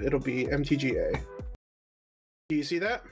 it'll be MTGA. Do you see that?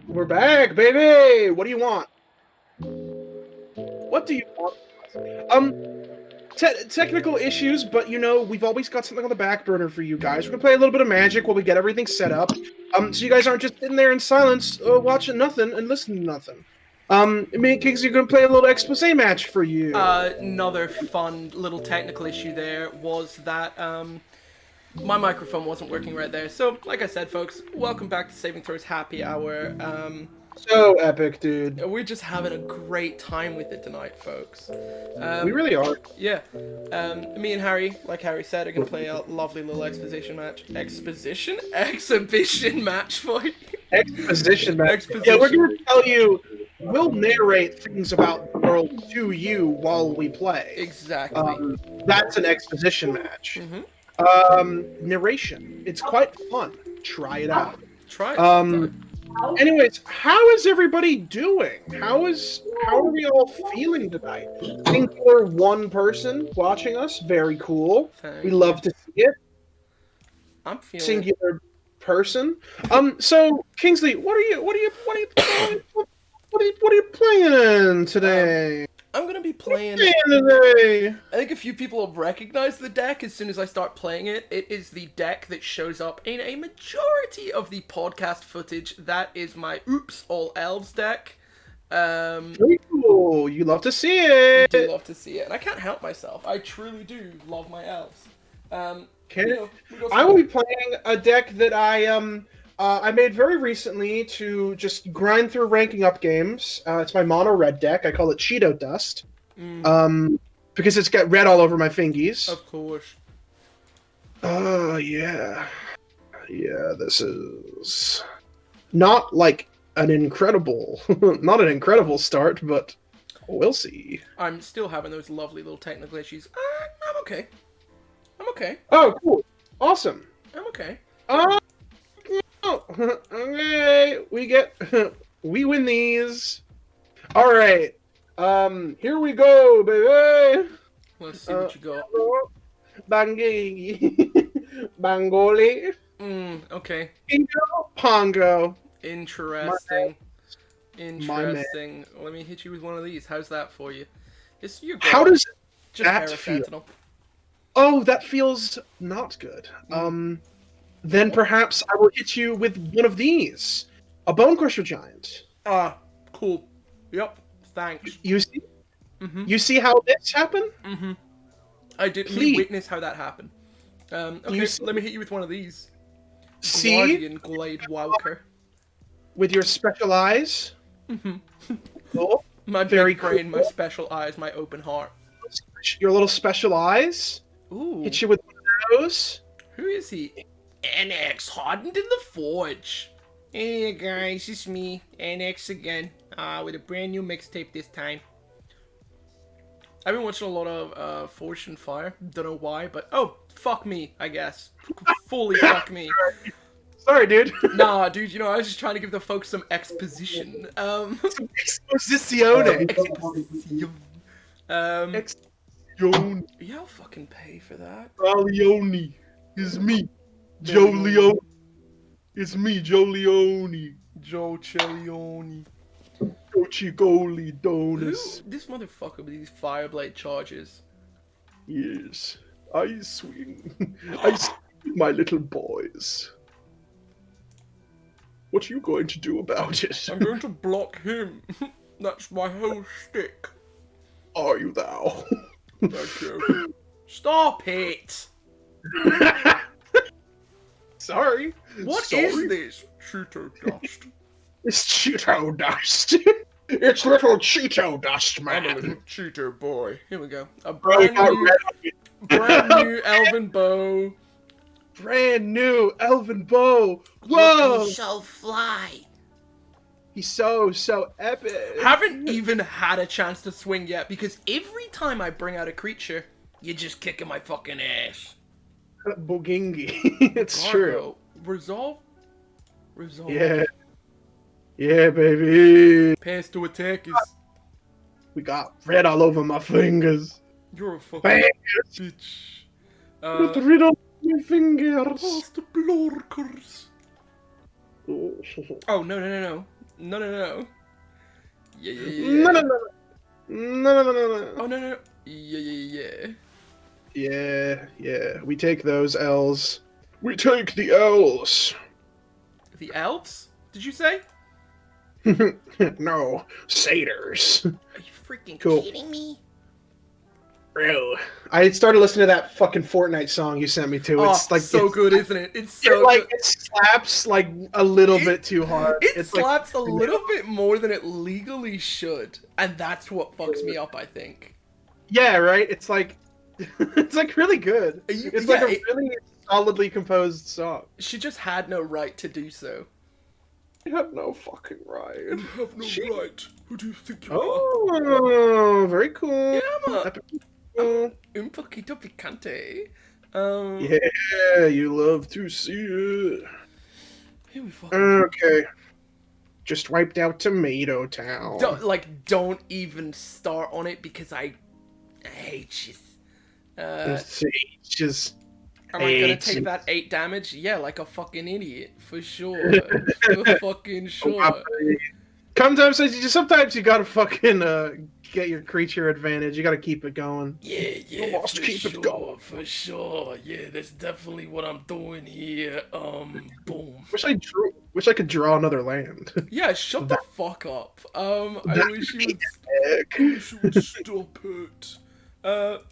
We're back, baby! What do you want? What do you want? Technical issues, but we've always got something on the back burner for you guys. We're gonna play a little bit of Magic while we get everything set up. So you guys aren't just sitting there in silence, watching nothing and listening to nothing. Me and Kingsley are gonna play a little expose match for you. Another fun little technical issue there was that, my microphone wasn't working right there. So, like I said, folks, welcome back to Saving Throws Happy Hour. So epic, dude. We're just having a great time with it tonight, folks. We really are. Yeah. Me and Harry, like Harry said, are going to play a lovely little exposition match. Exhibition match for you. Exposition match. Exposition. Yeah, we're going to tell you, we'll narrate things about the world to you while we play. Exactly. That's an exposition match. Narration. It's quite fun. Try it out. Try it. Anyways, how is everybody doing? How are we all feeling tonight? Singular one person watching us. Very cool. Thanks. We love to see it. I'm feeling Singular person. So Kingsley, what are you playing today? I'm gonna be playing. Today? I think a few people have recognized the deck as soon as I start playing it. It is the deck that shows up in a majority of the podcast footage. That is my Oops All Elves deck. Very cool. You love to see it. I do love to see it, and I can't help myself. I truly do love my elves. I will be playing a deck that I made very recently to just grind through ranking up games. It's my mono red deck. I call it Cheeto Dust. Because it's got red all over my fingies. Of course. Yeah. Yeah, this is not like an incredible start, but we'll see. I'm still having those lovely little technical issues. I'm okay. Oh, cool. Awesome. I'm okay. Okay, we win these. All right. Here we go, baby. Let's see what you got. Bangoli. Okay. Pingo, Pongo. Interesting. Let me hit you with one of these. How's that for you? How does just that paracetamol. feel? Oh, that feels not good. Then perhaps I will hit you with one of these. A Bone Crusher Giant. Cool. Yep. Thanks. You see? You see how this happened? I did witness how that happened. Okay, let me hit you with one of these. See? Guardian Glade Wowker. With your special eyes? Oh, My very big brain, cool. my special eyes, my open heart. Your little special eyes? Ooh. Hit you with one of those? Who is he? NX, hardened in the forge. Hey guys, it's me, NX again. With a brand new mixtape this time. I've been watching a lot of Forged in Fire. Don't know why, but fuck me, I guess. Fully fuck me. Sorry, dude. Nah, dude, I was just trying to give the folks some exposition. Exposizione. Exposition. Leone. Yeah, I'll fucking pay for that. Leone. It's me. Joe Leone. It's me, Joe Leone. Joe Celioni. Cochigoli Who? Donis. This motherfucker with these Fireblade charges. Yes. I swing. I swing, my little boys. What are you going to do about it? I'm going to block him. That's my whole stick. Are you thou? Thank you. Stop it! Sorry. What Sorry. is this? Cheeto dust. It's Cheeto dust. It's little Cheeto dust, man. I'm a little Cheeto boy. Here we go. A Bro, brand new elven bow. Brand new elven bow. Whoa! So fly. He's so epic. Haven't even had a chance to swing yet because every time I bring out a creature, you're just kicking my fucking ass. Bogingi. It's true. Resolve. Yeah. Yeah, baby. Pass to attackers. We got red all over my fingers. You're a fucking Bang. bitch. Got red on my fingers. Pass the blorkers. Oh, Oh, no. Yeah. No. Oh, no. Yeah. Yeah. We take those L's. We take the L's. The elves? Did you say? No, satyrs. Are you freaking Cool. kidding me? Bro, I started listening to that fucking Fortnite song you sent me to. It's like so it's, good, isn't it? It's so like good. it slaps like a little bit too hard. It It's slaps like, a little bit more than it legally should, and that's what fucks me up, I think. Yeah, right. It's like it's like really good. It's like Yeah, a really solidly composed song. She just had no right to do so. You have no fucking right. You have no She- right. Who do you think you are? Oh, very cool. Yeah, I'm a Cool. un poquito picante. Yeah, you love to see it. Here we fucking Okay. Just wiped out Tomato Town. don't even start on it because I hate you. Just Am I gonna hate take you. that 8 damage? Yeah, like a fucking idiot, for sure. For fucking sure. Sometimes you gotta fucking get your creature advantage. You gotta keep it going. Yeah, must keep it going. for sure. Yeah, that's definitely what I'm doing here. Boom. Wish I could draw another land. Yeah, shut the fuck up. I That wish would you be would. I wish you would stop it.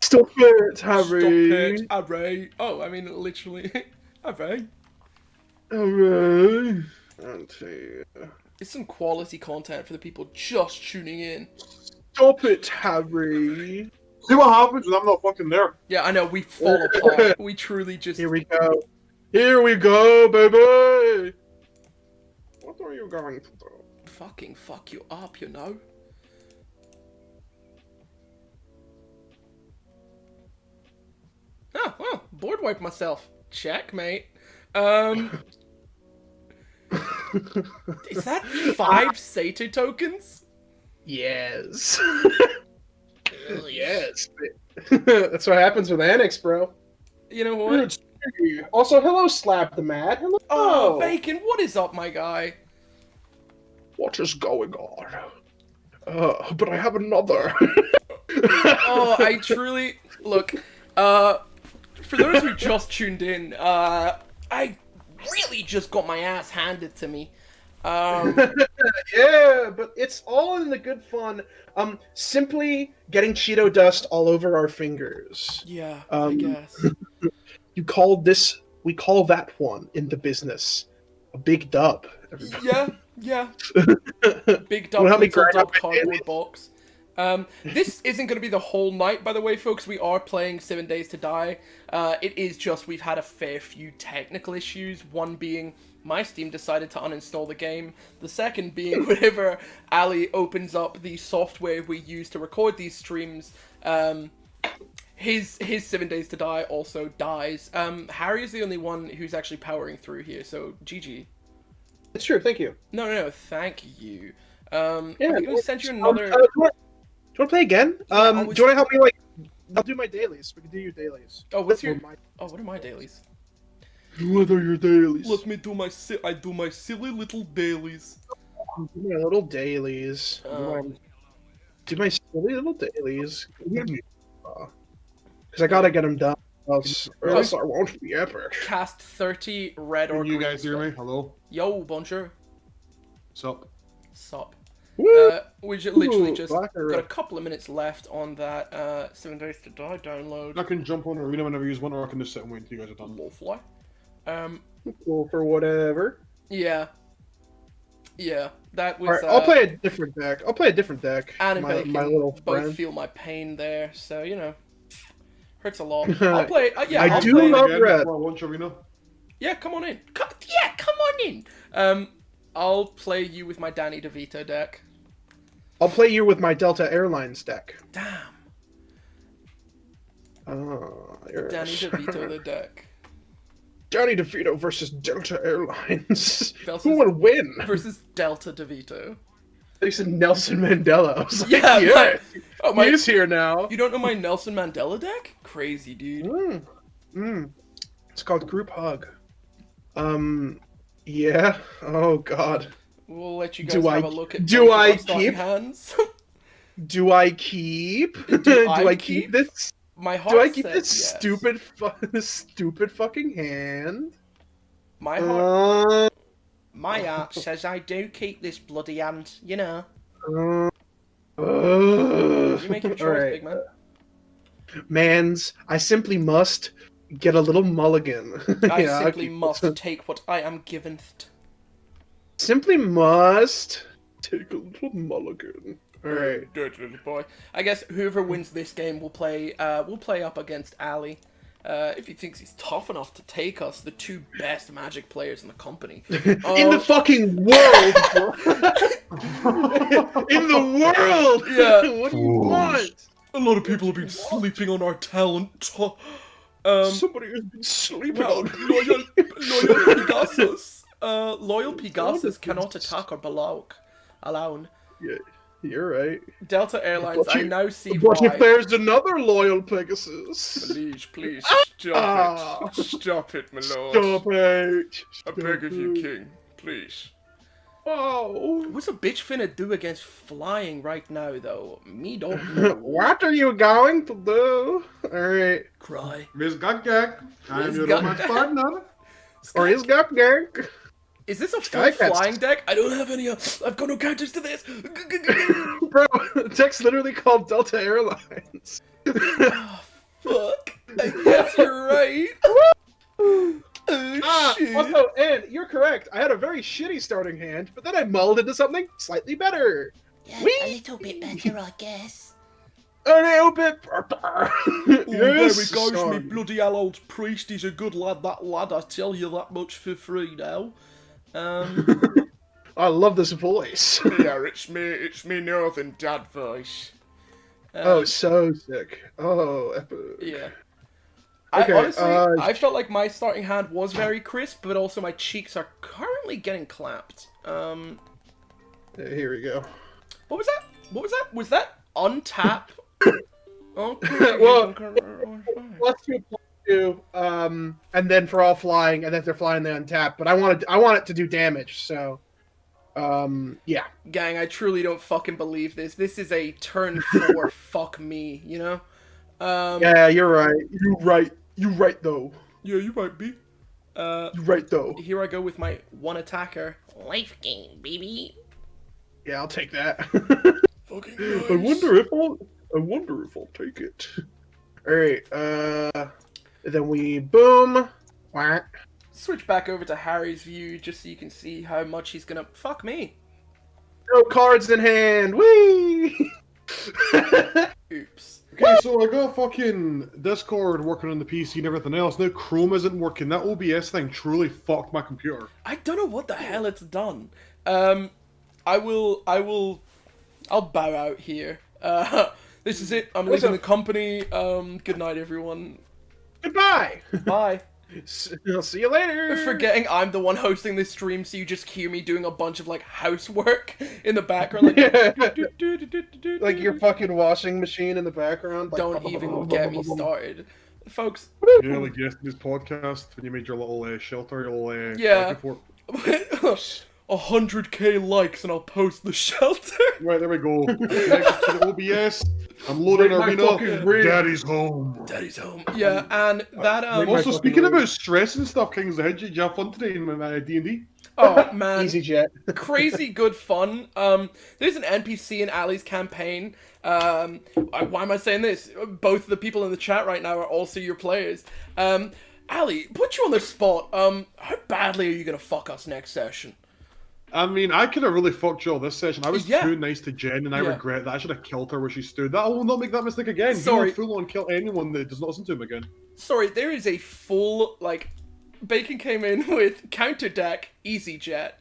Stop it, Harry. Stop it, Harry. Oh, I mean, literally, Harry. Alright. Okay. It's some quality content for the people just tuning in. Stop it, Harry. See what happens when I'm not fucking there. Yeah, I know, we fall apart. We truly just... Here we go. Here we go, baby. What are you going to do? fucking fuck you up, you know? Oh, well, board wipe myself. Checkmate. Is that 5 Sato tokens? Yes. Yes. That's what happens with Annex, bro. You know what? Also, hello, Slap the Mad. Hello. Oh, Bacon, what is up, my guy? What is going on? But I have another. Oh, I truly... Look, for those who just tuned in, I really just got my ass handed to me. Yeah, but it's all in the good fun. Simply getting Cheeto dust all over our fingers. Yeah, I Um, guess. We call that one in the business a big dub. everybody. Yeah. Big Wanna help me little grind up my cardboard box. This isn't going to be the whole night, by the way, folks. We are playing 7 Days to Die. It is just we've had a fair few technical issues. One being my Steam decided to uninstall the game. The second being whenever Ali opens up the software we use to record these streams, his 7 Days to Die also dies. Harry is the only one who's actually powering through here, so GG. It's true. Thank you. No, thank you. Yeah, I'm gonna send you do another... you want to play again? I Do you was- want to help me I'll do my dailies. We can do your dailies. Oh, what's your? My, Oh, what are my dailies? what are your dailies? Let me do my I do my silly little dailies. Do my little dailies. Do my silly little dailies. Because I gotta get them done. Or else I won't be epic. Cast 30 red or Can you green. guys hear me? Hello? Yo, bonjour. Sup? Sup. Woo! We literally Ooh, just black or got a red? couple of minutes left on that 7 Days to Die download. I can jump on arena whenever you want, or I can just sit and wait until you guys are done. Lawfly. Cool for whatever. Yeah. Yeah, that was. Alright, I'll play a different deck. Anne and my Bacon little both friend. feel my pain there, so you know, hurts a lot. I'll play. Yeah, I I'll do play. love Again, red. before I launch arena. Yeah, come on in. Yeah, come on in. I'll play you with my Danny DeVito deck. I'll play you with my Delta Airlines deck. Damn. Yes. Danny DeVito the deck. Danny DeVito versus Delta Airlines. Versus- Who would win? Versus Delta DeVito. They said Nelson Mandela. I was like, Yeah, yeah, Oh my! he is here now. You don't know my Nelson Mandela deck? Crazy, dude. It's called Group Hug. Yeah. Oh God. We'll let you guys Do have I- a look at. do both of I our starting keep- hands? Do I keep? Do I keep keep? this? My heart Do I keep says this yes. this stupid fucking hand? My heart. Uh, My heart says I do keep this bloody hand. You know. you You make your choice, big man. Mans, I simply must get a little mulligan. I Yeah, simply okay. must take what I am given. Simply must take a little mulligan. Alright. Dirty little boy. I guess whoever wins this game will play up against Ali. If he thinks he's tough enough to take us, the two best Magic players in the company. In the fucking world, bro. In the world. Yeah. What do you want? A lot of people have been sleeping on our talent. Somebody has been sleeping Well, on loyal Pegasus. Loyal Pegasus cannot attack or block alone. Yeah, you're right. Delta Airlines, But I you- now see But why. if there's another loyal Pegasus, Please, Ah! Stop it, my lord. stop it. I beg of you, King. Please. Oh. What's a bitch finna do against flying right now, though? Me don't know. What are you going to do? Alright. Cry. Miss Gag, I am Miss your Gag- romance partner. Or is Gap Gang? Is this a full Skycats. flying deck? I don't have any. I've got no counters to this. Bro, the tech's literally called Delta Airlines. Oh, fuck. I guess you're right. Oh, shit. Also, and you're correct. I had a very shitty starting hand, but then I mulled into something slightly better. Yeah, Whee! a little bit better, I guess. A little bit better. Oh, there we Yes, goes, me son. bloody hell old priest. He's a good lad, that lad. I tell you that much for free now. I love this voice. Yeah, it's me northern dad voice. Oh, so sick. Oh, epic. Yeah. Okay, I honestly, uh, I felt like my starting hand was very crisp, but also my cheeks are currently getting clapped. Here we go. What was that? What was that? Was that untap? Okay. Well, Plus two, and then for all flying, and then if they're flying, they untap. But I want it to do damage, so, yeah. Gang, I truly don't fucking believe this. This is a turn 4 fuck me, you know? Yeah, you're right. You're right, though. Yeah, you might be. You're right, though. Here I go with my one attacker. Life game, baby. Yeah, I'll take that. Fucking I wonder if I'll take it. Alright, then we boom. Whack. Switch back over to Harry's view just so you can see how much he's gonna fuck me. No cards in hand. Whee! Oops. Okay, so I got fucking Discord working on the PC and everything else. Now Chrome isn't working. That OBS thing truly fucked my computer. I don't know what the hell it's done. I'll bow out here. This is it. I'm leaving the company. Good night, everyone. Goodbye. Bye. I'll see you later. Forgetting I'm the one hosting this stream, so you just hear me doing a bunch of like housework in the background, like Like your fucking washing machine in the background. Like, Don't even get me started, folks. You know, like yesterday's podcast when you made your little shelter, your little Yeah. report. 100k likes and I'll post the shelter. Right, there we go. Next to the OBS. I'm loading Bring my Arena. fucking rig. Daddy's home. Daddy's home. Yeah, and that Bring my Also, fucking speaking rig. about stress and stuff, Kings of the Head, did you have fun today in D&D? oh man, EasyJet. crazy good fun. There's an NPC in Ali's campaign. Why am I saying this? Both the people in the chat right now are also your players. Ali, put you on the spot. How badly are you gonna fuck us next session? I mean, I could have really fucked you all this session. I was Yeah. too nice to Jen, and I Yeah. regret that. I should have killed her where she stood. I will not make that mistake again. Sorry. You will full on kill anyone that does not listen to him again. Sorry, there is a full like. Bacon came in with counter deck EasyJet.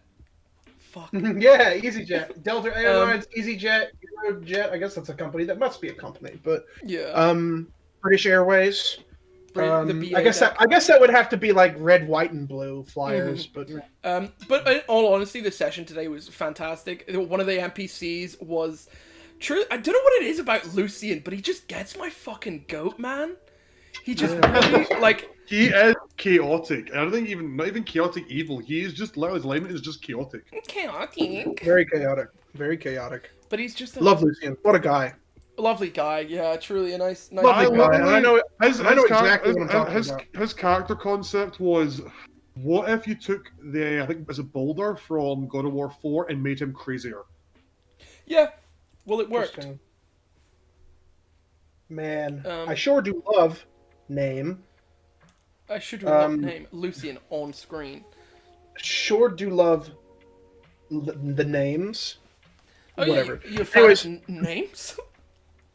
Fuck. Yeah, EasyJet. Delta Airlines, EasyJet, Eurojet. I guess that's a company. That must be a company, but Yeah. British Airways. The BA I guess deck. that would have to be like red, white, and blue flyers. But But in all honesty, the session today was fantastic. One of the NPCs was true. I don't know what it is about Lucian, but he just gets my fucking goat, man. He just really like. He is chaotic. I don't think not even chaotic evil. He is just, his alignment is just chaotic. Chaotic. very chaotic. Very chaotic. But he's just a Love Lucian. What a guy. lovely guy. Yeah, truly a nice. Lovely guy. And I know. His, I know his exactly what I'm talking about. His character concept was, what if you took I think it was a Boulder from God of War 4 and made him crazier? Yeah. Well, it worked. Interesting. Man, Um, I sure do love name. I should remember the name Lucian on screen. Sure do love the names. Oh Whatever. yeah, your Anyways. fans' names.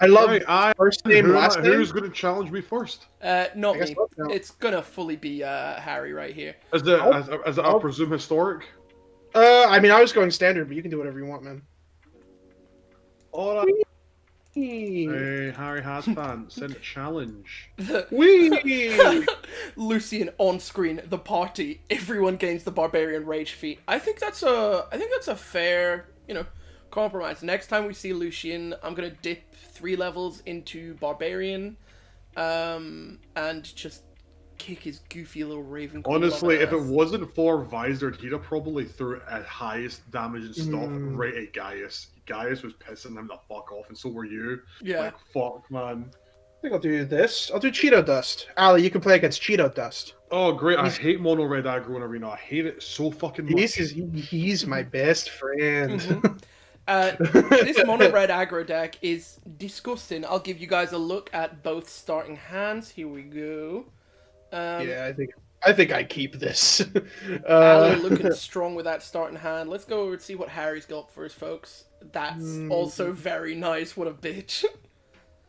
I love Right, first name, last name. Who's going to challenge me first? Not I guess me. not, no. It's gonna fully be Harry right here. Is it, I'll- I I'll- presume, historic? I mean, I was going standard, but you can do whatever you want, man. Alright. Wee. Hey, Harry Haspan, send a challenge. Wee. Lucian on screen, the party, everyone gains the barbarian rage feat. I think that's a fair, compromise. Next time we see Lucian, I'm gonna dip 3 levels into barbarian, and just kick his goofy little raven. Honestly, if it wasn't for Visored, he'd have probably threw at highest damage and stuff right at Gaius. Gaius was pissing him the fuck off, and so were you. Yeah. Like, fuck, man. I think I'll do this. I'll do Cheeto Dust. Ali, you can play against Cheeto Dust. Oh, great. I hate mono red aggro in Arena. I hate it so fucking much. He's my best friend. This mono red aggro deck is disgusting. I'll give you guys a look at both starting hands. Here we go. Yeah, I think I keep this. Ali looking strong with that starting hand. Let's go over and see what Harry's got for his folks. That's also very nice. What a bitch.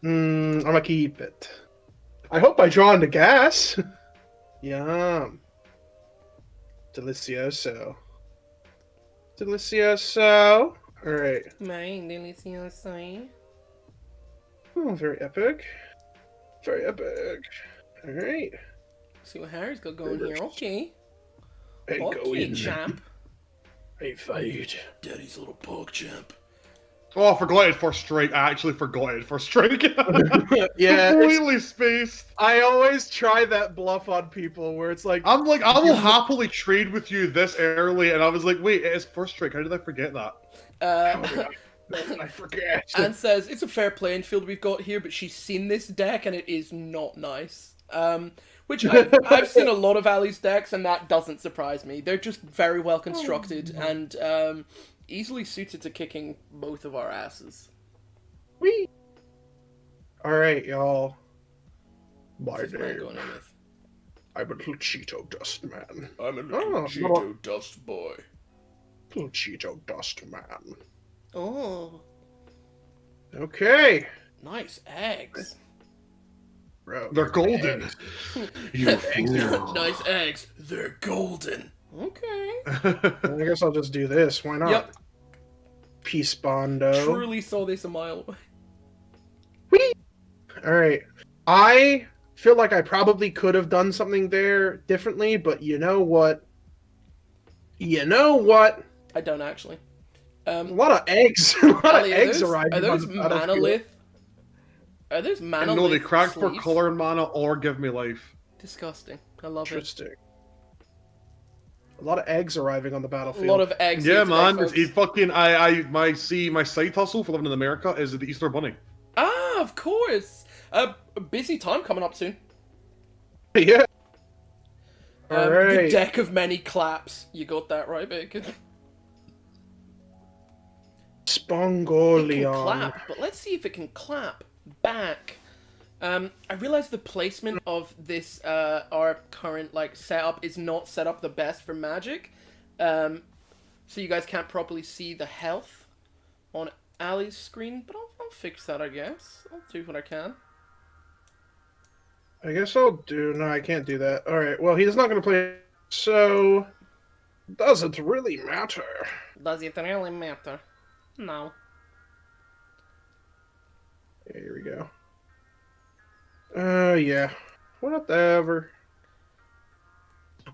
I'm gonna keep it. I hope I draw into gas. Yum. Delicioso. Delicioso. Alright. Mine, delicioso. Oh, very epic. Very epic. Alright. See what Harry's got going here. Okay. I go Okay, in. champ. I fight. Daddy's little pug champ. Oh, I forgot it first strike. I actually forgot it first strike. Yeah, Completely spaced. I always try that bluff on people where it's like, I'm like, I will happily trade with you this early, and I was like, wait, it is first strike. How did I forget that? I forget. Anne says, it's a fair playing field we've got here, but she's seen this deck and it is not nice. Which I've seen a lot of Ali's decks, and that doesn't surprise me. They're just very well constructed and easily suited to kicking both of our asses. Whee! Alright, y'all. My This is what I'm name. going in with. I'm a little Cheeto Dust Man. I'm a little Cheeto dust boy. Little Cheeto Dust Man. Oh, Okay. nice eggs. Bro, They're golden. You fool. Nice eggs. They're golden. Okay. I guess I'll just do this. Why not? Yep. Peace Bondo. Truly saw this a mile away. Whee! Alright. I feel like I probably could have done something there differently, but you know what? You know what? I don't actually. A lot of eggs. A lot Ali, of eggs arriving are on those the battlefield. manolith? Are those manolith? And no, they crack for sleeves? color and mana or give me life. Disgusting. I love it. Interesting. A lot of eggs arriving on the A battlefield. lot of eggs. Yeah, here today, man. folks. It fucking my side hustle for living in America is the Easter Bunny. Ah, of course. A busy time coming up soon. Yeah. The Alright. deck of many claps. You got that right, Bacon. It can Spongolion. clap, but let's see if it can clap back. I realize the placement of this our current setup is not set up the best for Magic, so you guys can't properly see the health on Ali's screen. But I'll fix that, I guess. I'll do what I can. I guess I'll do. No, I can't do that. Alright, well, he's not going to play. So. Doesn't really matter. Does it really matter? No. Here we go. Yeah. Whatever.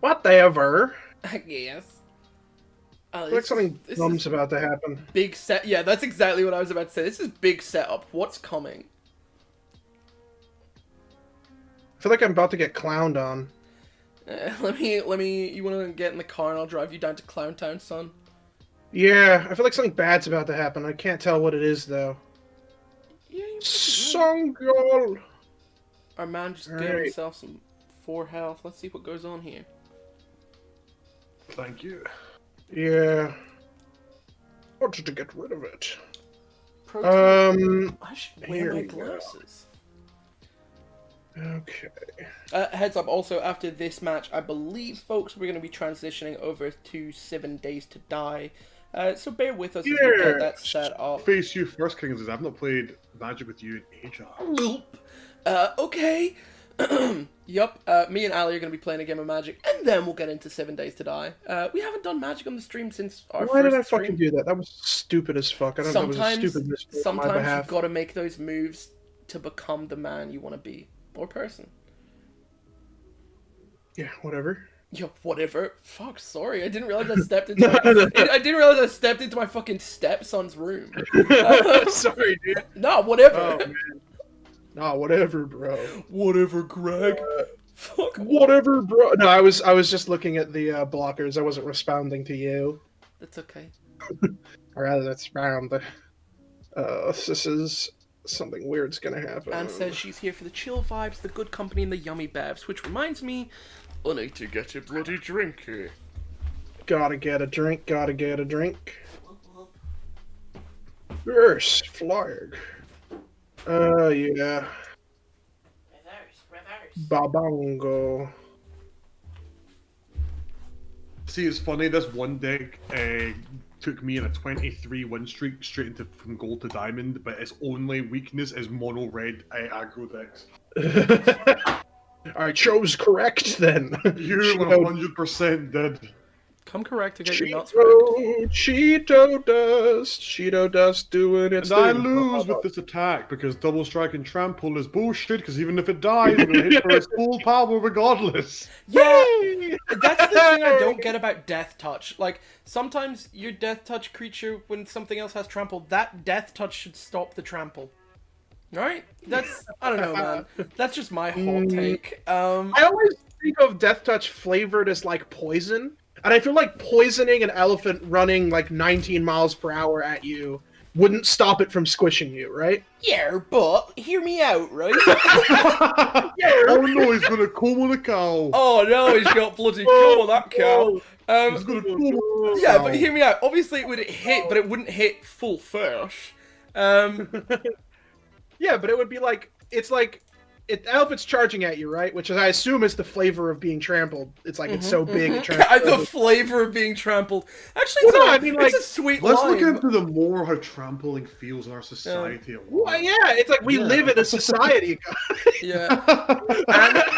Whatever. I guess. Oh, Looks like something this dumb's is about to happen. big set. Yeah, that's exactly what I was about to say. This is big setup. What's coming? I feel like I'm about to get clowned on. Let me. You want to get in the car and I'll drive you down to Clown Town, son? Yeah, I feel like something bad's about to happen. I can't tell what it is, though. Yeah, you Songol! Our man just gave Alright. himself some 4 health. Let's see what goes on here. Thank you. Yeah. Wanted to get rid of it. Protein. I should wear here my we go. glasses. Okay. Heads up, also, after this match, I believe, folks, we're going to be transitioning over to 7 Days to Die. So bear with us as we get that Yes. set up. Face you first, Kings, as I've not played Magic with you in ages. Okay. Yup, me and Ali are going to be playing a game of Magic, and then we'll get into 7 Days to Die. We haven't done Magic on the stream since our Why first did I stream. fucking do that? That was stupid as fuck. I don't know if that was a stupid mistake on my Sometimes behalf. you've got to make those moves to become the man you want to be. Or person. Yeah, whatever. Yeah, whatever. Fuck, sorry. I didn't realize I stepped into I didn't realize I stepped into my fucking stepson's room. Sorry, dude. No, whatever. Oh, man. Nah, whatever, bro. Whatever, Greg. Fuck. Whatever, bro. No, I was just looking at the blockers. I wasn't responding to you. That's okay. Or rather, that's round. This is something weird's gonna happen. Anne says she's here for the chill vibes, the good company, and the yummy bevs, which reminds me, I need to get a bloody drink here. Gotta get a drink. Gotta get a drink. Yes, flag. Yeah. Reverse. Babongo. See, it's funny, this one deck took me in a 23 win streak straight into from gold to diamond, but its only weakness is mono red aggro decks. I chose correct then. You Cheeto, 100% did. Come correct to get your nuts correct. Cheeto dust doing its And I thing. lose with this attack because double strike and trample is bullshit, because even if it dies, I'm gonna hit for its full power regardless. Yeah, that's the thing I don't get about Death Touch. Like, sometimes your Death Touch creature, when something else has trample, that Death Touch should stop the trample. Right? That's, I don't know, man. That's just my hot take. I always think of Death Touch flavored as like poison, and I feel like poisoning an elephant running like 19 miles per hour at you wouldn't stop it from squishing you, right? Yeah, but hear me out, right? Oh no, he's gonna comb on a cow. Oh no, he's got bloody come on that cow. He's gonna comb on a Yeah, cow. but hear me out. Obviously, it would hit, but it wouldn't hit full force. Yeah, but it would be like it's like elephant's charging at you, right? Which is, I assume, is the flavor of being trampled. It's like it's so big. It The flavor of being trampled. Actually, it's, Well, no, a, I mean, it's like, a sweet Let's line. look into the more how trampling feels in our society. Well, yeah, it's like we live in a society. Yeah.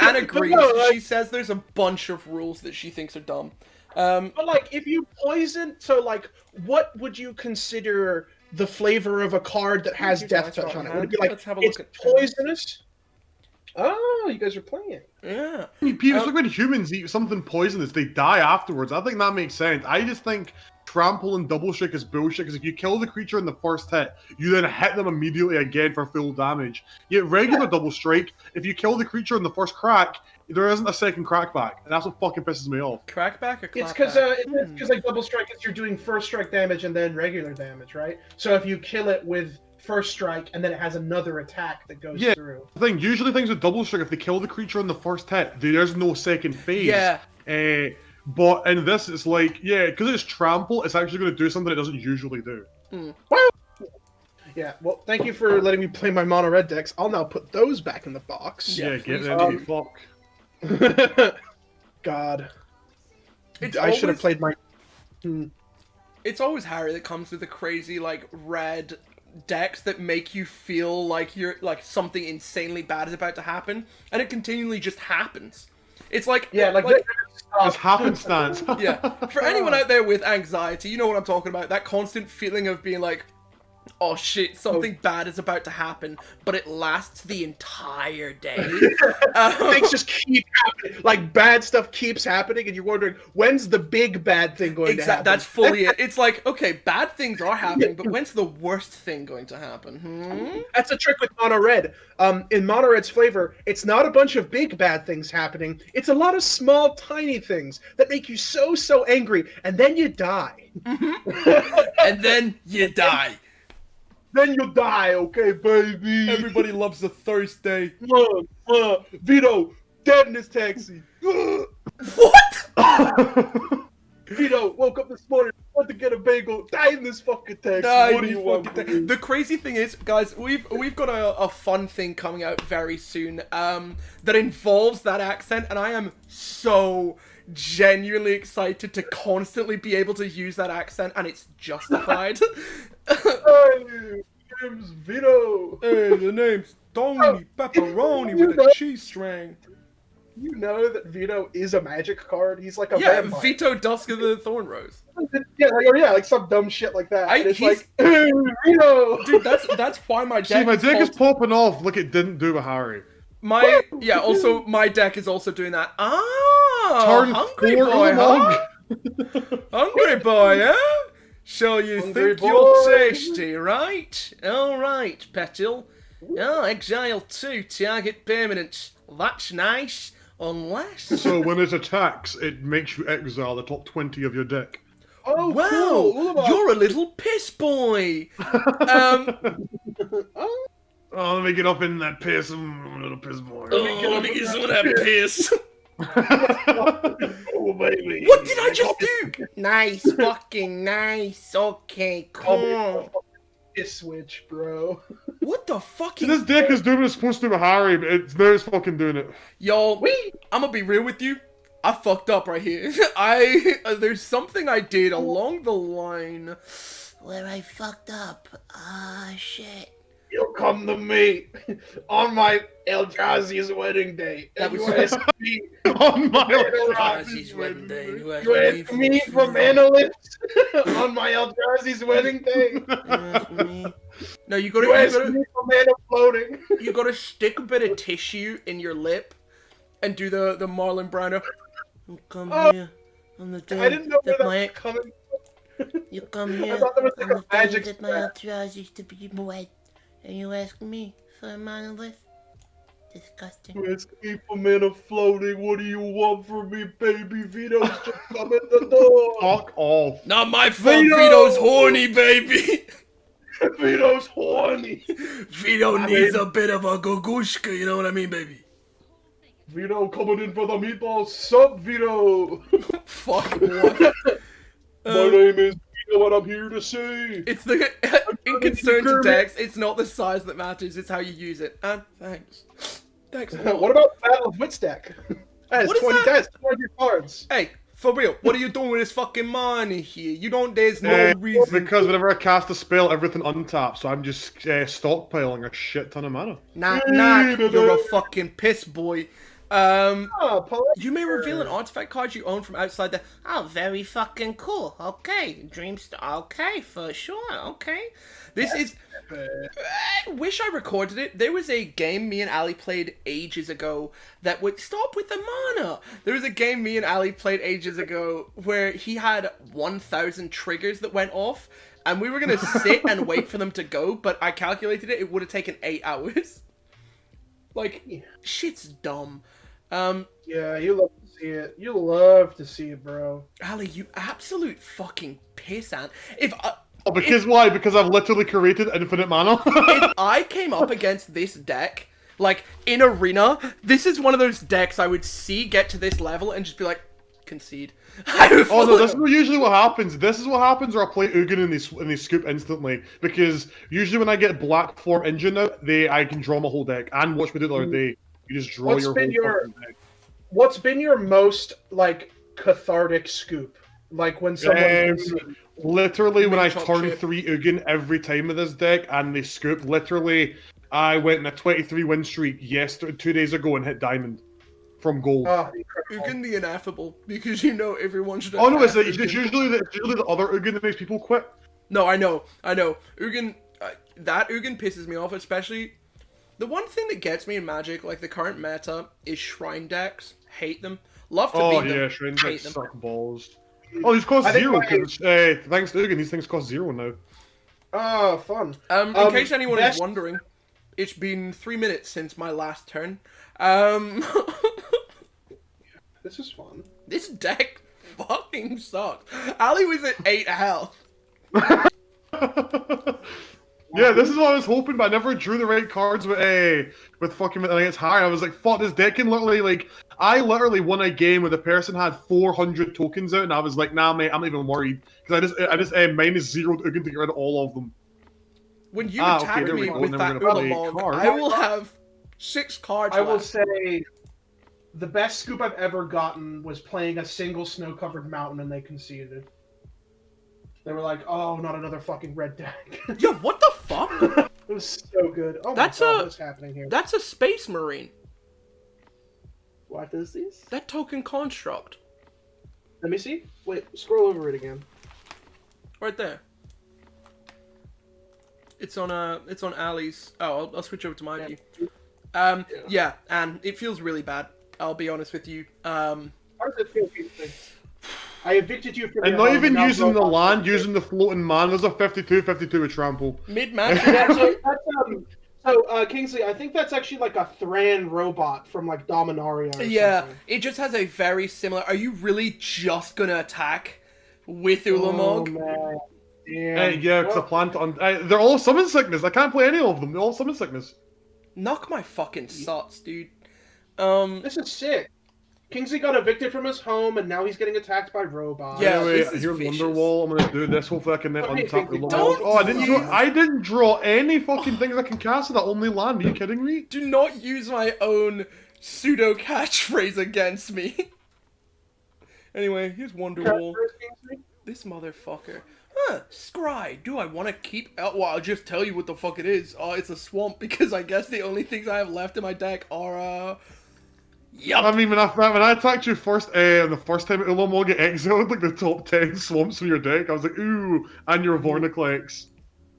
Anne agrees. No, like- She says there's a bunch of rules that she thinks are dumb. But like, if you poison, so like, what would you consider the flavor of a card that has Here's Death my Touch on strong it? Would it hand. be like Let's have a it's look at- poisonous? Oh, you guys are playing. Yeah. It's like when humans eat something poisonous, they die afterwards. I think that makes sense. I just think trample and double strike is bullshit because if you kill the creature in the first hit, you then hit them immediately again for full damage. Yet regular double strike, if you kill the creature in the first crack, there isn't a second crackback, and that's what fucking pisses me off. Crackback or It's clapback? because like double strike is you're doing first strike damage and then regular damage, right? So if you kill it with first strike and then it has another attack that goes through. The thing, usually things with double strike, if they kill the creature in the first hit, there's no second phase. Yeah. But in this, it's like, because it's trample, it's actually going to do something it doesn't usually do. Yeah, well, thank you for letting me play my mono red decks. I'll now put those back in the box. Yeah, Get please. ready, fuck. God. It's I should have always- played my... It's always Harry that comes with the crazy, like, red decks that make you feel like you're, like, something insanely bad is about to happen, and it continually just happens. It's like... Yeah, like It's happenstance. Yeah. For anyone out there with anxiety, you know what I'm talking about. That constant feeling of being like, oh shit, something bad is about to happen, but it lasts the entire day. things just keep happening. Like, bad stuff keeps happening, and you're wondering, when's the big bad thing going to happen? That's fully it. It's like, okay, bad things are happening, but when's the worst thing going to happen? That's a trick with mono red. In mono red's flavor, it's not a bunch of big bad things happening. It's a lot of small, tiny things that make you so angry, and then you die. And then you die. Then you die, okay, baby? Everybody loves a Thursday. Vito, dead in his taxi. What? Vito woke up this morning, went to get a bagel, died in this fucking taxi. What do you want from me? The crazy thing is, guys, we've got a fun thing coming out very soon that involves that accent, and I am so genuinely excited to constantly be able to use that accent, and it's justified. Hey, name's Vito. Hey, the name's Tony Pepperoni with a cheese string. You know that Vito is a magic card? He's like a Yeah, vampire. Vito Dusk of the Thornrose. Like some dumb shit like that. And it's he's- like, hey, Vito! Dude, that's why my deck See, my is deck is called- popping off like it didn't do with Harry. Also my deck is also doing that. Ah, Turn hungry 4 boy, Ulamog. huh? Hungry boy, huh? So you Hungry think you're boy. tasty, right? Alright, Petal. Oh, Exile 2, target permanent. That's nice. Unless... So when it attacks, it makes you exile the top 20 of your deck. Oh, Wow, cool! Ulamog. you're a little piss boy. Oh, let me get up in that piss, I'm a little piss boy. Let me get some of that piss. Oh, baby. What did I just do? Nice, fucking nice. Okay, cool. Piss switch, bro. What the See, fucking... this deck is doing what it's supposed to with Harry, but now it's fucking doing it. Yo, Wee! I'm gonna be real with you. I fucked up right here. There's something I did along the line. Where I fucked up. Ah, shit. You'll come to me on my Eldrazi's wedding day. That And was- you ask me, On my Eldrazi's wedding day. You asked you ask me for analyst on my Eldrazi's wedding day. No, you You ask gotta, me for mana floating. you gotta stick a bit of tissue in your lip and do the Marlon Brando. You come Oh, here on the day I didn't know where that that my was coming. you come I here thought there was on like the a day magic that my spell. Eldrazi used to be wet, and you ask me for a monolith. Disgusting. You ask me for mana floating. What do you want from me, baby? Vito's just come in the door. Fuck off. Not my fault. Vito! Vito's horny, baby. Vito's horny. Vito needs a bit of a gogushka. You know what I mean, baby? Vito coming in for the meatballs. Sup, Vito? Fuck what? My name is Vito, and I'm here to say. It's the in concern to decks. It's not the size that matters. It's how you use it. And thanks. Thanks. a lot. What about Battle of Wits deck? That has What is 20 that? decks, 200 cards. Hey, for real, what are you doing with this fucking money here? You don't. There's no Eh, reason. because whenever I cast a spell, everything untaps, so I'm just stockpiling a shit ton of mana. Knock knock. You're a fucking piss boy. Oh, polite. You may reveal an artifact card you own from outside the. Oh, very fucking cool. Okay, Dreamstar. Okay, for sure. Okay, this is. I wish I recorded it. There was a game me and Ali played ages ago that would stop with the mana. There was a game me and Ali played ages ago where he had 1,000 triggers that went off, and we were gonna sit and wait for them to go. But I calculated it; it would have taken 8 hours. Like, shit's dumb. Yeah, you love to see it. You love to see it, bro. Ali, you absolute fucking pissant. Oh, because why? Because I've literally created infinite mana. If I came up against this deck, like, in Arena, this is one of those decks I would see get to this level and just be like, concede. Oh no, this is usually what happens. This is what happens where I play Ugin and they scoop instantly. Because usually when I get Black Form Engine out, I can draw my whole deck. And watch me do it the other day. You just draw your whole fucking deck. What's been your most, like, cathartic scoop? Like, when someone... Literally, when I Chop turn shit. 3 Ugin every time with this deck, and they scoop, literally, I went in a 23 win streak 2 days ago and hit Diamond. From gold. Oh, incredible. Ugin the ineffable, because you know everyone should. Oh no, it's have usually the other Ugin that makes people quit. No, I know. Ugin, that Ugin pisses me off, especially. The one thing that gets me in Magic, like the current meta, is Shrine decks. Hate them. Love to beat them. Shrine Hate decks them. suck balls. Oh, these cost I think 0, my- because thanks to Ugin, these things cost 0 now. Oh, fun. In case anyone is best- wondering, it's been 3 minutes since my last turn. This is fun. This deck fucking sucks. Ali was at 8 health. Yeah, this is what I was hoping, but I never drew the right cards with fucking against high. I was like, fuck, this deck can literally, like, I literally won a game where the person had 400 tokens out, and I was like, nah, mate, I'm not even worried. Because I just -0'd Ugin to get rid of all of them. When you Okay, attack there we me go. with Then that we're gonna play Ulamog, cards. I will have 6 cards I will left. say the best scoop I've ever gotten was playing a single snow-covered mountain and they conceded. They were like, oh, not another fucking red deck. Yo, what the fuck? It was so good. Oh That's my god, a- what's happening here? That's a Space Marine. What is this? That token construct. Let me see. Wait, scroll over it again. Right there. It's on Ali's. Oh, I'll switch over to my view. Yeah, and it feels really bad. I'll be honest with you. How does it feel, Casey? I evicted you from And your not home, even now using the robots- land, using the floating man. There's a 52-52 with trample. Mid-match. Yeah, so that's Kingsley, I think that's actually like a Thran robot from like Dominaria. Or Yeah, something. it just has a very similar. Are you really just gonna attack with Oh Ulamog? man. Damn. Yeah, because I plan to. They're all summon sickness. I can't play any of them. They're all summon sickness. Knock my fucking sots, dude. This is sick. Kingsley got evicted from his home, and now he's getting attacked by robots. Yeah, Anyway, this is here's vicious. Wonderwall. I'm gonna do this. Hopefully, I can then Okay, untap the don't Ulamog. Oh, use- I didn't draw any fucking things I can cast with that only land. Are you kidding me? Do not use my own pseudo catchphrase against me. Anyway, here's Wonderwall. Kingsley? This motherfucker. Huh, Scry, do I want to keep... Oh, well, I'll just tell you what the fuck it is. It's a swamp, because I guess the only things I have left in my deck are, Yup. I mean, when I attacked you first, the first time Ulamog get exiled, like the top 10 swamps in your deck, I was like, ooh, and your Vorniclex.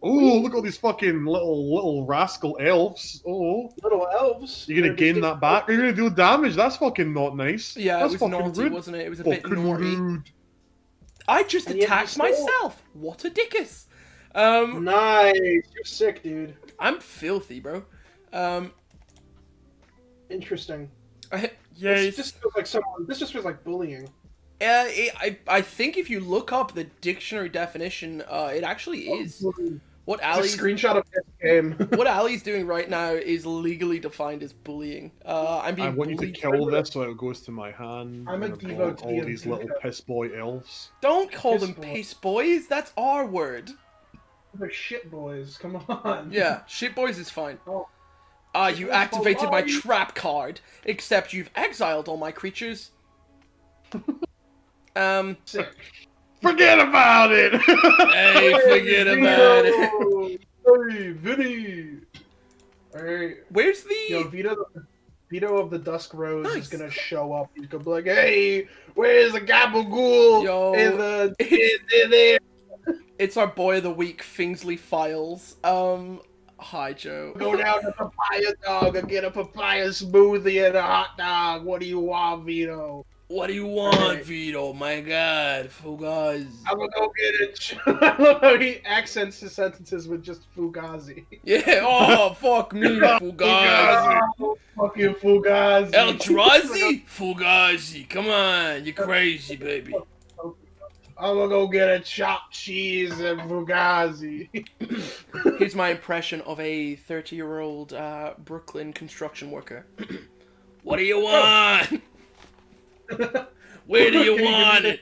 Ooh, look at all these fucking little rascal elves. Oh, Little elves. you're gonna They're gain that back? Or you're gonna deal damage? That's fucking not nice. Yeah, That's it was fucking naughty, rude. wasn't it? It was a bit Fucking naughty. rude. I just And yet you attacked still- myself. What a dickus. Nice. You're sick, dude. I'm filthy, bro. Interesting. Yes. This just feels like someone. This just feels like bullying. I think if you look up the dictionary definition, it actually is. What It's a Ali's screenshot of this game. what Ali's doing right now is legally defined as bullying. I'm being I want you to bullied. kill this so it goes to my hand. I'm a gonna call devotee all of these Zuka. little piss boy elves. Don't call them Piss boy. piss boys. That's our word. They're shit boys. Come on. Yeah, shit boys is fine. Oh. You activated my Why? trap card, except you've exiled all my creatures. Sick. Forget about it! Hey, forget about it. Hey, Vinny. Alright. Where's Yo, the... Vito of the Dusk Rose is Nice. gonna show up. He's gonna be like, "Hey, where's the Gabagool Yo, in the it's- in there?" It's our boy of the week, Fingsley Files. Hi, Joe. Go down to Papaya Dog and get a papaya smoothie and a hot dog. What do you want, Vito? What do you want, Right. Vito? My God, Fugazi. I'm gonna go get it. I love how he accents his sentences with just Fugazi. Yeah. Oh, fuck me, Fugazi. Oh, fucking Fugazi. El Trazi? Fugazi. Come on, you're crazy, baby. I'm gonna go get a chopped cheese and Fugazi. Here's my impression of a 30-year-old Brooklyn construction worker. What do you want? Where do you want it?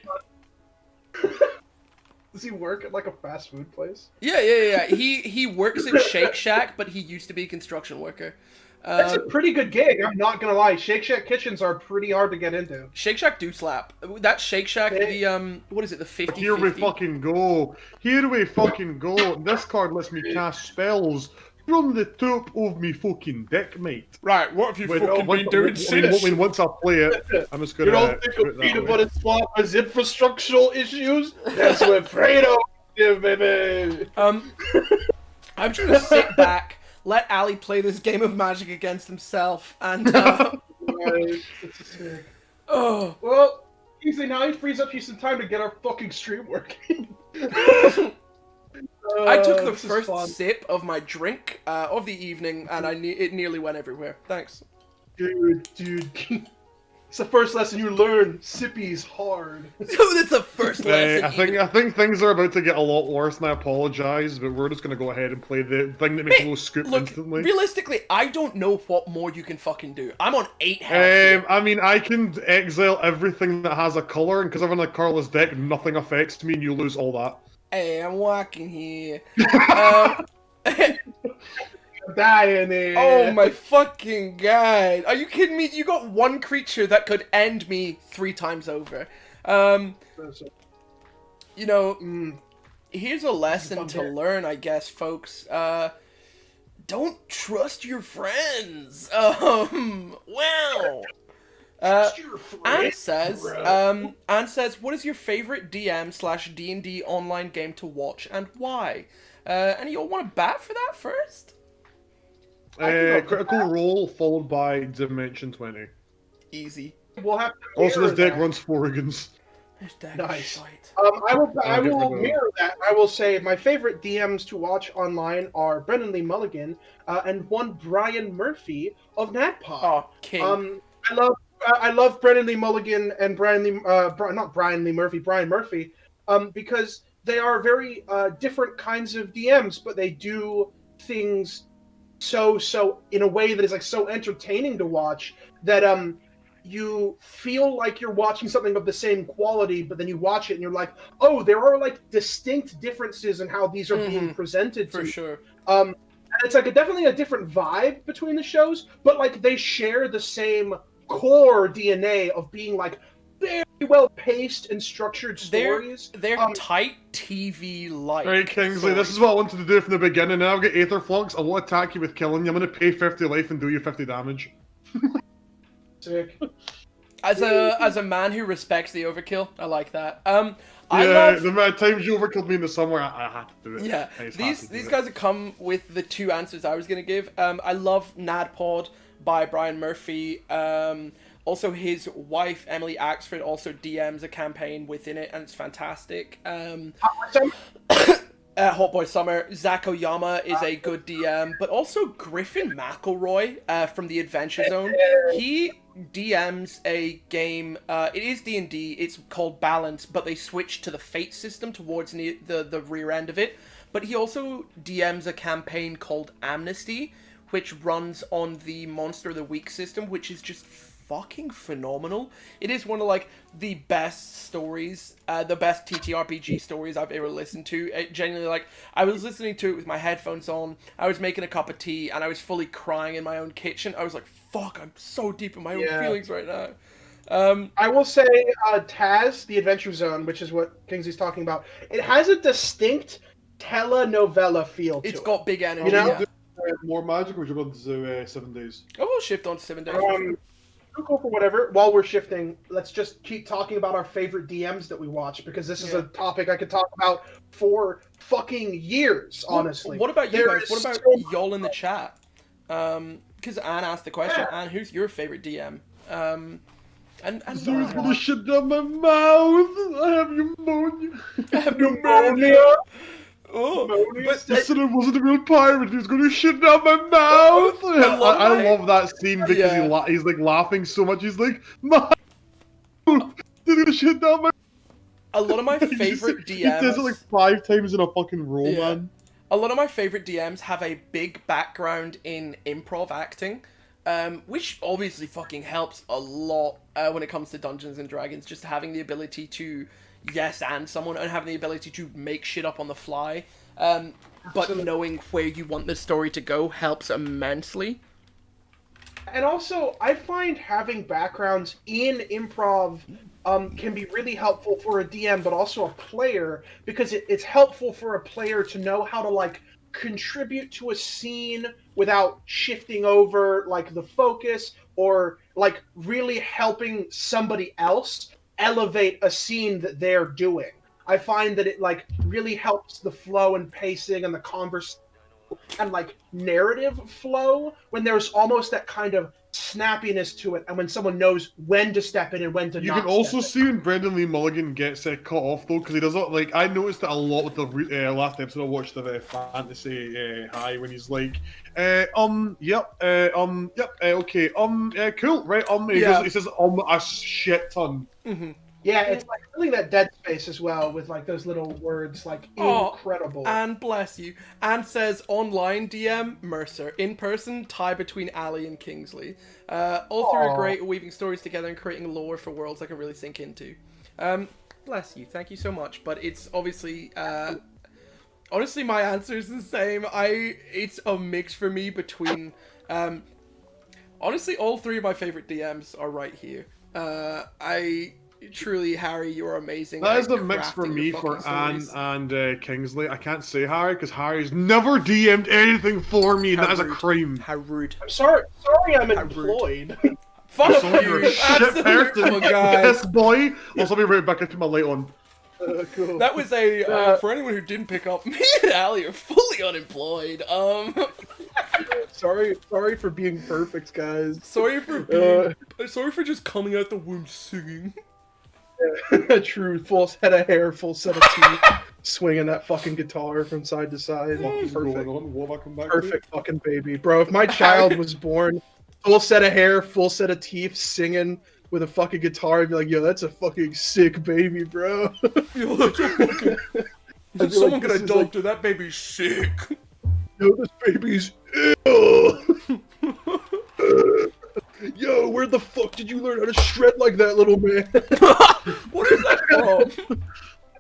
Does he work at like a fast food place? Yeah. He works at Shake Shack, but he used to be a construction worker. That's a pretty good gig. I'm not gonna lie. Shake Shack kitchens are pretty hard to get into. Shake Shack do slap. That Shake Shack, the what is it, the 50/50? Here we fucking go. Here we fucking go. This card lets me cast spells from the top of me fucking dick, mate. Right, what have you Once I play it, I'm just gonna. You don't think put a it that peanut way. butter swamp has infrastructural issues? That's what Fredo did, baby. I'm just gonna sit back, let Ali play this game of Magic against himself, and oh, Well, easy now. He frees up you some time to get our fucking stream working. I took the this is first fun. sip of my drink of the evening, and it nearly went everywhere. Thanks. Dude. It's the first lesson you learn. Sippy's hard. So that's the first lesson. I think things are about to get a lot worse, and I apologize, but we're just gonna go ahead and play the thing that makes Hey, you go scoop Look, instantly. realistically, I don't know what more you can fucking do. I'm on 8 health. here. I mean, I can exile everything that has a color, and because I'm on a colorless deck, nothing affects me, and you lose all that. Hey, I'm walking here. Dying there. Oh my fucking god. Are you kidding me? You got one creature that could end me 3 times over. You know, here's a lesson to learn, I guess, folks. Don't trust your friends. Well. Anne says, what is your favorite DM/D&D online game to watch and why? Any of y'all want to bat for that first? Critical Role followed by Dimension 20. Easy. We'll have to Also, this mirror deck that. runs Forgans. This deck Nice. is shite. I will I'll get rid of mirror that. I will say my favorite DMs to watch online are Brendan Lee Mulligan and one Brian Murphy of NatPod. Oh, king. I love Brendan Lee Mulligan and Brian Murphy, because they are very different kinds of DMs, but they do things so in a way that is like so entertaining to watch that you feel like you're watching something of the same quality, but then you watch it and you're like, oh, there are like distinct differences in how these are being presented For to sure. and it's like definitely a different vibe between the shows, but like they share the same core DNA of being like very well paced and structured stories. They're tight TV-like. Alright, Kingsley, stories. this is what I wanted to do from the beginning. Now I've got Aetherflux, I won't attack you with killing you. I'm gonna pay 50 life and do you 50 damage. Sick. As a man who respects the overkill, I like that. I Yeah, love. the amount of times you overkilled me in the summer, I had to do it. Yeah, I just had these to do these it. guys have come with the 2 answers I was gonna give. I love NADPod by Brian Murphy. Also, his wife Emily Axford also DMs a campaign within it, and it's fantastic. Hot Boy Summer, Zach Oyama is a good DM, but also Griffin McElroy from the Adventure Zone. He DMs a game. It is D&D. It's called Balance, but they switched to the Fate system towards the rear end of it. But he also DMs a campaign called Amnesty, which runs on the Monster of the Week system, which is just fucking phenomenal. It is one of like the best stories, the best TTRPG stories I've ever listened to. It genuinely, like, I was listening to it with my headphones on, I was making a cup of tea, and I was fully crying in my own kitchen. I was like, fuck, I'm so deep in my own feelings right now. I will say Taz, the Adventure Zone, which is what Kingsley's talking about, it has a distinct telenovela feel to It's it. got big energy. You know? Yeah. more magic, or would you go to 7 days? Oh, we'll shift on to 7 days. We'll go for whatever. While we're shifting, let's just keep talking about our favorite DMs that we watch, because this is a topic I could talk about for fucking years, honestly. What about you There guys? is What about so y'all in the chat? Because Anne asked the question. Anne, who's your favorite DM? And Someone's gonna shit down my mouth. I have pneumonia. I have pneumonia. Oh, but He said I wasn't a real pirate. He was gonna shit down my mouth. I love that scene because he's like laughing so much. He's like, my he's gonna shit down my. A lot of my favorite DMs. He says it like 5 times in a fucking row, man. A lot of my favorite DMs have a big background in improv acting, which obviously fucking helps a lot when it comes to Dungeons and Dragons. Just having the ability to yes and someone and having the ability to make shit up on the fly, but knowing where you want the story to go helps immensely. And also, I find having backgrounds in improv can be really helpful for a DM, but also a player, because it's helpful for a player to know how to, like, contribute to a scene without shifting over, like, the focus, or, like, really helping somebody else elevate a scene that they're doing. I find that it, like, really helps the flow and pacing and the conversation and, like, narrative flow when there's almost that kind of snappiness to it, and when someone knows when to step in and when to You not can also step see when Brendan Lee Mulligan gets cut off though, because he does not like. I noticed it a lot with the last episode I watched of Fantasy High, when he's like, okay, cool, right, he says a shit ton. Mm-hmm. Yeah, it's like filling that dead space as well with like those little words, like incredible. And bless you. And says online DM Mercer, in person tie between Ali and Kingsley. All three are great at weaving stories together and creating lore for worlds I can really sink into. Bless you, thank you so much. But it's obviously honestly my answer is the same. It's a mix for me between honestly all three of my favorite DMs are right here. Truly, Harry, you're amazing. That is a mix for me for Anne and Kingsley. I can't say Harry because Harry's never DM'd anything for me, and that is a crime. How rude. I'm sorry, I'm employed. Fuck you, shit person. Yes, boy. Also, be right back into my light on. Cool. That was a for anyone who didn't pick up. Me and Ali are fully unemployed. Sorry for being perfect, guys. Sorry for just coming out the womb singing. True, full head of hair, full set of teeth, swinging that fucking guitar from side to side. Perfect fucking baby, bro. If my child was born, full set of hair, full set of teeth, singing with a fucking guitar, I'd be like, yo, that's a fucking sick baby, bro. Someone get a doctor. That baby's sick. Yo, this baby's ill. Yo, where the fuck did you learn how to shred like that, little man? What is that from?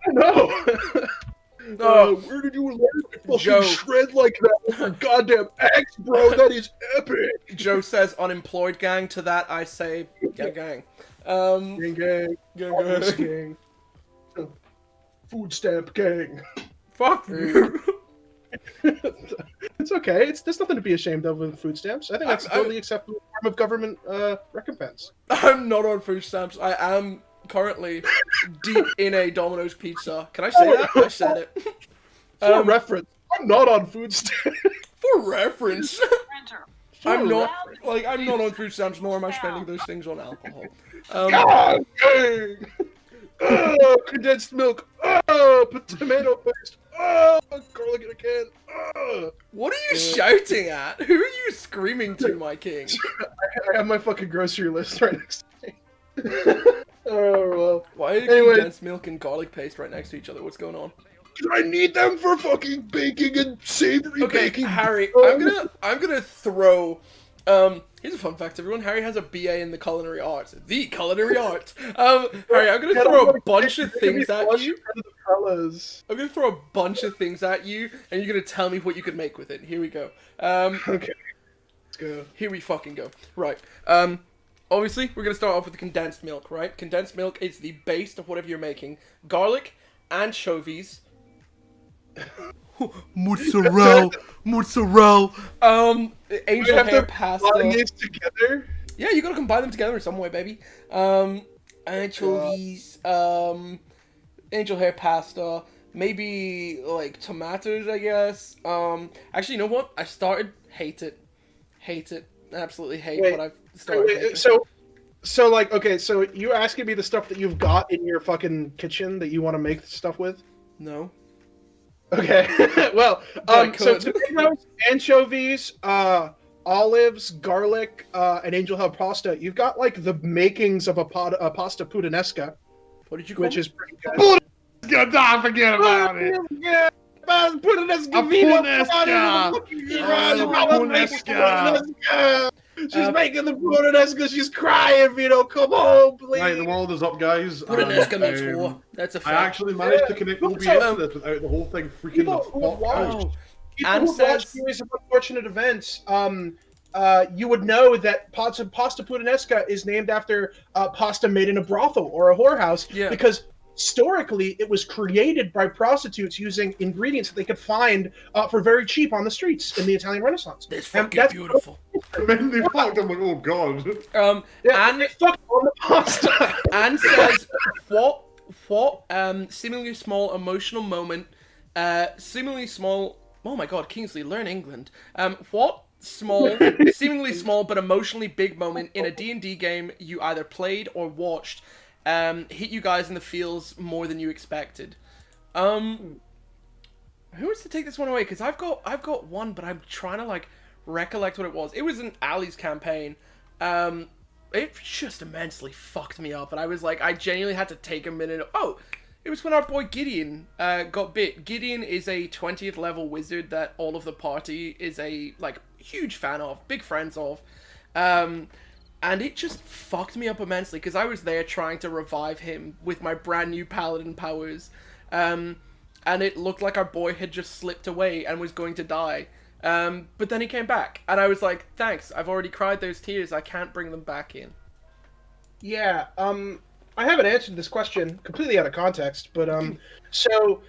I don't know. Where did you learn to fucking shred like that with your goddamn axe, bro? That is epic. Joe says unemployed gang. To that I say gang. Gang. Gang. Food stamp gang. Fuck you. It's okay. There's nothing to be ashamed of with food stamps. I think that's a totally acceptable form of government recompense. I'm not on food stamps. I am currently deep in a Domino's pizza. Can I say that? I said it. For reference, I'm not on food stamps. For reference. I'm not on food stamps, nor am I spending those things on alcohol. God dang! Oh, condensed milk. Oh, tomato paste. Oh, garlic in a can. Oh. What are you shouting at? Who are you screaming to, my king? I have my fucking grocery list right next to me. Oh, well. Why are condensed milk and garlic paste right next to each other? What's going on? I need them for fucking baking and savory baking. Harry, I'm gonna throw. Here's a fun fact, everyone. Harry has a BA in the culinary arts. The culinary arts. Harry, I'm gonna throw a bunch of things at you. I'm gonna throw a bunch of things at you, and you're gonna tell me what you could make with it. Here we go. Okay. Let's go. Here we fucking go. Right. Obviously, we're gonna start off with the condensed milk, right? Condensed milk is the base of whatever you're making. Garlic, anchovies, Mozzarella, mozzarella. Angel have hair to pasta. combine these together. Yeah, you gotta combine them together in some way, baby. Anchovies, angel hair pasta, maybe like tomatoes, I guess. Actually, you know what? I started hate it, absolutely hate Wait, what I've started. Wait, making. so like, okay, so you asking me the stuff that you've got in your fucking kitchen that you want to make stuff with? No. Okay, well, I so could. tomatoes, anchovies, olives, garlic, and angel hair pasta. You've got like the makings of a pasta puttanesca, What did you call which it? is pretty good. Nah, forget about it. Yeah, puttanesca video. Puttanesca. She's making the puttanesca. She's crying, Vito. Come home, please. Right, the world is up, guys. Puttanesca means and, whore. That's a I fact. actually managed to connect OBS to this without the whole thing freaking People the who fuck watch- out. People Anne who watch says- series of unfortunate events, you would know that pasta puttanesca is named after pasta made in a brothel or a whorehouse Yeah. because historically it was created by prostitutes using ingredients that they could find for very cheap on the streets in the Italian Renaissance. It's And fucking that's- beautiful. And then they fucked. I'm like, oh god. Yeah, Anne they fucked on the pasta. Anne says, what seemingly small emotional moment, seemingly small, oh my god, Kingsley, learn England. What small, seemingly small but emotionally big moment in a D&D game you either played or watched hit you guys in the feels more than you expected? Who wants to take this one away? Because I've got one, but I'm trying to like recollect what it was. It was in Ali's campaign. It just immensely fucked me up, and I was like, I genuinely had to take a minute. Oh, it was when our boy Gideon got bit. Gideon is a 20th level wizard that all of the party is a like huge fan of, big friends of, and it just fucked me up immensely because I was there trying to revive him with my brand new paladin powers, and it looked like our boy had just slipped away and was going to die. But then he came back, and I was like, thanks, I've already cried those tears, I can't bring them back in. Yeah, I haven't answered this question completely out of context, but so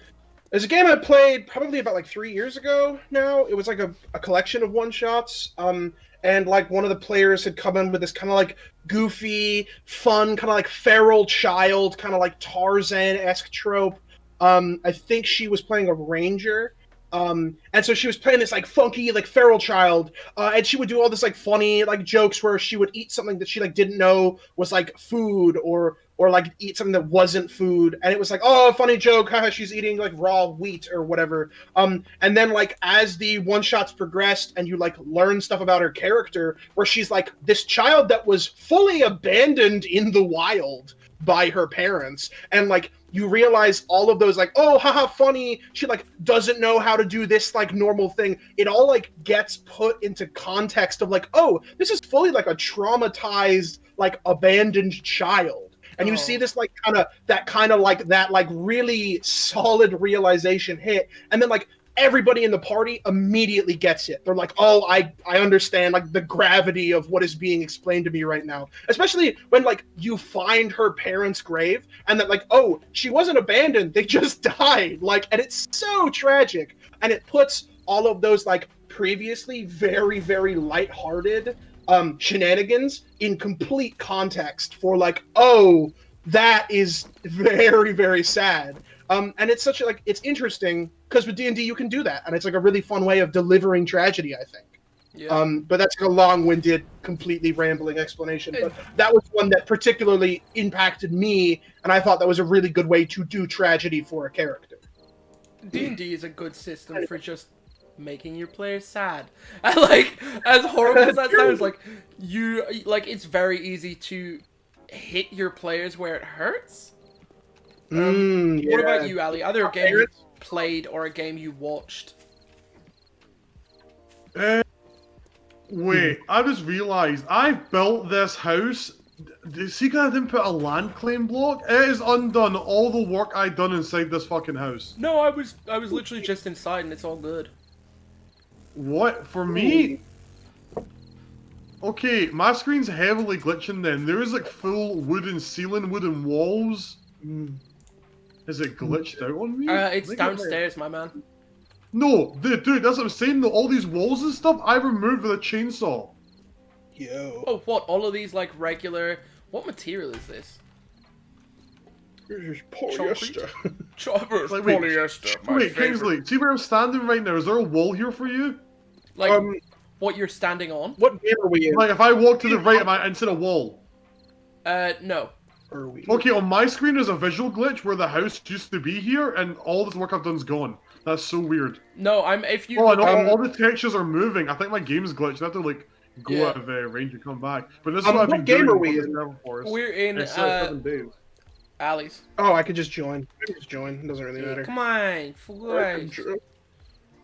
there's a game I played probably about like 3 years ago now. It was like a collection of one-shots, and like one of the players had come in with this kind of like goofy, fun, kind of like feral child, kind of like Tarzan-esque trope. I think she was playing a ranger. And so she was playing this like funky, like feral child, and she would do all this like funny like jokes where she would eat something that she like didn't know was like food, or like eat something that wasn't food, and it was like, oh, funny joke, haha, she's eating like raw wheat or whatever. And then like as the one shots progressed and you like learn stuff about her character, where she's like this child that was fully abandoned in the wild by her parents, and like you realize all of those like, oh, haha, funny, she like doesn't know how to do this like normal thing. It all like gets put into context of like, oh, this is fully like a traumatized like abandoned child. And you see this like kind of like really solid realization hit, and then like everybody in the party immediately gets it. They're like, oh, I understand like the gravity of what is being explained to me right now. Especially when like you find her parents' grave and that like, oh, she wasn't abandoned, they just died. Like, and it's so tragic. And it puts all of those like previously very, very lighthearted shenanigans in complete context for like, oh, that is very, very sad. And it's such a, like, it's interesting because with D&D you can do that, and it's like a really fun way of delivering tragedy, I think. Yeah. But that's like a long-winded, completely rambling explanation. But that was one that particularly impacted me, and I thought that was a really good way to do tragedy for a character. D&D is a good system for just making your players sad. And like, as horrible as that sounds, like it's very easy to hit your players where it hurts. What about you, Ali? Either a game you played or a game you watched? Wait, I just realised I built this house. See, I didn't put a land claim block. It is undone all the work I done inside this fucking house. No, I was literally just inside, and it's all good. What? For me? Okay, my screen's heavily glitching then. There is like full wooden ceiling, wooden walls. Is it glitched out on me? It's downstairs, my man. No, dude, that's what I'm saying though. All these walls and stuff, I removed with a chainsaw. Yo. Oh, what? All of these like regular. What material is this? Here's polyester. Chopper It's like, wait, polyester. My Wait, favorite. Kingsley, see where I'm standing right now? Is there a wall here for you? Like Um, what you're standing on? what game are we in? Like, if I walk to the right, am I into a wall? No. Are we? Okay, on my screen there's a visual glitch where the house used to be here, and all this work I've done's gone. That's so weird. No, if you Oh, and all the textures are moving. I think my game's glitched. I have to, like, go Yeah. out of range and come back. But this is what I've what been game doing are we on this in? Travel Forest. we're in It's 7 days. alleys. Oh, I could just join. I can just join. It doesn't really matter. Come on, guys.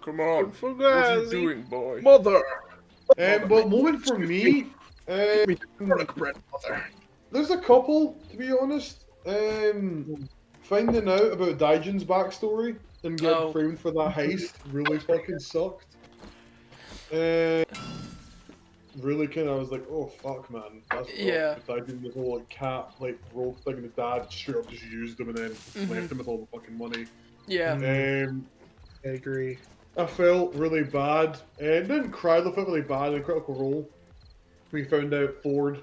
Come on. What are you doing, boy? Mother. But moment for me, Give me the garlic bread, mother. there's a couple, to be honest. Finding out about Daijin's backstory and getting Oh. framed for that heist really fucking sucked. Really kind of, I was like, oh fuck, man. That's rough. Yeah. But Daijin, this whole like cat, like rogue thing, and his dad straight up just used him and then left him with all the fucking money. Yeah. I agree. I felt really bad. Didn't cry, though, felt really bad in Critical Role. We found out Ford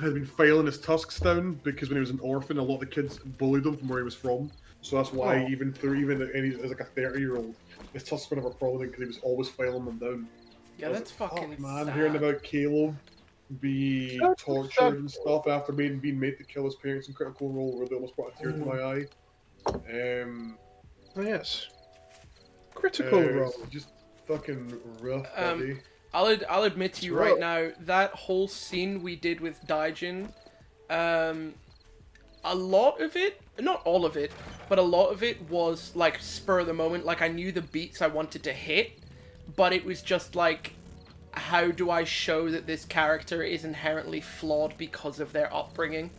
had been filing his tusks down because when he was an orphan, a lot of the kids bullied him from where he was from. So that's why, Oh. even as like a 30-year-old, his tusks were never prominent because he was always filing them down. Yeah, I was that's like, fucking fuck, man. sad. Hearing about Caleb be That's tortured sad. and stuff after being made to kill his parents in Critical Role really almost brought a tear to my eye. Oh, yes. Critical Role. It's just fucking rough, Um, buddy. I'll admit to you It's right rough. now, that whole scene we did with Daijin, a lot of it, not all of it, but a lot of it was like spur of the moment. Like I knew the beats I wanted to hit, but it was just like, how do I show that this character is inherently flawed because of their upbringing?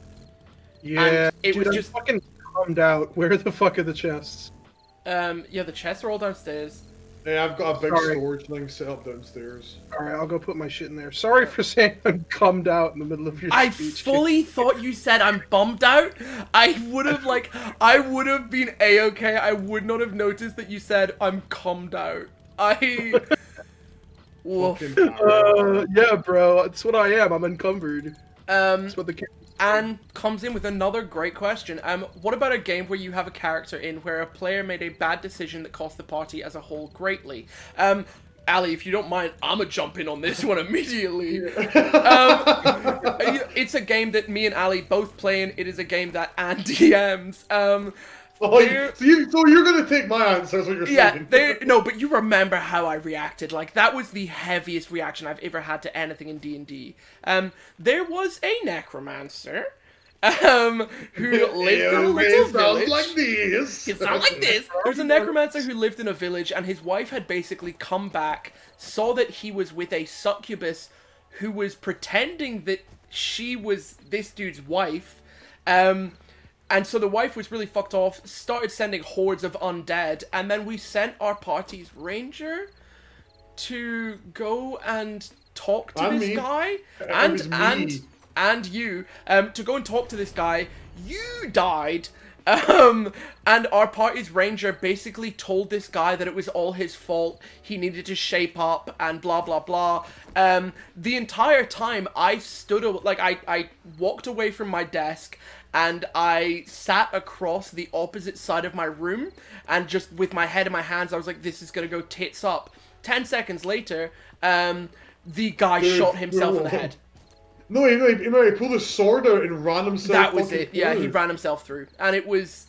Yeah. it dude, was I'm just- fucking bummed out. Where the fuck are the chests? Yeah, the chests are all downstairs. Hey, I've got a big Sorry. storage thing set up downstairs. Alright, I'll go put my shit in there. Sorry for saying I'm cummed out in the middle of your I speech. fully thought you said I'm bummed out. I would have been A-okay. I would not have noticed that you said I'm cummed out. Woof. Fucking Yeah, bro. That's what I am. I'm encumbered. That's what the Anne comes in with another great question. What about a game where you have a character in where a player made a bad decision that cost the party as a whole greatly? Ali, if you don't mind, I'ma jump in on this one immediately. It's a game that me and Ali both play in. It is a game that Anne DMs. There- so you're gonna take my answer, is what you're Yeah, saying. no, but you remember how I reacted. Like, that was the heaviest reaction I've ever had to anything in D&D. There was a necromancer, who lived in a little village. like this. It sounds like this. There was a necromancer who lived in a village, and his wife had basically come back, saw that he was with a succubus who was pretending that she was this dude's wife, and so the wife was really fucked off, started sending hordes of undead, and then we sent our party's ranger to go and talk to And this me. guy, It was me. and you, to go and talk to this guy. You died, and our party's ranger basically told this guy that it was all his fault, he needed to shape up, and blah blah blah. The entire time I stood, I walked away from my desk, and I sat across the opposite side of my room, and just with my head in my hands, I was like, this is gonna go tits up. 10 seconds later, the guy shot himself in the head. No, he pulled his sword out and ran himself. That was fucking it. Yeah, he through. ran himself through, and it was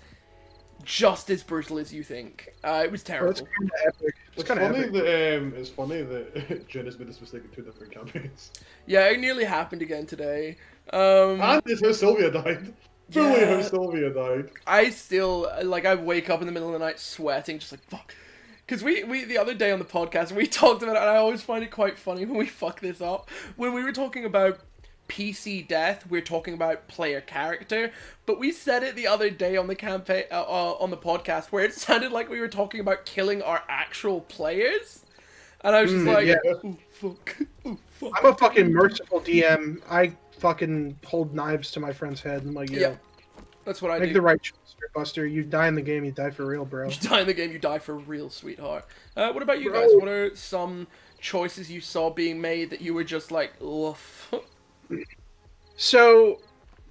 just as brutal as you think. It was Oh, terrible. it's kind of epic. It's It's kind of funny epic. that it's funny that Jen has made this mistake in 2 different campaigns. Yeah, it nearly happened again today. And it's how Sylvia died. Fully Yeah. how Sylvia died. I still, I wake up in the middle of the night sweating, just like, fuck. Because we the other day on the podcast, we talked about it, and I always find it quite funny when we fuck this up. When we were talking about PC death, we're talking about player character, but we said it the other day on the campaign, on the podcast, where it sounded like we were talking about killing our actual players. And I was just like, yeah. oh fuck, oh fuck. I'm a fucking merciful DM. I fucking hold knives to my friend's head. I'm like, yo, Yeah. That's what I Make do. the right choice, Buster. You die in the game, you die for real, bro. You die in the game, you die for real, sweetheart. What about you Bro. guys? What are some choices you saw being made that you were just like, oof? So,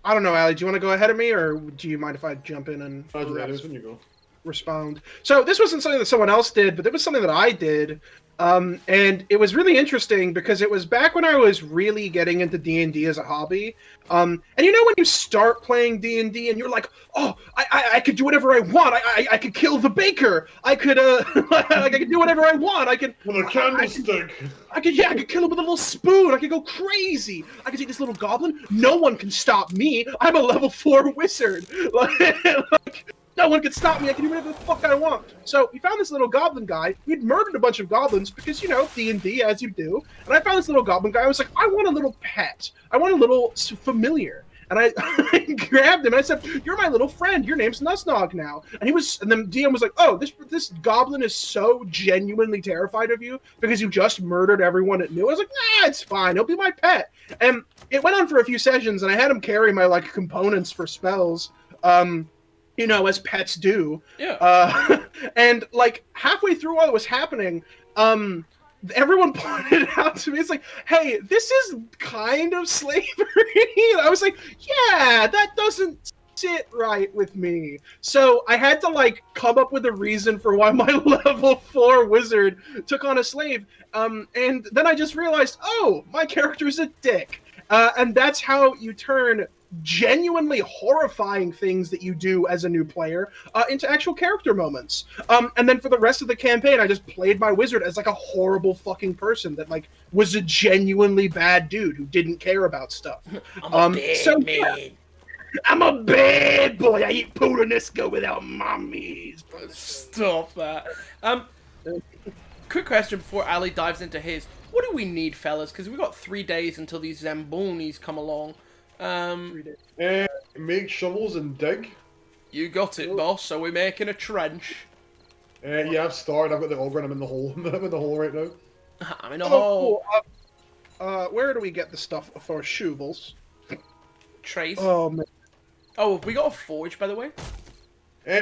I don't know, Ali. Do you want to go ahead of me, or do you mind if I jump in and When you go. respond? So this wasn't something that someone else did, but it was something that I did. And it was really interesting because it was back when I was really getting into D&D as a hobby. And you know when you start playing D&D and you're like, oh, I could do whatever I want. I could kill the baker. I could I could do whatever I want. I could With a candlestick. I could kill him with a little spoon. I could go crazy. I could take this little goblin. No one can stop me. I'm a level 4 wizard. Like, no one can stop me. I can do whatever the fuck I want. So we found this little goblin guy. We'd murdered a bunch of goblins because, you know, D&D, as you do. And I found this little goblin guy. I was like, I want a little pet. I want a little familiar. And I grabbed him and I said, "You're my little friend. Your name's Nuznog now." And then DM was like, "Oh, this goblin is so genuinely terrified of you because you just murdered everyone it knew." I was like, "Nah, it's fine. He'll be my pet." And it went on for a few sessions, and I had him carry my like components for spells. You know, as pets do. Yeah. And like halfway through while it was happening, everyone pointed out to me, it's like, "Hey, this is kind of slavery." And I was like, "Yeah, that doesn't sit right with me." So I had to like come up with a reason for why my level 4 wizard took on a slave. And then I just realized, oh, my character's a dick. And that's how you turn genuinely horrifying things that you do as a new player into actual character moments. And then for the rest of the campaign, I just played my wizard as like a horrible fucking person that like was a genuinely bad dude who didn't care about stuff. I'm a bad man. I'm a bad boy. I eat puttanesca without mommies. Stop that. Quick question before Ali dives into his. What do we need, fellas? Because we got 3 days until these Zambonis come along. Make shovels and dig. You got it, boss. So we're making a trench. Yeah, I've started. I've got the auger and I'm in the hole. I'm in the hole right now. I'm in a hole. Cool. Where do we get the stuff for shovels? Trace. Oh man. Oh, have we got a forge, by the way?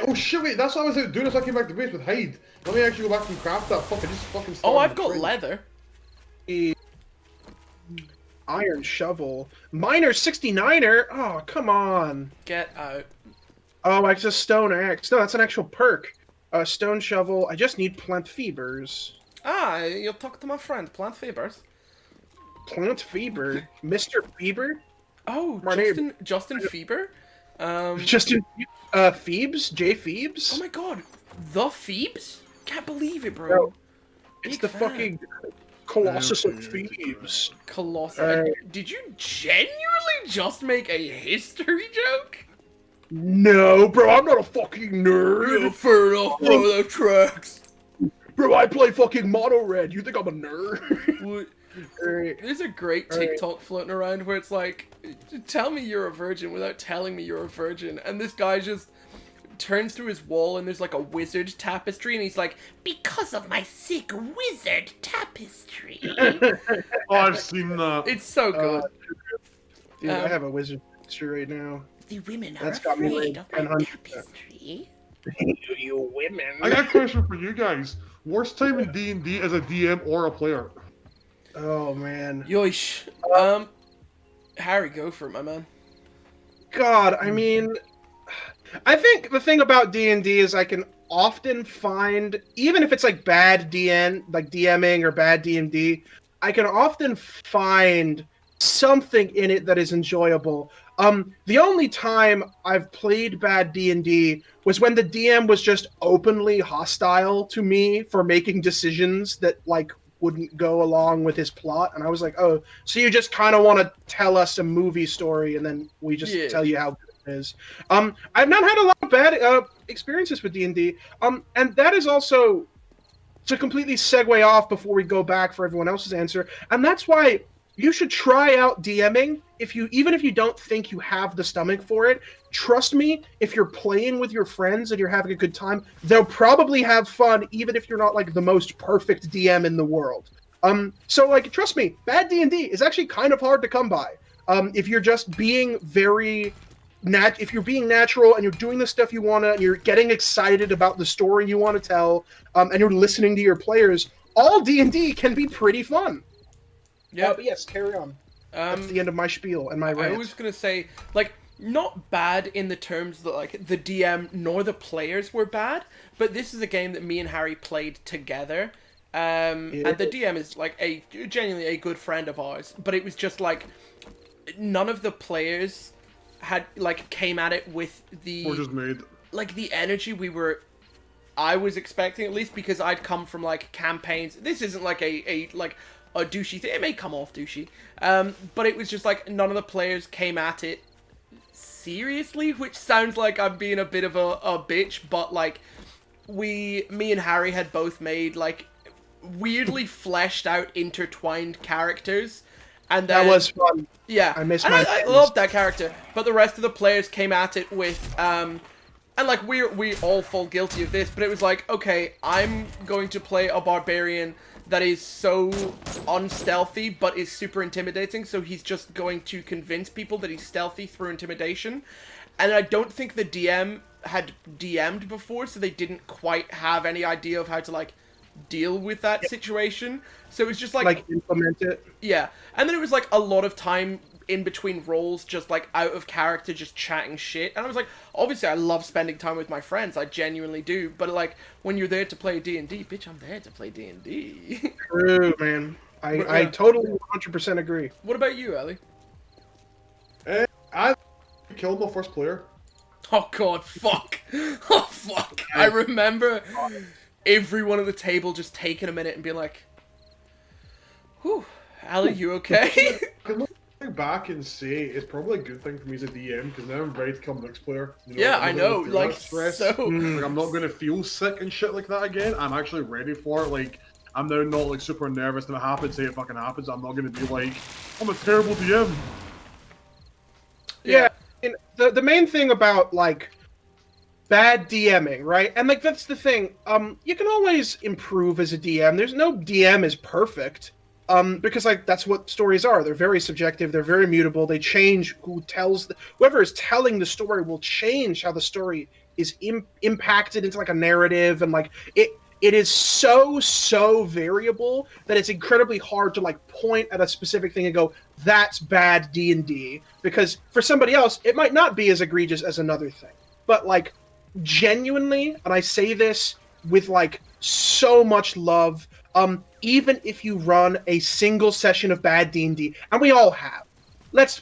Oh shit, wait, that's what I was out doing as I came back to base with hide. Let me actually go back and craft that fucking Oh, started I've the got train. leather. Iron shovel. Miner 69er? Oh, come on. Get out. Oh, it's a stone axe. No, that's an actual perk. Stone shovel. I just need plant fibers. Ah, you'll talk to my friend, Plant Fibers. Plant fiber? Mr. Feber? Oh, My Justin Feber? Justin Phoebes? J. Phoebes? Oh my god, the Phoebes? Can't believe it, bro. Bro, it's Big the fan. fucking Colossus of Thebes. Colossal. Did you genuinely just make a history joke? No, bro, I'm not a fucking nerd. Yeah, fair enough, bro, that tracks. Bro, I play fucking Mono Red. You think I'm a nerd? What? Alright. There's a great Alright. TikTok floating around where it's like, tell me you're a virgin without telling me you're a virgin. And this guy just turns to his wall and there's like a wizard tapestry and he's like, Because of my sick wizard tapestry. Oh, I've seen that. it's so good. Dude, I have a wizard picture right now. The women are That's got me afraid like of my 100%. tapestry. You women. I got a question for you guys. Worst time in D&D as a DM or a player? Oh, man. Yoish. Harry, go for it, my man. God, I mean, I think the thing about D&D is I can often find, even if it's like bad like DMing or bad D&D, I can often find something in it that is enjoyable. The only time I've played bad D&D was when the DM was just openly hostile to me for making decisions that like wouldn't go along with his plot, and I was like, oh, so you just kind of want to tell us a movie story and then we just tell you how good it is. I've not had a lot of bad experiences with D&D, and that is also to completely segue off before we go back for everyone else's answer, and that's why you should try out DMing even if you don't think you have the stomach for it. Trust me, if you're playing with your friends and you're having a good time, they'll probably have fun, even if you're not like the most perfect DM in the world. So like, trust me, bad D&D is actually kind of hard to come by. If you're just being very if you're being natural and you're doing the stuff you want to, and you're getting excited about the story you want to tell, and you're listening to your players, all D&D can be pretty fun. Yeah. But yes, carry on. That's the end of my spiel and my rant. I was gonna say, like, not bad in the terms that, like, the DM nor the players were bad, but this is a game that me and Harry played together. And the DM is, like, genuinely a good friend of ours, but it was just, like, none of the players had, like, came at it with the... Or just made. Like, the energy I was expecting, at least, because I'd come from, like, campaigns. This isn't, like, a douchey thing. It may come off douchey. But it was just, like, none of the players came at it seriously, which sounds like I'm being a bit of a bitch, but, like, me and Harry had both made, like, weirdly fleshed out, intertwined characters. And then, that was fun. Yeah. I miss I loved that character. But the rest of the players came at it with, and, like, we all fall guilty of this, but it was like, okay, I'm going to play a barbarian that is so unstealthy, but is super intimidating, so he's just going to convince people that he's stealthy through intimidation. And I don't think the DM had DM'd before, so they didn't quite have any idea of how to, like, deal with that situation. So it was just like implement it. Yeah. And then it was like a lot of time in between roles, just like out of character, just chatting shit. And I was like, obviously I love spending time with my friends, I genuinely do, but like when you're there to play D&D, bitch, I'm there to play D&D. True, man. I totally 100% agree. What about you, Ali? I killed my first player. Oh god, fuck. Oh fuck. I remember everyone at the table just taking a minute and being like, whew, Ali, you okay? I can look back and say it's probably a good thing for me as a DM, because now I'm ready to become next player. You know, Yeah, I know, like, stress. so... Like, I'm not going to feel sick and shit like that again. I'm actually ready for it. Like, I'm now not, like, super nervous that it happens. Say it fucking happens. I'm not going to be like, I'm a terrible DM. Yeah, and the main thing about, like, bad DMing, right? And, like, that's the thing. You can always improve as a DM. There's no DM is perfect. Because, like, that's what stories are. They're very subjective. They're very mutable. They change whoever is telling the story will change how the story is impacted into, like, a narrative. And, like, it is so variable that it's incredibly hard to, like, point at a specific thing and go, that's bad D&D. Because for somebody else, it might not be as egregious as another thing. But, like, genuinely, and I say this with, like, so much love, even if you run a single session of bad D&D, and we all have,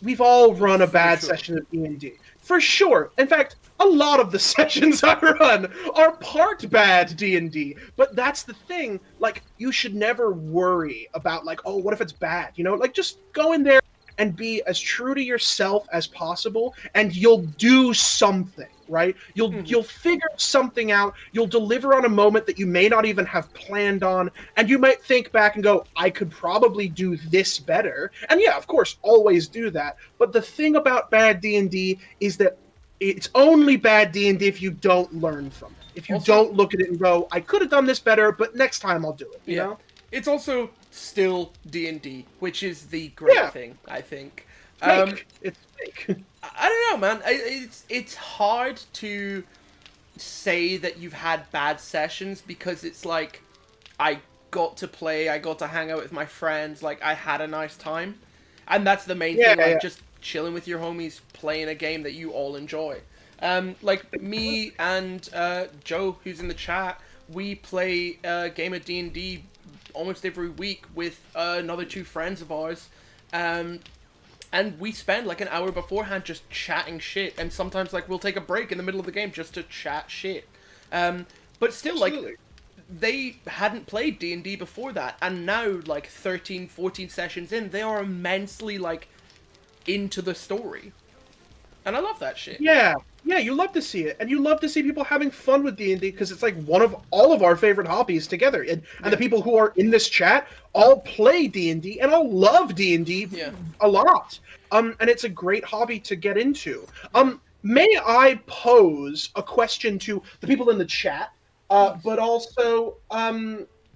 we've all run a bad session of D&D. For sure. In fact, a lot of the sessions I run are part bad D&D. But that's the thing, like, you should never worry about, like, oh, what if it's bad? You know, like, just go in there and be as true to yourself as possible, and you'll do something, right? You'll figure something out, you'll deliver on a moment that you may not even have planned on, and you might think back and go, I could probably do this better. And yeah, of course, always do that. But the thing about bad D&D is that it's only bad D&D if you don't learn from it. If you don't look at it and go, I could have done this better, but next time I'll do it, you know? It's also still D&D, which is the great thing, I think. It's fake. I don't know, man. It's hard to say that you've had bad sessions, because it's like, I got to play, I got to hang out with my friends, like, I had a nice time. And that's the main thing, like, just chilling with your homies, playing a game that you all enjoy. Like, me and Joe, who's in the chat, we play a game of D&D almost every week with another two friends of ours, and we spend like an hour beforehand just chatting shit, and sometimes like we'll take a break in the middle of the game just to chat shit, but still, like, they hadn't played D&D before that, and now, like, 13, 14 sessions in, they are immensely, like, into the story, and I love that shit. Yeah, you love to see it, and you love to see people having fun with D&D, because it's like one of all of our favorite hobbies together, and the people who are in this chat all play D&D and all love D&D a lot, and it's a great hobby to get into. May I pose a question to the people in the chat, but also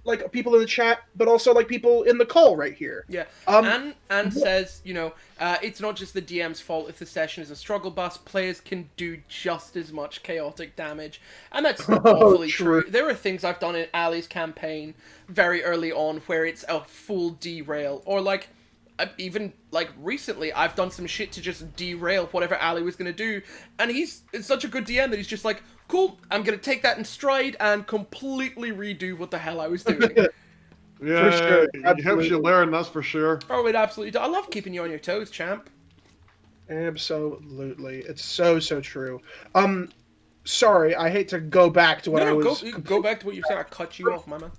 like people in the chat, but also like people in the call right here. Yeah. Um, Anne says, it's not just the DM's fault if the session is a struggle bus. Players can do just as much chaotic damage. And that's awfully true. There are things I've done in Ali's campaign very early on where it's a full derail. Or like, even like recently, I've done some shit to just derail whatever Ali was going to do. And it's such a good DM that he's just like, cool, I'm going to take that in stride and completely redo what the hell I was doing. Yeah, For sure, it helps you learn, that's for sure. Oh, it absolutely does. I love keeping you on your toes, champ. Absolutely. It's so true. Sorry, I hate to go back to what I was... Go back to what you said. I cut you off, my man.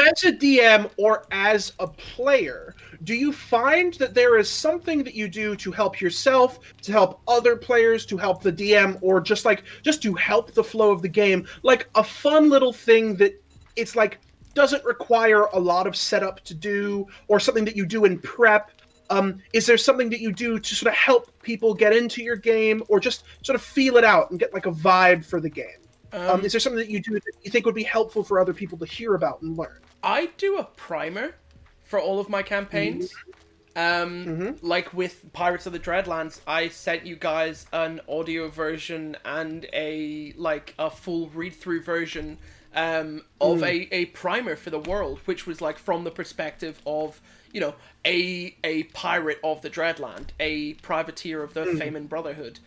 As a DM or as a player, do you find that there is something that you do to help yourself, to help other players, to help the DM, or just to help the flow of the game? Like a fun little thing that it's like doesn't require a lot of setup to do, or something that you do in prep. Is there something that you do to sort of help people get into your game, or just sort of feel it out and get like a vibe for the game? Is there something that you do that you think would be helpful for other people to hear about and learn? I do a primer for all of my campaigns. Like with Pirates of the Dreadlands, I sent you guys an audio version and a full read-through version of a primer for the world, which was like from the perspective of, a pirate of the Dreadland, a privateer of the Feyman Brotherhood,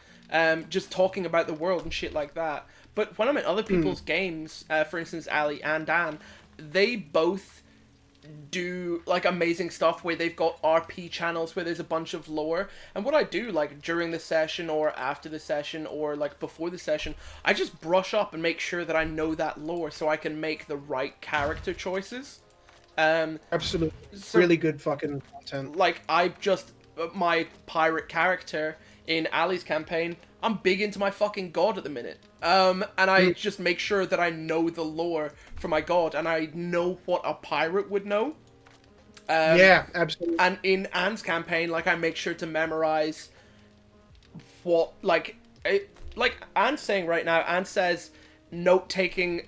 just talking about the world and shit like that. But when I'm in other people's games, for instance, Ali and Dan, they both do like amazing stuff where they've got RP channels where there's a bunch of lore. And what I do, like during the session or after the session or like before the session, I just brush up and make sure that I know that lore so I can make the right character choices. Absolutely. Really good fucking content. Like, my pirate character in Ali's campaign, I'm big into my fucking god at the minute. And I just make sure that I know the lore for my god, and I know what a pirate would know. Yeah, absolutely. And in Anne's campaign, like, I make sure to memorize what, like Anne's saying right now, Anne says, note-taking,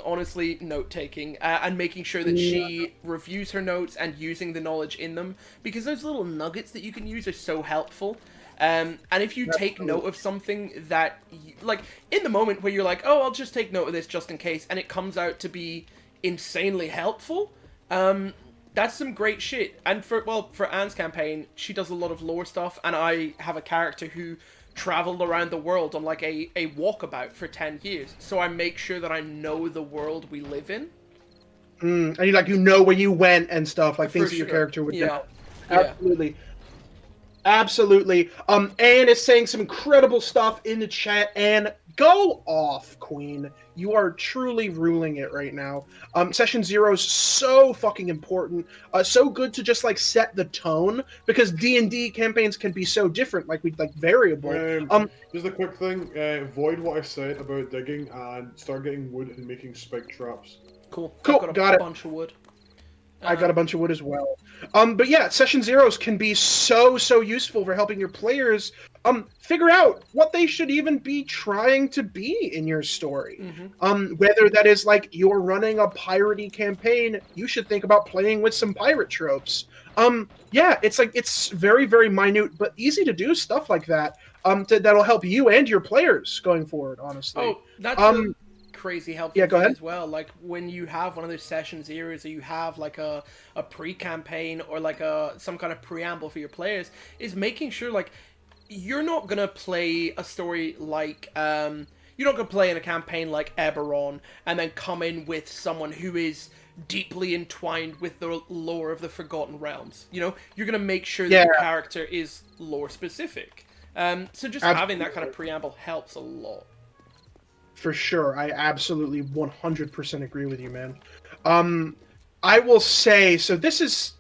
honestly, note-taking, and making sure that she reviews her notes and using the knowledge in them, because those little nuggets that you can use are so helpful. And if you take note of something that, like, in the moment where you're like, oh, I'll just take note of this just in case, and it comes out to be insanely helpful, that's some great shit. And for Anne's campaign, she does a lot of lore stuff, and I have a character who traveled around the world on, like, a walkabout for 10 years. So I make sure that I know the world we live in. And you know where you went and stuff, like things that your character would know. Absolutely. Absolutely. Anne is saying some incredible stuff in the chat, and go off, Queen. You are truly ruling it right now. Session 0 is so fucking important. So good to just, like, set the tone, because D&D campaigns can be so different, like variable. Just a quick thing, void what I said about digging and start getting wood and making spike traps. Cool. Got it. Bunch of wood. I got a bunch of wood as well. But yeah, Session Zeros can be so useful for helping your players figure out what they should even be trying to be in your story. Whether that is like you're running a piratey campaign, you should think about playing with some pirate tropes. Yeah, it's very, very minute but easy to do stuff like that. That'll help you and your players going forward, honestly. Oh, that's crazy helpful go ahead. as well. Like when you have one of those session zeros, or you have like a pre-campaign or like some kind of preamble for your players, is making sure like you're not gonna play a story like you're not gonna play in a campaign like Eberron and then come in with someone who is deeply entwined with the lore of the Forgotten Realms. You're gonna make sure that your character is lore specific. So just having that kind of preamble helps a lot. For sure. I absolutely 100% agree with you, man. I will say, so this is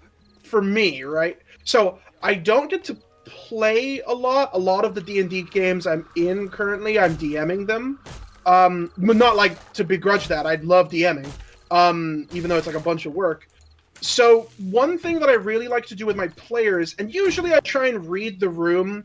for me, right? So I don't get to play a lot of the D&D games I'm in currently. I'm DMing them. But not like to begrudge that. I'd love DMing, even though it's like a bunch of work. So one thing that I really like to do with my players, and usually I try and read the room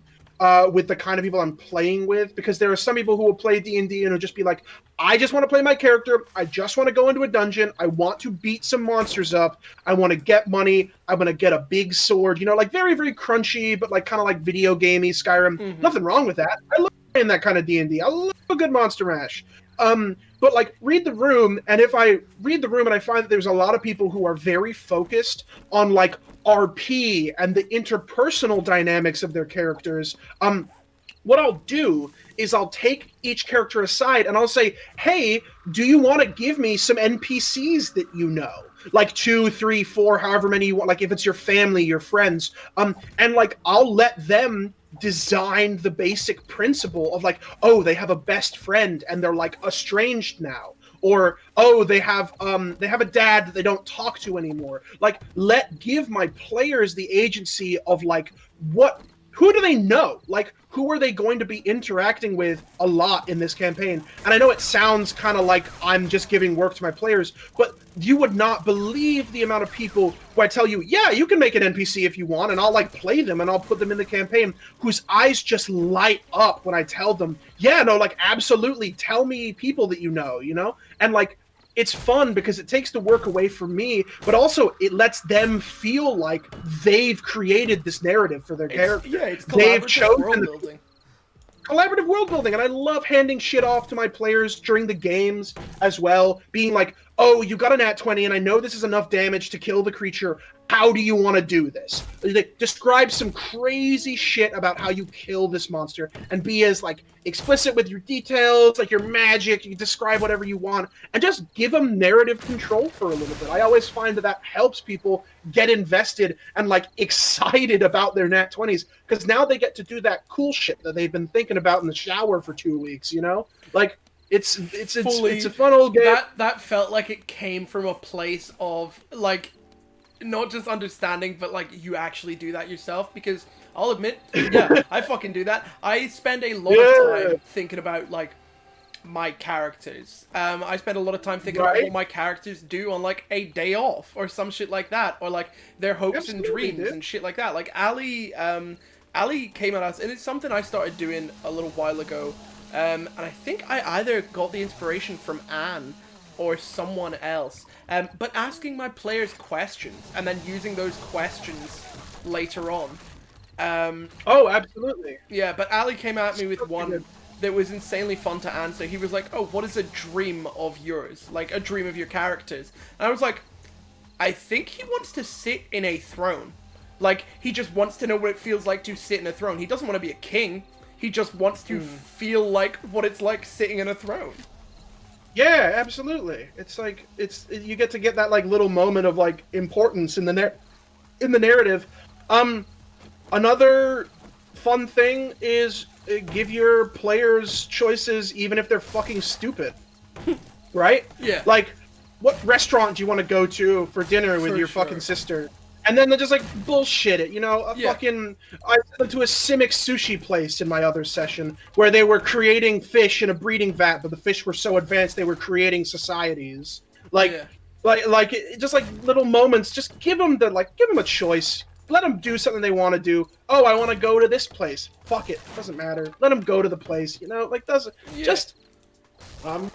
with the kind of people I'm playing with, because there are some people who will play D&D and will just be like, I just want to play my character. I just want to go into a dungeon. I want to beat some monsters up. I want to get money. I want to get a big sword. You know, like very, very crunchy, but like kind of like video gamey Skyrim. Mhm. Nothing wrong with that. I love playing that kind of D&D. I love a good Monster Mash. But like read the room, and if I read the room and I find that there's a lot of people who are very focused on like RP and the interpersonal dynamics of their characters, what I'll do is I'll take each character aside and I'll say, hey, do you want to give me some NPCs that you know? Like 2, 3, 4, however many you want, like if it's your family, your friends. And like I'll let them design the basic principle of like, oh, they have a best friend and they're like estranged now. Or oh, they have a dad that they don't talk to anymore. Like give my players the agency of like who do they know? Like, who are they going to be interacting with a lot in this campaign? And I know it sounds kind of like I'm just giving work to my players, but you would not believe the amount of people who I tell you, yeah, you can make an NPC if you want, and I'll like play them and I'll put them in the campaign, whose eyes just light up when I tell them, yeah, no, like absolutely, tell me people that you know? And like, it's fun because it takes the work away from me, but also it lets them feel like they've created this narrative for their character. Yeah, it's They've collaborative chosen world building. Collaborative world building, and I love handing shit off to my players during the games as well, being like, oh, you got a nat 20 and I know this is enough damage to kill the creature. How do you want to do this? Like, describe some crazy shit about how you kill this monster and be as like explicit with your details, like your magic. You describe whatever you want and just give them narrative control for a little bit. I always find that helps people get invested and like excited about their nat 20s, because now they get to do that cool shit that they've been thinking about in the shower for 2 weeks, you know? Like it's a fun old game. That felt like it came from a place of like not just understanding, but like you actually do that yourself. Because I'll admit, yeah, I fucking do that. I spend a lot of time thinking about like my characters. I spend a lot of time thinking about what my characters do on like a day off or some shit like that, or like their hopes and dreams and shit like that. Like Ali came at us, and it's something I started doing a little while ago. And I think I either got the inspiration from Anne or someone else. But asking my players questions and then using those questions later on. Oh, absolutely. Yeah, but Ali came at me with one that was insanely fun to answer. He was like, oh, what is a dream of yours? Like, a dream of your characters. And I was like, I think he wants to sit in a throne. Like, he just wants to know what it feels like to sit in a throne. He doesn't want to be a king. He just wants to feel like what it's like sitting in a throne. Yeah, absolutely. It's like you get to get that like little moment of like importance in the narrative. Another fun thing is give your players choices even if they're fucking stupid. Right? Yeah. Like, what restaurant do you want to go to for dinner with your fucking sister? And then they just like bullshit it, you know. I went to a Simic sushi place in my other session where they were creating fish in a breeding vat, but the fish were so advanced they were creating societies. Just like little moments. Just give them a choice. Let them do something they want to do. Oh, I want to go to this place. Fuck it, doesn't matter. Let them go to the place. You know, like just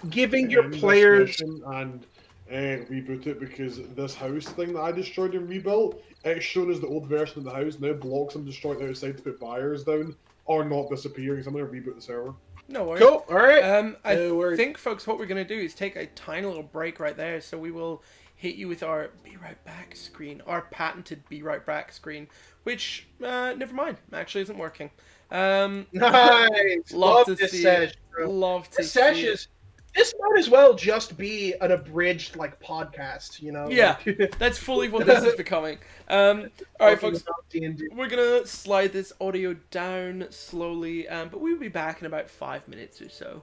giving your players and. Reboot it, because this house thing that I destroyed and rebuilt, it's shown as the old version of the house. Now blocks I'm destroying outside to put buyers down are not disappearing, so I'm going to reboot the server. No worries. Cool, alright. I think, folks, what we're going to do is take a tiny little break right there, so we will hit you with our Be Right Back screen, our patented Be Right Back screen, which, never mind, actually isn't working. Nice! Love to this see sesh, it. bro. Love to This see sesh it. is... This might as well just be an abridged, like, podcast, you know? Yeah, like... that's fully what this is becoming. Alright, folks, we're gonna slide this audio down slowly, but we'll be back in about 5 minutes or so.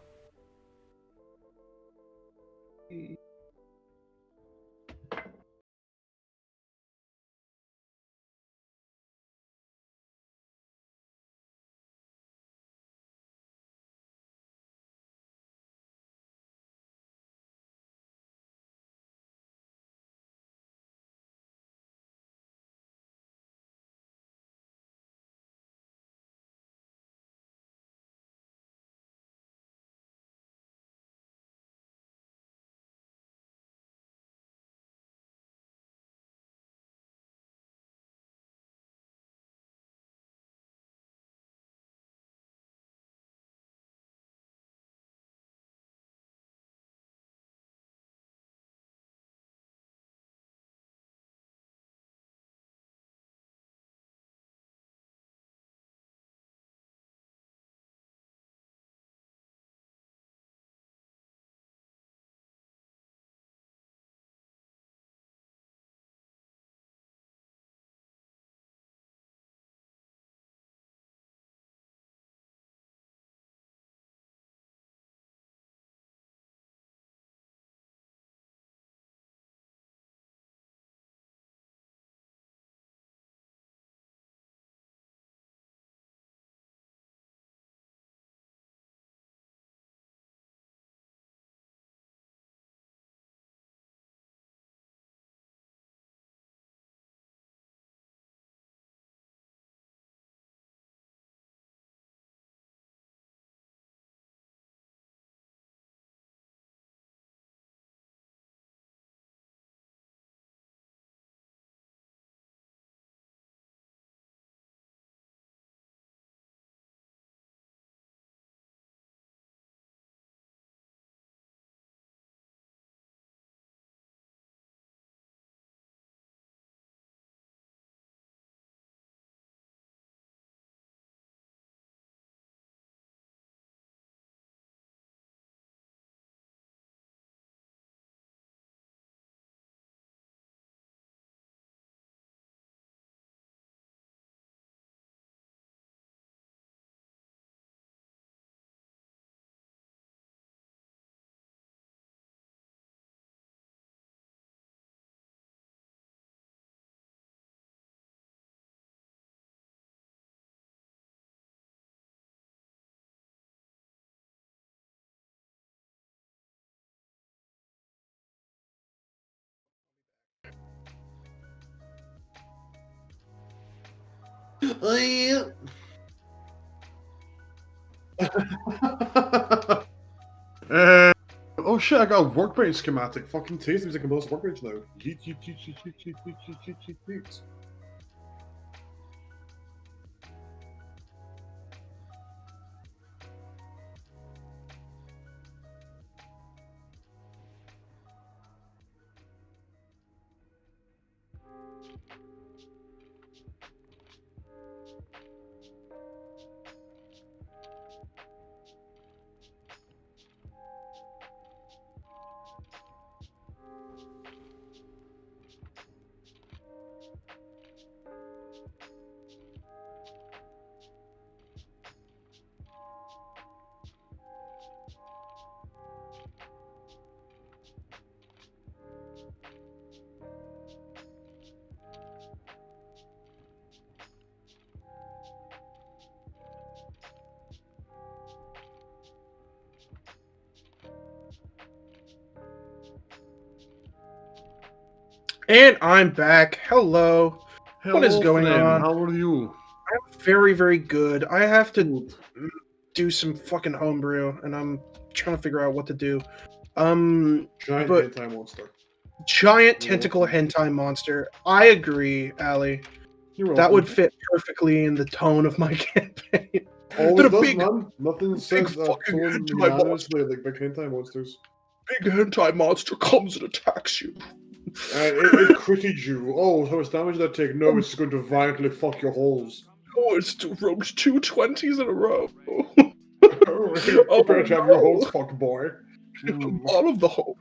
Oh shit, I got a workbench schematic. Fucking tasty, I can build this workbench now. Yeet, yeet, yeet, yeet, yeet, yeet, yeet, yeet, yeet, yeet, yeet. And I'm back. Hello. What is going friend. on? How are you? I'm very, very good. I have to Good. do some fucking homebrew, and I'm trying to figure out what to do. Giant But- hentai monster. Giant You're tentacle welcome. hentai monster. I agree, Ali. You're That would welcome. fit perfectly in the tone of my campaign. Always But a does, big- man. Nothing says fucking tone hentai unanimously like big hentai monsters. Big hentai monster comes and attacks you. It critted you. Oh, how much damage did that take? No, it's going to violently fuck your holes. Oh, it's rolled 2 20s in a row. Prepare to have your no. holes fucked, boy. Hmm. All of the holes.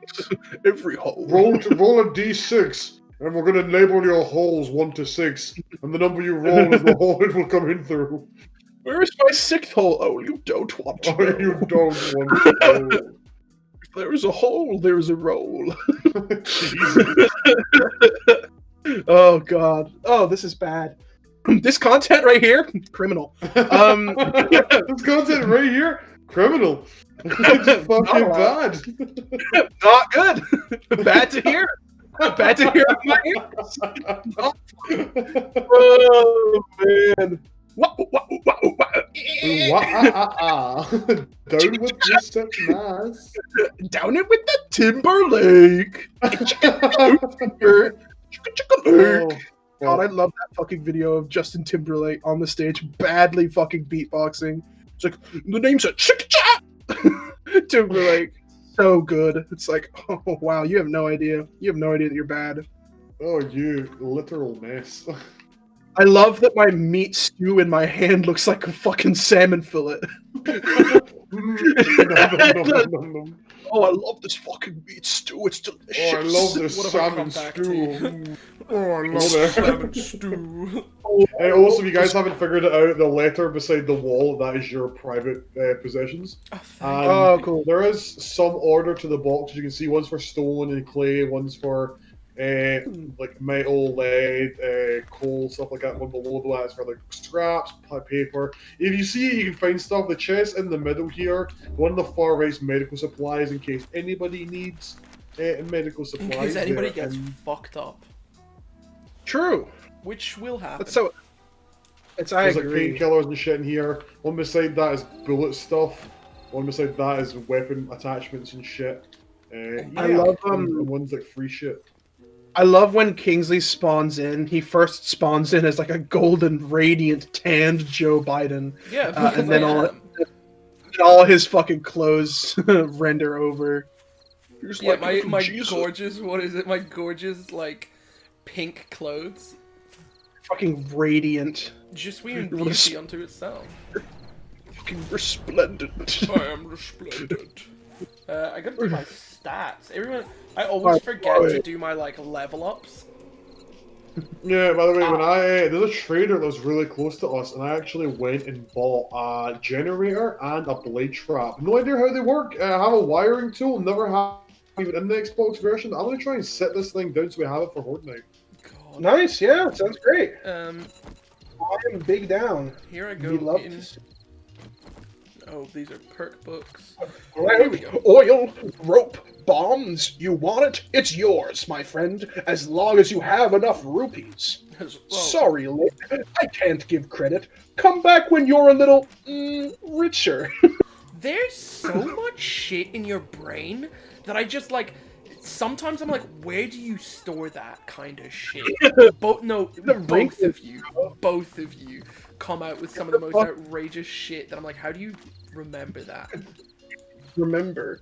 Every hole. Roll a d6, and we're going to label your holes 1 to 6, and the number you roll is the hole it will come in through. Where is my 6th hole? Oh, you don't want to Oh, know. you don't want to know. If there is a hole, there is a roll. Jesus. Oh, God. Oh, this is bad. This content right here, criminal. This content right here, criminal. It's fucking Not bad. Not good. Bad to hear. Bad to hear in my ears. Not Oh, man. Wow, wow, wow, wow. Down with the step nice. Down it with the Timberlake. Oh, God, I love that fucking video of Justin Timberlake on the stage badly fucking beatboxing. It's like, the name's a Chicka Timberlake. So good. It's like, oh wow, you have no idea. You have no idea that you're bad. oh, you literal mess. I love that my meat stew in my hand looks like a fucking salmon fillet. Oh, I love this fucking meat stew. It's delicious. Oh, I love this What have I come salmon back stew. to? Oh, I love there. salmon stew. Hey, also, if you guys haven't figured it out, the letter beside the wall, that is your private possessions. Oh, And Oh, cool. there is some order to the boxes. You can see one's for stone and clay, one's for like metal, lead, coal, stuff like that. One below that is for like scraps, paper. If you see it, you can find stuff. The chest in the middle here, one on the far right is medical supplies in case anybody needs medical supplies. In case anybody there. gets And fucked up, True. which will happen. That's so. It's I there's like agree. painkillers and shit in here. One beside that is bullet stuff. One beside that is weapon attachments and shit. I love and one's like free shit. I love when Kingsley spawns in. He first spawns in as like a golden, radiant, tanned Joe Biden. Yeah, and then I all- am. And all his fucking clothes render over. Here's Yeah, like my Jesus. gorgeous, what is it? My gorgeous, like, pink clothes. Fucking radiant. Just we in What a beauty unto itself. Fucking resplendent. I am resplendent. I gotta do my stats. Everyone, I always forget to do my, like, level ups. Yeah, by the way, when there's a trader that was really close to us, and I actually went and bought a generator and a blade trap. No idea how they work. I have a wiring tool, never have even in the Xbox version. I'm gonna try and set this thing down so we have it for Horde Night. God. Nice, yeah, sounds great. Um, I am big down. here I We go love in. to see- Oh, these are perk books. Oil, rope, bombs. You want it? It's yours, my friend, as long as you have enough rupees. Well, Sorry, Link. I can't give credit. Come back when you're a little, richer. there's so much shit in your brain that I just like. Sometimes I'm like, where do you store that kind of shit? Both of you come out with some of the most outrageous shit that I'm like, how do you remember that? Remember.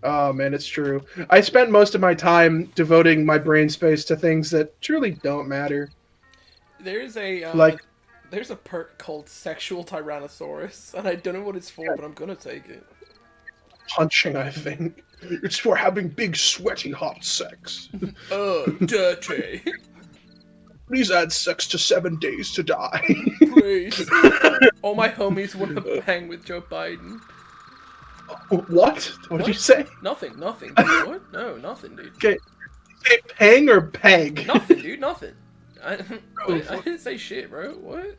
Oh man, it's true. I spent most of my time devoting my brain space to things that truly don't matter. There's a there's a perk called Sexual Tyrannosaurus, and I don't know what it's for, but I'm gonna take it. Punching, I think. It's for having big, sweaty, hot sex. Dirty. Please add sex to 7 days to die. Please. All my homies want to bang with Joe Biden. What? What did you say? Nothing, dude. What? No, nothing, dude. Okay. Say pang or peg? Nothing, dude, nothing. I didn't say shit, bro. What?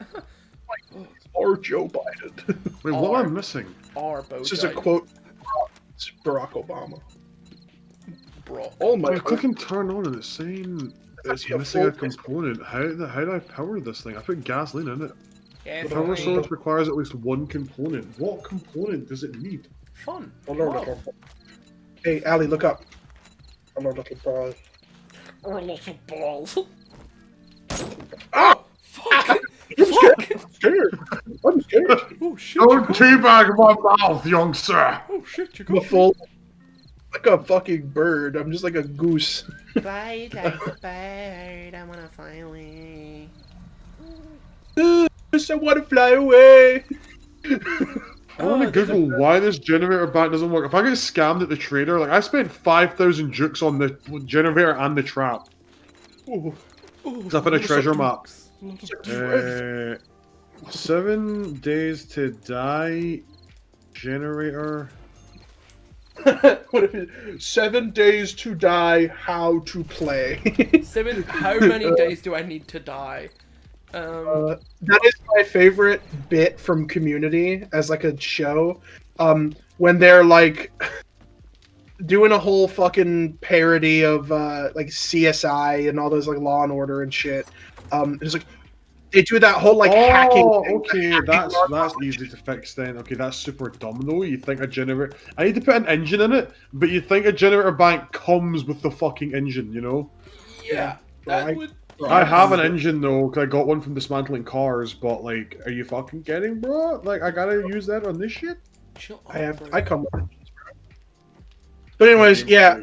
Or Joe Biden. Wait, what am I missing? This is a quote from Barack Obama. Bro. Oh my I god. click and turn on and it's saying it's Yeah, missing a full- component. How do I power this thing? I put gasoline in it. Yeah, The power fine. source requires at least one component. What component does it need? Fun. Hello, Wow. little boy. Hey, Ali, look up. Hello, little boy. Or little balls. Ah! Fuck! Fuck! I'm scared. I'm scared. Oh shit! Don't teabag my mouth, young sir! Oh shit! You I'm a got me. full, like a fucking bird. I'm just like a goose. Fly like a bird, I wanna fly away. I want to fly away. I want to Google why this generator bank doesn't work. If I get scammed at the trader, like I spent 5,000 jukes on the generator and the trap. Ooh. Cause I put a treasure map. Ooh. 7 days to die. Generator. What if it, 7 days to die, how to play. How many days do I need to die? That is my favorite bit from Community as like a show. When they're like doing a whole fucking parody of like CSI and all those like Law and Order and shit. It's like they do that whole like hacking. thing. Okay, that's easy to fix then. Okay, that's super dumb though. You think a generator? I need to put an engine in it, but you think a generator bank comes with the fucking engine, you know? Yeah, that Right. would. I have an engine though, 'cause I got one from dismantling cars. But like, are you fucking kidding, bro? Like, I gotta use that on this shit. Chill I come with it. But anyways, yeah.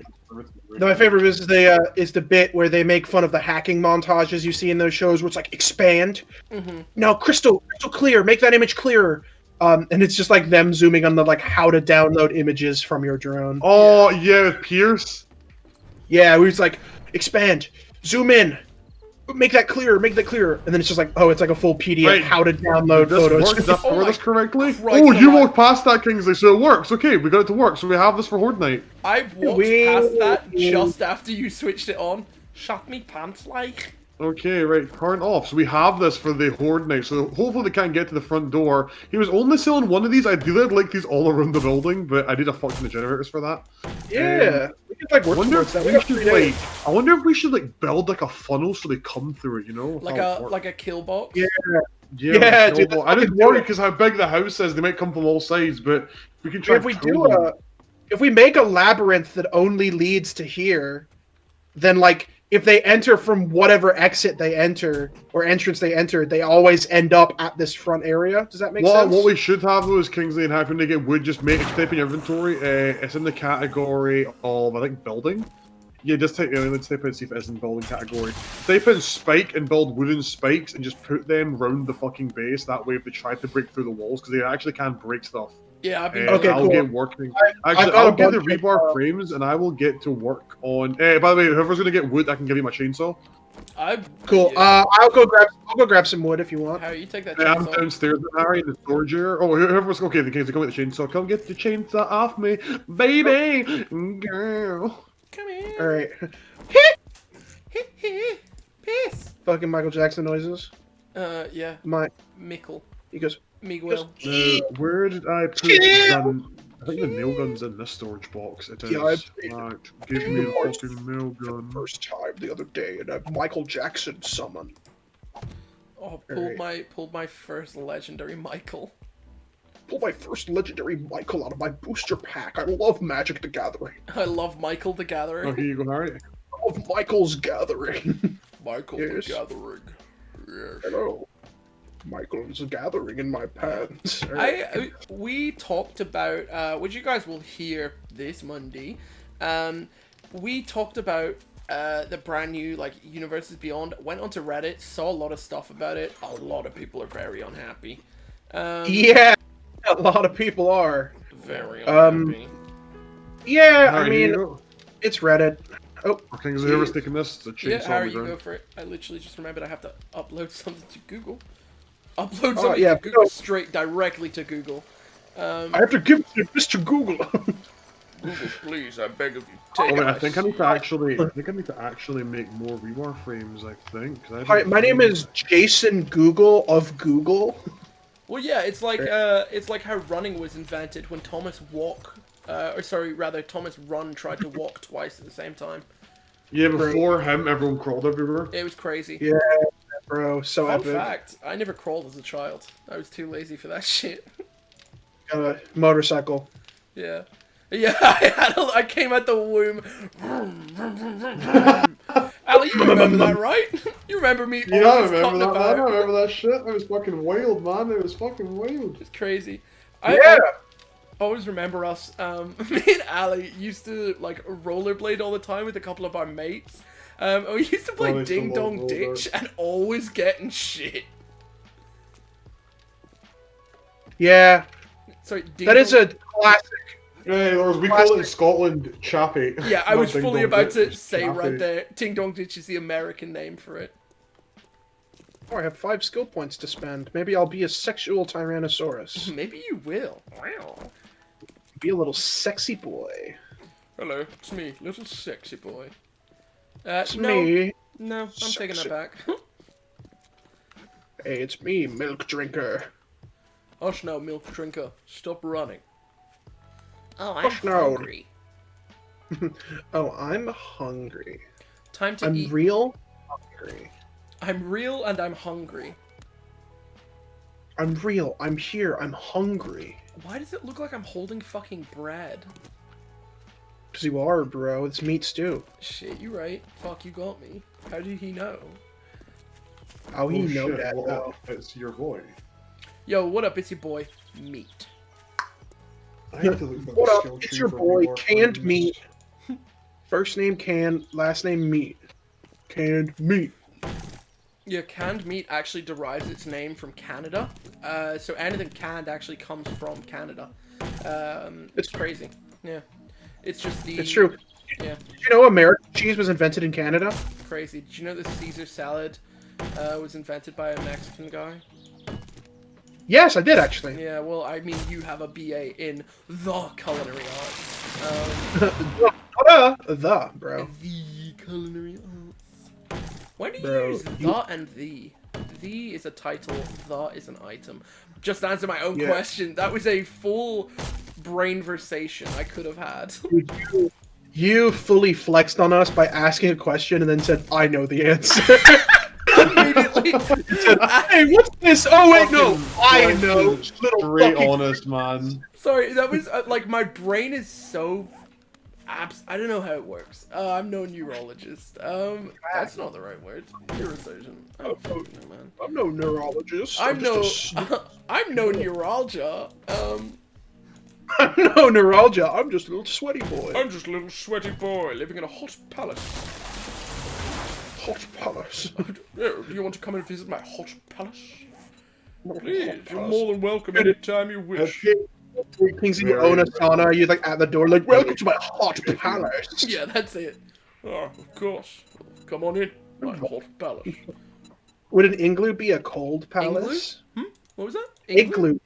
My favorite is the bit where they make fun of the hacking montages you see in those shows, where it's like expand. Mm-hmm. No, crystal clear. Make that image clearer. And it's just like them zooming on the like how to download images from your drone. Oh yeah, with Pierce. Yeah, where it's like expand, zoom in, make that clearer, and then it's just like, oh, it's like a full PDF Right. how to download This photos. works. Did I Oh power my this correctly? Christ Oh, you alive. walked past that, Kingsley, so it works. Okay, we got it to work. So we have this for Horde Night. I walked past that just after you switched it on. Shut me pants like. Okay, right, current off. So we have this for the Horde Night. So hopefully they can't get to the front door. He was only selling one of these. Ideally, I'd like these all around the building, but I need a fuck ton of generators for that. Yeah, we could like I work wonder towards if that. We we got should 3 days. like. I wonder if we should like build like a funnel so they come through. You know, Like a kill box. Yeah. Yeah, Yeah, like, dude, I didn't fucking do worry it. because how big the house is. They might come from all sides, but we can try. If we and do kill them. if we make a labyrinth that only leads to here, then like if they enter from whatever exit they enter or entrance they enter, they always end up at this front area. Does that make sense? What we should have though is Kingsley and having to get wood. Just make type in your inventory. It's in the category of I think building. Yeah, just type. Let's type in see if it is in building category. Type in spike and build wooden spikes and just put them round the fucking base. That way, if they try to break through the walls, because they actually can break stuff. Yeah, I've been. Okay, I'll cool. get working. I've Actually, got a I'll get the bunch of, rebar frames and I will get to work on. By the way, whoever's gonna get wood, I can give you my chainsaw. Cool. Yeah. I'll go grab some wood if you want. How you take that Yeah, I'm chainsaw? downstairs with Harry in the storage area. Oh, whoever's okay, the Kingsley, come get the chainsaw. Come get the chainsaw off me, baby, girl. Come here. All right. Piss. Fucking Michael Jackson noises. Yeah. My Mickle. he goes Miguel. Now, where did I put the... I think the nail gun's in this storage box. It is. Yeah, I- Right, give me the fucking nail gun. First time the other day, and a Michael Jackson summon. Oh, Alright. pulled my first legendary Michael. Pull my first legendary Michael out of my booster pack. I love Magic the Gathering. I love Michael the Gathering. Oh, here you go, Harry. I love Michael's Gathering. Michael Yes. the Gathering. Yes. Hello. Michael's Gathering in my pants. We talked about which you guys will hear this Monday. We talked about the brand new like Universes Beyond. Went onto Reddit, saw a lot of stuff about it. A lot of people are very unhappy. Yeah, a lot of people are. Very unhappy. Yeah, Harry, I here you mean, go. it's Reddit. Oh, Okay, is whoever's taking this? It's a Yeah, chainsaw on Harry, the you go ground. for it. I literally just remembered I have to upload something to Google. Upload Oh, something yeah, to Google go. straight directly to Google. I have to give it to Mr. Google. Google, please, I beg of you, Oh take wait, my I think I need to actually make more Rebar frames. I think. 'cause I Hi, haven't my name done- is Jason Google of Google. Well, yeah, it's like how running was invented when Thomas Thomas Run tried to walk twice at the same time. Yeah, before him, everyone crawled everywhere. It was crazy. Yeah, bro, so Fun epic. fact: I never crawled as a child. I was too lazy for that shit. Motorcycle. Yeah, yeah. I came out the womb. Ali, you remember that, right? You remember me? Yeah, I always remember cutting that, man. I about. remember that shit. It was fucking wild, man. It was fucking wild. It's crazy. Yeah. I always remember us. Me and Ali used to like rollerblade all the time with a couple of our mates. We used to play Oh, I used to Ding love Dong roller. Ditch and always getting shit. Yeah, Sorry, Ding that is Dong... a classic. Yeah, we call it in Scotland chappy. Yeah, I Not was Ding fully Dong about to Ditch, say chappy. right there. Ding Dong Ditch is the American name for it. Oh, I have 5 skill points to spend. Maybe I'll be a sexual Tyrannosaurus. Maybe you will. Wow. Be a little sexy boy. Hello, it's me, little sexy boy. It's no, me. no, I'm taking that Sexy. back. Hey, it's me, milk drinker. Hush now, milk drinker. Stop running. Oh, I'm Hush now. hungry. Oh, I'm hungry. Time to I'm eat. real hungry. I'm real and I'm hungry. I'm real. I'm here. I'm hungry. Why does it look like I'm holding fucking bread? Because you are, bro. It's meat stew. Shit, you right. Fuck, you got me. How did he know? How he Oh, know shit, that, what though? up? It's your boy. Yo, what up? It's your boy, Meat. I have to look for What the up? skill It's tree your for boy, Rebar Canned frames. Meat. First name Can, last name Meat. Canned Meat. Yeah, canned meat actually derives its name from Canada. So anything canned actually comes from Canada. It's crazy. Yeah. It's just the... It's true. Yeah, Did you know American cheese was invented in Canada? crazy. Did you know the Caesar salad was invented by a Mexican guy? Yes, I did actually. Yeah, well, I mean, you have a BA in the culinary arts. Bro. The culinary arts. Why do you Bro, use you- the and the? The is a title, the is an item. Just to answer my own Yeah. question. That was a full brain versation I could have had. You fully flexed on us by asking a question and then said, I know the answer. Immediately. Hey, what's this? Oh, wait, no. Fucking I know. fucking Little Straight fucking... honest, man. Sorry, that was like my brain is so I don't know how it works. I'm no neurologist. That's not the right word. Neurosurgeon. I don't fucking know, man. I'm no neurologist. I'm no just a I'm no neuralgia. I'm no neuralgia. I'm just a little sweaty boy. I'm just a little sweaty boy living in a hot palace. Hot palace. Do you want to come and visit my hot palace? Please, Hot you're palace. more than welcome anytime you wish. Things you own a sauna, you're like at the door, like, welcome to my hot palace. Yeah, that's it. Oh, of course. Come on in, my hot palace. Would an igloo be a cold palace? What was that? Igloo.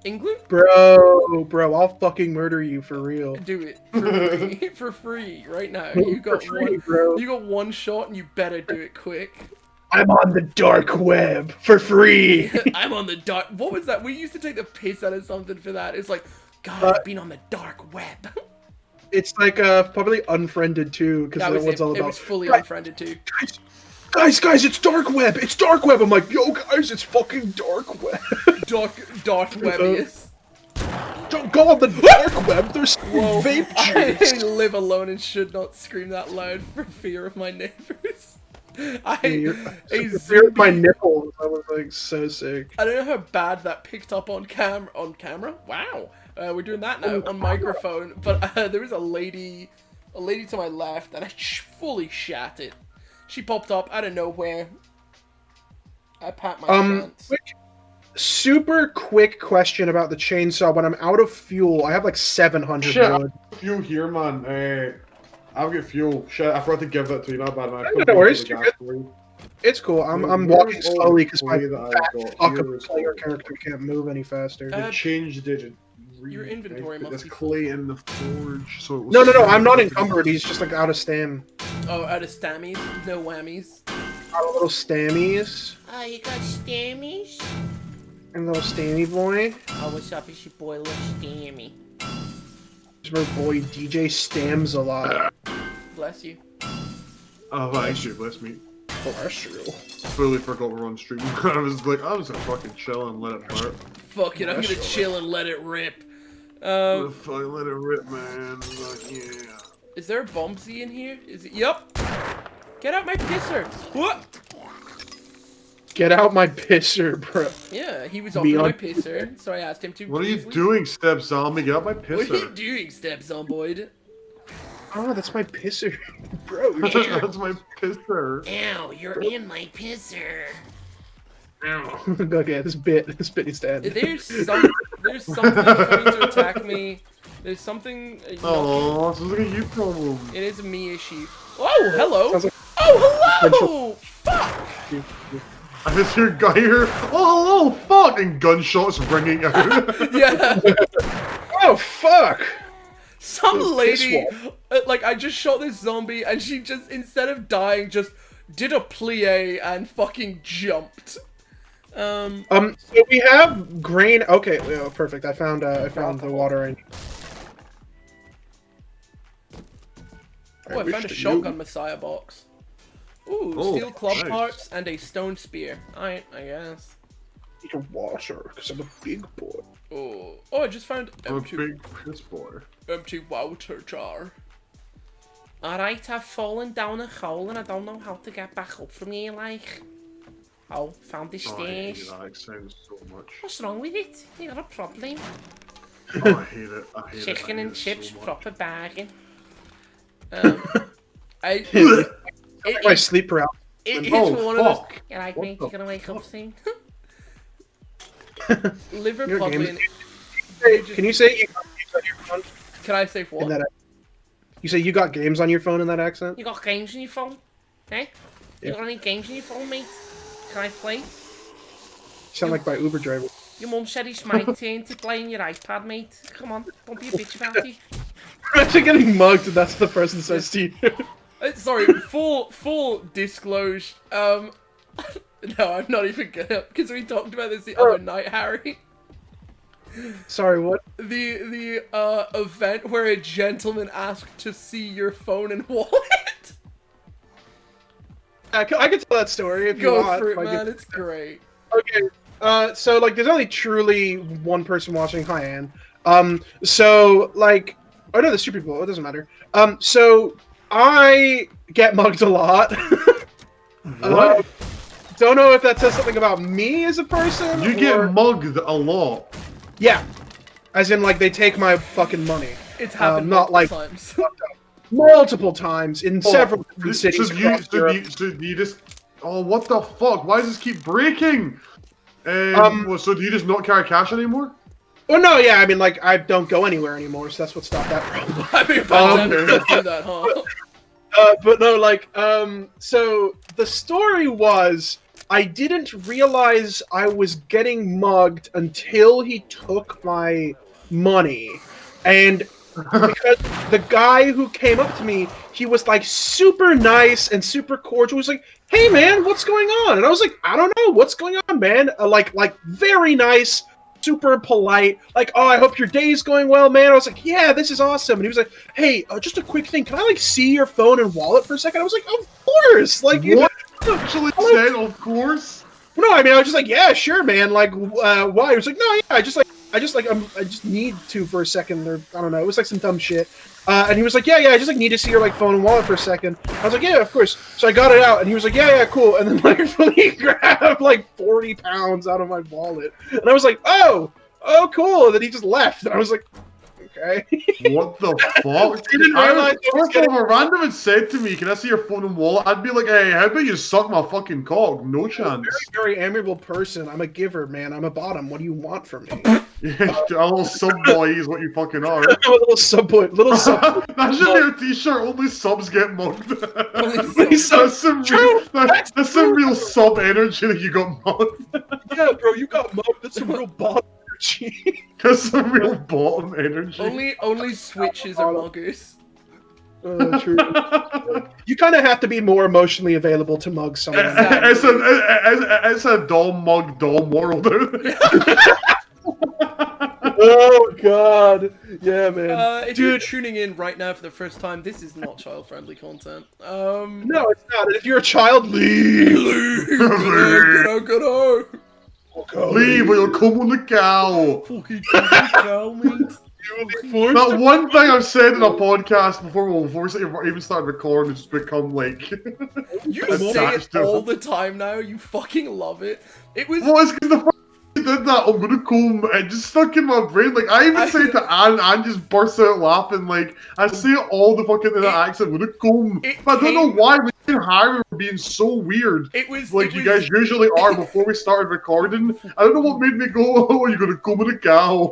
Igloo? Bro, I'll fucking murder you for real. Do it for free, for free right now. You got For free, one. bro. You got one shot, and you better do it quick. I'm on the dark web for free. I'm on the dark. What was that? We used to take the piss out of something for that. It's like, God, I've been on the dark web. It's like probably Unfriended too, because That that was one's it. all It about. was fully Guys, unfriended too. guys, it's dark web. It's dark web. I'm like, yo, guys, it's fucking dark web. Dark Webbius. Don't go on the dark web. There's Whoa. vape I juice. live alone and should not scream that loud for fear of my neighbors. You're A my zombie. nipples. I was like so sick. I don't know how bad that picked up on camera. Wow, we're doing that now on microphone. But there was a lady to my left, and I fully shat it. She popped up out of nowhere. I pat my pants. Super quick question about the chainsaw. When I'm out of fuel, I have like 700 Shit, wood. fuel here, man. I've got fuel. Shit, I forgot to give that to you. Not bad, man. No worries, you're good. It's cool. I'm walking slowly because my fucking player character can't move any faster. Uh, Changed it. Your inventory must There's be clay in the forge, so it was No, I'm not encumbered. He's just like out of stam. Oh, out of stammies, no whammies. Got a little stammies. Oh, you got stammies? And little stammy boy. Oh, what's up? It's your boy, Little Stammy. My boy DJ stams a lot. Bless you. Oh, actually, bless me. Oh, that's true. Fully forgot we're on stream. I was like, I'm just gonna fucking chill and let it burp. Fuck it, I'm gonna chill and let it rip. Fucking let it rip, man. Like, yeah. Is there a Bombsy in here? Is it? Yup. Get out my pisser. What? Get out my pisser, bro. Yeah, he was up in my pisser, so I asked him to. What are you please leave. doing, Step Zombie? Get out my What are you pisser. doing, Steps on Boyd? Oh, that's my pisser. Bro, That's my pisser. Ow, you're in my pisser. okay, this bit needs to end. There's something coming to attack me. There's something. Oh, sounds like a you problem. It is a me issue. Oh, hello. Sounds like- Oh, hello. Fuck. I just hear guy here. Oh, hello, fuck, and gunshots ringing out. Yeah. Oh, fuck! Some Piss lady, like, I just shot this zombie, and she just, instead of dying, just did a plie and fucking jumped. So we have grain. Okay, yeah, perfect. I found the water. Oh, I found a shotgun Messiah box. Ooh, Oh, steel club nice. parts and a stone spear. I guess. Need a washer because I'm a big boy. Oh, I just found I'm a empty, big piss boy. empty water jar. Alright, I've fallen down a hole and I don't know how to get back up from here, like. Oh, found the Oh, I hate stairs. that accent so much. What's wrong with it? You got a problem? Oh, I hate it. I hate it. I Chicken hate and it chips, so much. proper bargain. My sleep paralysis. It's Oh, one of those fuck. Yeah, like, What mate, the you're gonna wake up soon. liver Your game- puddling. Can you say you got games on your phone Can I say in what? that? You say you got games on your phone in that accent? You got games on your phone? Eh? You Yeah. got any games on your phone, mate? Can I play? You sound like my Uber driver. Your mum said it's my turn to play on your iPad, mate. Come on, don't be a bitch about it. Imagine getting mugged and that's the person says to you. Sorry, full disclosure. No, I'm not even gonna, because we talked about this the other night, Harry. Sorry, what? The event where a gentleman asked to see your phone and wallet. I can tell that story if you Go want. for it, Like, man. It's great. Okay. So like, there's only truly one person watching. Hi, Anne. So like, oh no, there's two people. It doesn't matter. So I get mugged a lot. What? Don't know if that says something about me as a person. You or... get mugged a lot. Yeah. As in, like, they take my fucking money. It's happened not multiple like- times. Multiple times in several different cities across Europe. So you just. Oh, what the fuck? Why does this keep breaking? Well, so do you just not carry cash anymore? Well, no, yeah, I mean, like, I don't go anywhere anymore, so that's what stopped that problem. I mean, pandemic does do that, huh? But no, like, so the story was I didn't realize I was getting mugged until he took my money. And because the guy who came up to me, he was like super nice and super cordial. He was like, "Hey man, what's going on?" And I was like, "I don't know, what's going on, man?" Like very nice, super polite. Like, "Oh, I hope your day's going well, man." I was like, "Yeah, this is awesome." And he was like, "Hey, just a quick thing. Can I like see your phone and wallet for a second?" I was like, "Of course!" Like, What? Actually said, of course. no, I mean, I was just like, "Yeah, sure, man." Like, why? He was like, "No, yeah, I just need to for a second, or I don't know." It was like some dumb shit. And he was like, yeah, I just like need to see your like phone and wallet for a second. I was like, "Yeah, of course." So I got it out, and he was like, yeah, cool. And then like he grabbed like 40 pounds out of my wallet, and I was like, oh, cool. And then he just left, and I was like, okay. What the fuck? Didn't realize I was First of all, if a random had said to me, "Can I see your phone and wallet?" I'd be like, "Hey, how about you suck my fucking cock?" No chance. Very amiable person. I'm a giver, man. I'm a bottom. What do you want from me? Yeah, a little sub boy is what you fucking are. I'm a little subboy. Little sub. That should be your t-shirt. Only subs get mugged. Please, That's some real sub energy that you got mugged. Yeah, bro, you got mugged. That's some real bottom energy. That's some real bottom energy. Only switches are muggers. True. You kind of have to be more emotionally available to mug someone. It's a dom mug dom world. Oh god, yeah, man. If you're tuning in right now for the first time, this is not child-friendly content. No, it's not. And if you're a child, leave. Go. Leave or you'll come on the cow. Fucking cow, mate. That one thing I've said in a podcast before we even started recording has just become like. You say it all the time now. You fucking love it. It was. Well, it's because the first time I did that, I'm gonna come. It just stuck in my brain. Like I even say it to Anne just bursts out laughing. Like I say it all the fucking in an accent. I'm gonna come. But I don't know why me and Harry were being so weird. It was like you guys usually are before we started recording. I don't know what made me go. "Oh, you're gonna come with a cow."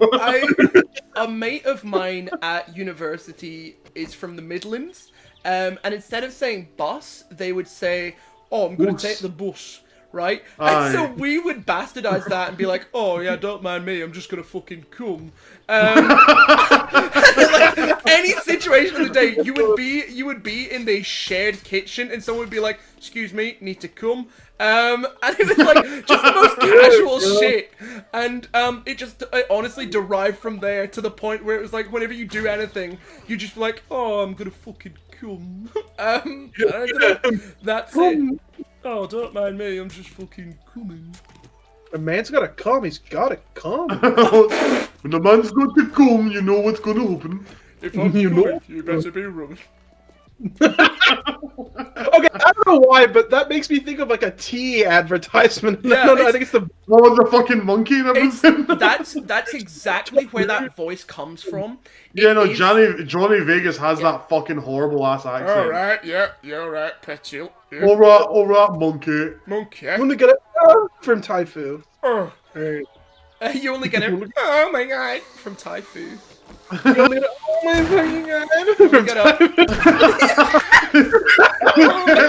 A mate of mine at university is from the Midlands, and instead of saying bus, they would say, "Oh, I'm gonna take the bus." Right? And so we would bastardize that and be like, "Oh yeah, don't mind me, I'm just gonna fucking come." Like, any situation of the day, you would be in the shared kitchen and someone would be like, "Excuse me, need to come." And it was like just the most casual shit. And it honestly derived from there to the point where it was like whenever you do anything, you just be like, "Oh, I'm gonna fucking come." I don't know. That's it. "Oh, don't mind me, I'm just fucking coming." A man's gotta come, he's gotta come. When the man's got to come, you know what's gonna happen. If I'm coming, you better be running. Okay, I don't know why, but that makes me think of like a tea advertisement. Yeah, No, I think it's the the fucking monkey and everything. That's exactly where that voice comes from. Yeah, no, It is- Johnny Vegas has that fucking horrible ass accent. Alright, yeah, you're right, Petchil. Yeah. Alright, monkey. Monkey. I'm gonna get it from Taifu. Oh. Right. You only get it. Oh my god, from Taifu. I'm gonna get it. Oh my fucking god! You From get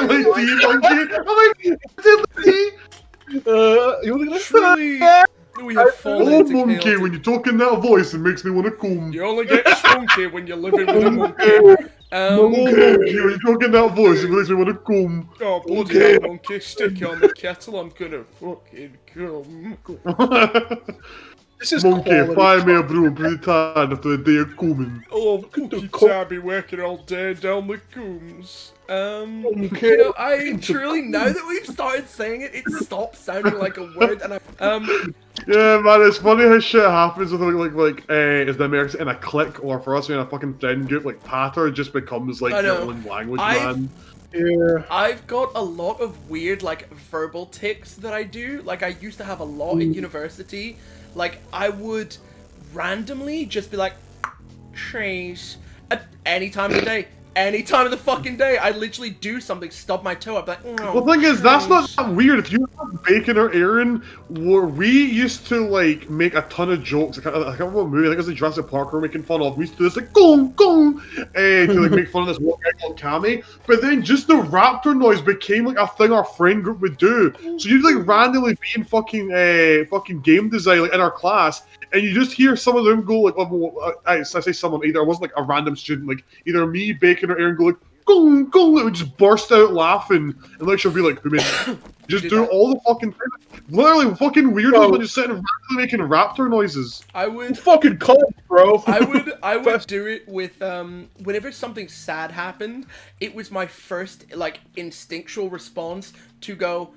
Like, you wanna get it? Truly, we have fallen oh, into monkey, chaos. when you talk in that voice, it makes me want to come. You only get spunky when you're living with a monkey. Oh, monkey, when you talk in that voice, it makes me want to come. Oh, bloody hell, monkey, stick on the kettle, I'm gonna fucking come. This is Monkey, quality. fire me a brew, I'm pretty tired after a day of coming. Oh, fucking Tabby working all day down the coombs. Okay. You know, I truly, now that we've started saying it, it stops sounding like a word, and Yeah, man, it's funny how shit happens with is the Americans in a clique, or for us in a fucking friend group, like patter just becomes like I know. your own language, man. Yeah. I've got a lot of weird, like, verbal tics that I do. Like, I used to have a lot in university. Like, I would randomly just be like, trees, at any time of the day. any time of the fucking day. I literally do something, stub my toe. I'd be like, Well, the thing is, that's not that weird. If you have Bacon or Aaron, we used to like make a ton of jokes. I can't remember what movie. I think it was the Jurassic Park we were making fun of. We used to do this like gong gong, to like make fun of this one guy called Cammy. But then just the raptor noise became like a thing our friend group would do. So you'd like randomly be in fucking game design like in our class, and you just hear some of them go like, I say someone, either it wasn't like a random student, like either me, Bacon, or Aaron go like gong gong. It would just burst out laughing, and like she'll be like, "Who made it?" Just do all the fucking thing. Literally fucking weirdos when you're sitting randomly making raptor noises. I would Fucking cult, bro. I would do it with whenever something sad happened, it was my first like instinctual response to go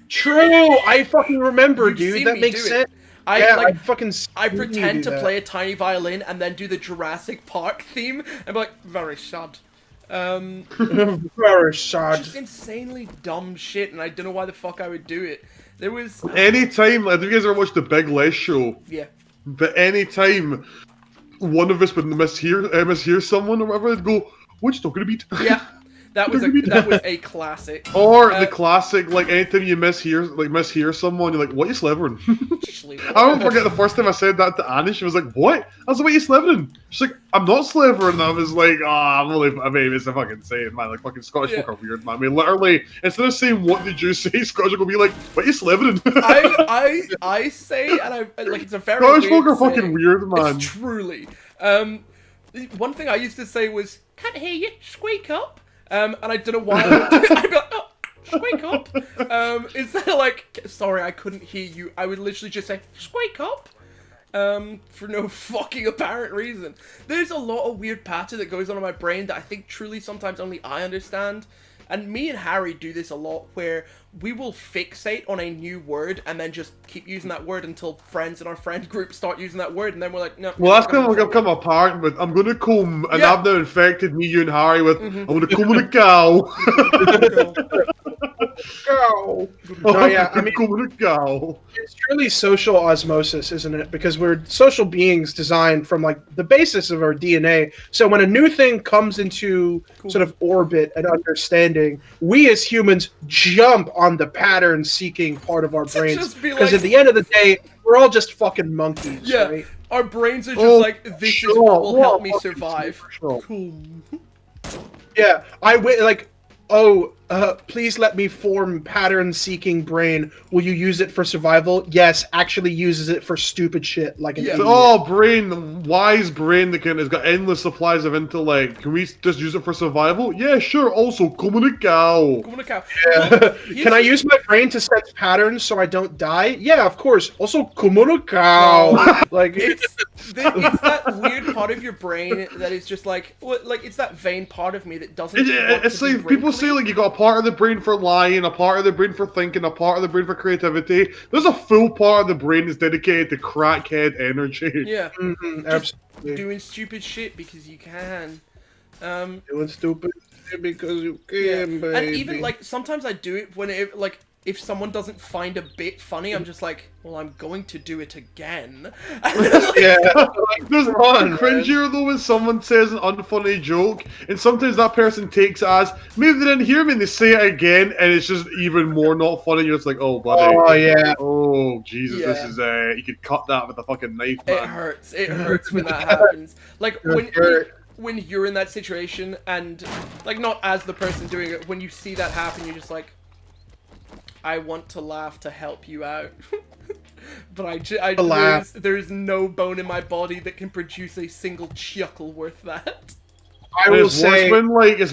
True. I fucking remember, You've dude. seen That me makes do it. sense. I Yeah, like I fucking. I seen you pretend do to that. play a tiny violin and then do the Jurassic Park theme and be like, very sad. Very sad. Just insanely dumb shit, and I don't know why the fuck I would do it. There was Anytime, like, have you guys ever watched the Big Les show? yeah. But anytime one of us would mishear someone or whatever, they'd go, "What you talking about?" Yeah. That was a classic. Or the classic, like anytime you mishear someone, you're like, "What you slivering?" I won't forget the first time I said that to Annie. She was like, "What?" I was like, "What you slivering?" She's like, "I'm not slivering." And I was like, I mean, it's a fucking saying, man. Like fucking Scottish folk are weird, man. I mean, literally, instead of saying "What did you say," Scottish will be like, "What you slivering?" I say, and I like it's a very Scottish weird folk are fucking saying. weird, man. It's truly. One thing I used to say was, "Can't hear you, squeak up." And I don't know why. I'd be like, "Oh, squeak up." Instead of like, "Sorry, I couldn't hear you," I would literally just say, "Squeak up." For no fucking apparent reason. There's a lot of weird patter that goes on in my brain that I think truly sometimes only I understand. And me and Harry do this a lot, where we will fixate on a new word and then just keep using that word until friends in our friend group start using that word, and then we're like, no. Well, that's kind of like I've come apart, but I'm gonna comb, and Yeah. I've now infected me, you, and Harry with I'm gonna comb with a cow. Go. No, yeah, I mean, comb with a cow. it's truly social osmosis, isn't it? Because we're social beings designed from like the basis of our DNA. So when a new thing comes into sort of orbit and understanding, we as humans jump on the pattern-seeking part of our brains. just be Because like- at the end of the day, we're all just fucking monkeys, Yeah. right? Our brains are just Oh, like, this is sure. what will help Oh, me survive. sure. Cool. Yeah, please let me form pattern-seeking brain. Will you use it for survival? Yes, actually uses it for stupid shit like an Yeah. idiot. Oh, brain, wise brain that has got endless supplies of intellect. Can we just use it for survival? Yeah, sure. Also, comb with a cow. Come on, a cow. Can I use my brain to sense patterns so I don't die? Yeah, of course. Also, Komodo cow. Like, It's that weird part of your brain that is just like it's that vain part of me that doesn't. want It's to be like people wrinkly. say, like, you got a part of the brain for lying, a part of the brain for thinking, a part of the brain for creativity. There's a full part of the brain that's dedicated to crackhead energy. Yeah, absolutely. doing stupid shit because you can. Doing stupid shit because you Yeah. can, baby. And even like sometimes I do it when if someone doesn't find a bit funny, I'm just like, well, I'm going to do it again. Yeah, There's fun, nothing cringier though when someone says an unfunny joke, and sometimes that person takes it as maybe they didn't hear me, and they say it again, and it's just even more not funny. You're just like, oh, buddy. Oh, yeah. Oh, Jesus, this Yeah. is you could cut that with a fucking knife, It man. hurts. It hurts when that happens. Like hurt. when you're in that situation and like not as the person doing it, when you see that happen, you're just like, I want to laugh to help you out. But laugh. there's no bone in my body that can produce a single chuckle worth that. I And will it's say,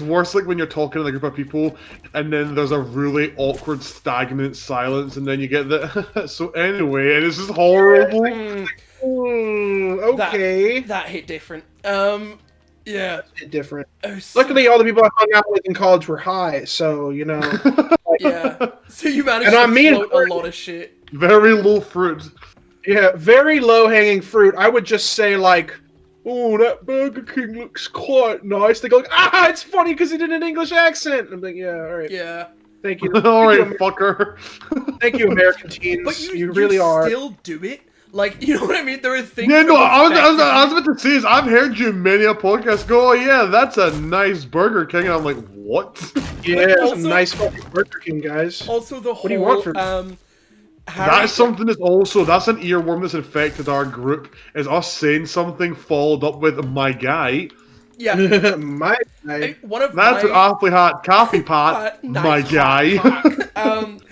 worse like when you're talking to a group of people, and then there's a really awkward, stagnant silence, and then you get the so anyway, and it's just horrible. okay. That hit different. Yeah. Different. Oh, so- Luckily, all the people I hung out with in college were high, so, you know. Yeah. So you managed And to on me and float a lot of shit. Very low fruit. Yeah, very low-hanging fruit. I would just say, like, oh, that Burger King looks quite nice. They go, like, it's funny because he did an English accent. I'm like, yeah, all right. Yeah. Thank you. All right, Thank you, fucker. Thank you, American teens. But you really are. still do it. Like, you know what I mean? There are things. Yeah, that no, have affected I was you. about to say is I've heard you in many a podcast go, oh yeah, that's a nice Burger King, and I'm like, what? Yeah, it's also- a nice fucking Burger King, guys. Also, the do you want whole from- Harry, That's something that's also that's an earworm that's infected our group. Is us saying something followed up with my guy. Yeah, My guy. one of That's an my awfully hot coffee pot, nice my hot guy. cock.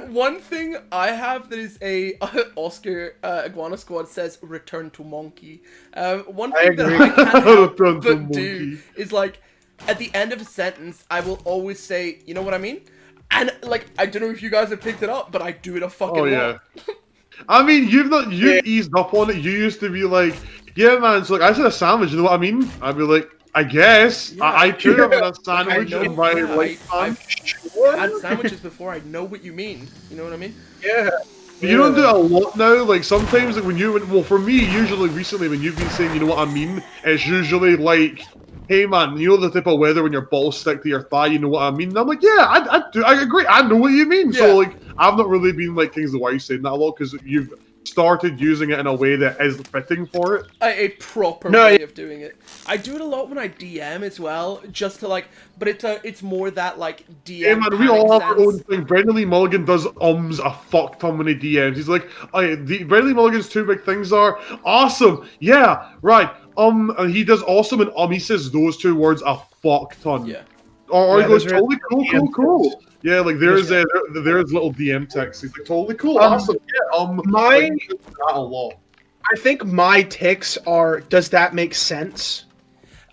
One thing I have that is a Oscar Iguana Squad says return to monkey. One I thing that agree. I can't help Return to but do monkey. is like at the end of a sentence I will always say, you know what I mean? And like I don't know if you guys have picked it up, but I do it a fucking Oh lot. yeah. I mean, you've eased up on it. You used to be like, yeah, man. So like, I said a sandwich. You know what I mean? I'd be like, I guess. Yeah. I too have a Like, sandwich know- in my yeah, lifetime. I've had sandwiches before. I know what you mean. You know what I mean? Yeah. You don't do it a lot now. Like sometimes, like when well, for me, usually recently, when you've been saying, you know what I mean, it's usually like, hey man, you know the type of weather when your balls stick to your thigh. You know what I mean? And I'm like, yeah, I do. I agree. I know what you mean. Yeah. So like, I've not really been like King's the Wife saying that a lot because you've started using it in a way that is fitting for it. A proper No, way of doing it. I do it a lot when I DM as well, just to like, but it's more that like DM. Yeah, man, we panic all have our sense. own thing. Brendan Lee Mulligan does a fuck ton many DMs. He's like, Brendan Lee Mulligan's two big things are awesome. Yeah, right. And he does awesome and he says those two words a fuck ton. Yeah. Or Yeah, he goes those are totally DM cool. Yeah, like there's little DM text. He's like totally cool, Um, awesome. Yeah, my- like, he does that a lot. I think my ticks are, does that make sense?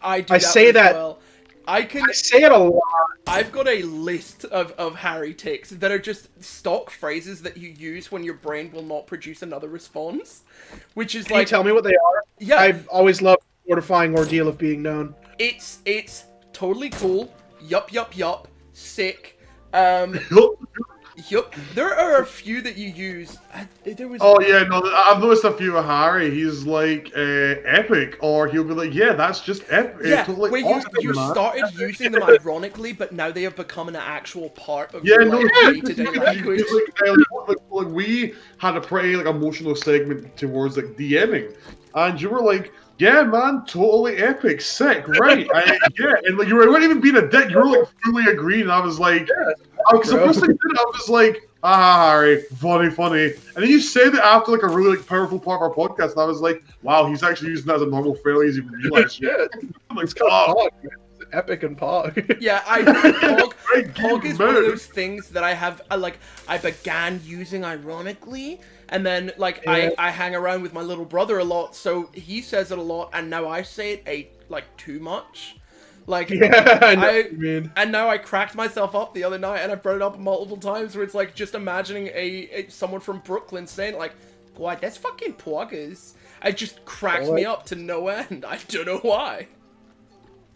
I do I that say as that- well. I can. I say it a lot. I've got a list of Harry ticks that are just stock phrases that you use when your brain will not produce another response, which is Can you like, tell me what they are? yeah, I've always loved the mortifying ordeal of being known. it's totally cool. Yup. Sick. Yup. There are a few that you use. There was. Oh yeah, no, I've noticed a few of Harry. He's like epic, or he'll be like, yeah, that's just epic. Yeah, totally where awesome, you man. started using them ironically, but now they have become an actual part of Yeah, your no, like, yeah, day-to-day like, language. like, we had a pretty like emotional segment towards like DMing, and you were like, "Yeah, man, totally epic, sick, right?" Yeah, and like you weren't even being a dick. You were like fully agreeing. And I was like, because the bro. first thing you did, I was like, Harry, funny, and then you said it after like a really like powerful part of our podcast, and I was like, wow, he's actually using that as a normal phrase. Even realized, Yeah, I'm like, it's called oh, Pog, man. It's epic and Pog. Yeah, Pog great Pog game, is one of man. those things that I began using ironically, and then like Yeah. I hang around with my little brother a lot, so he says it a lot, and now I say it too much. Like Yeah, I know what you mean. and now I cracked myself up the other night, and I brought it up multiple times, where it's like just imagining someone from Brooklyn saying like, "God, that's fucking poggers." It just cracks me up to no end. I don't know why.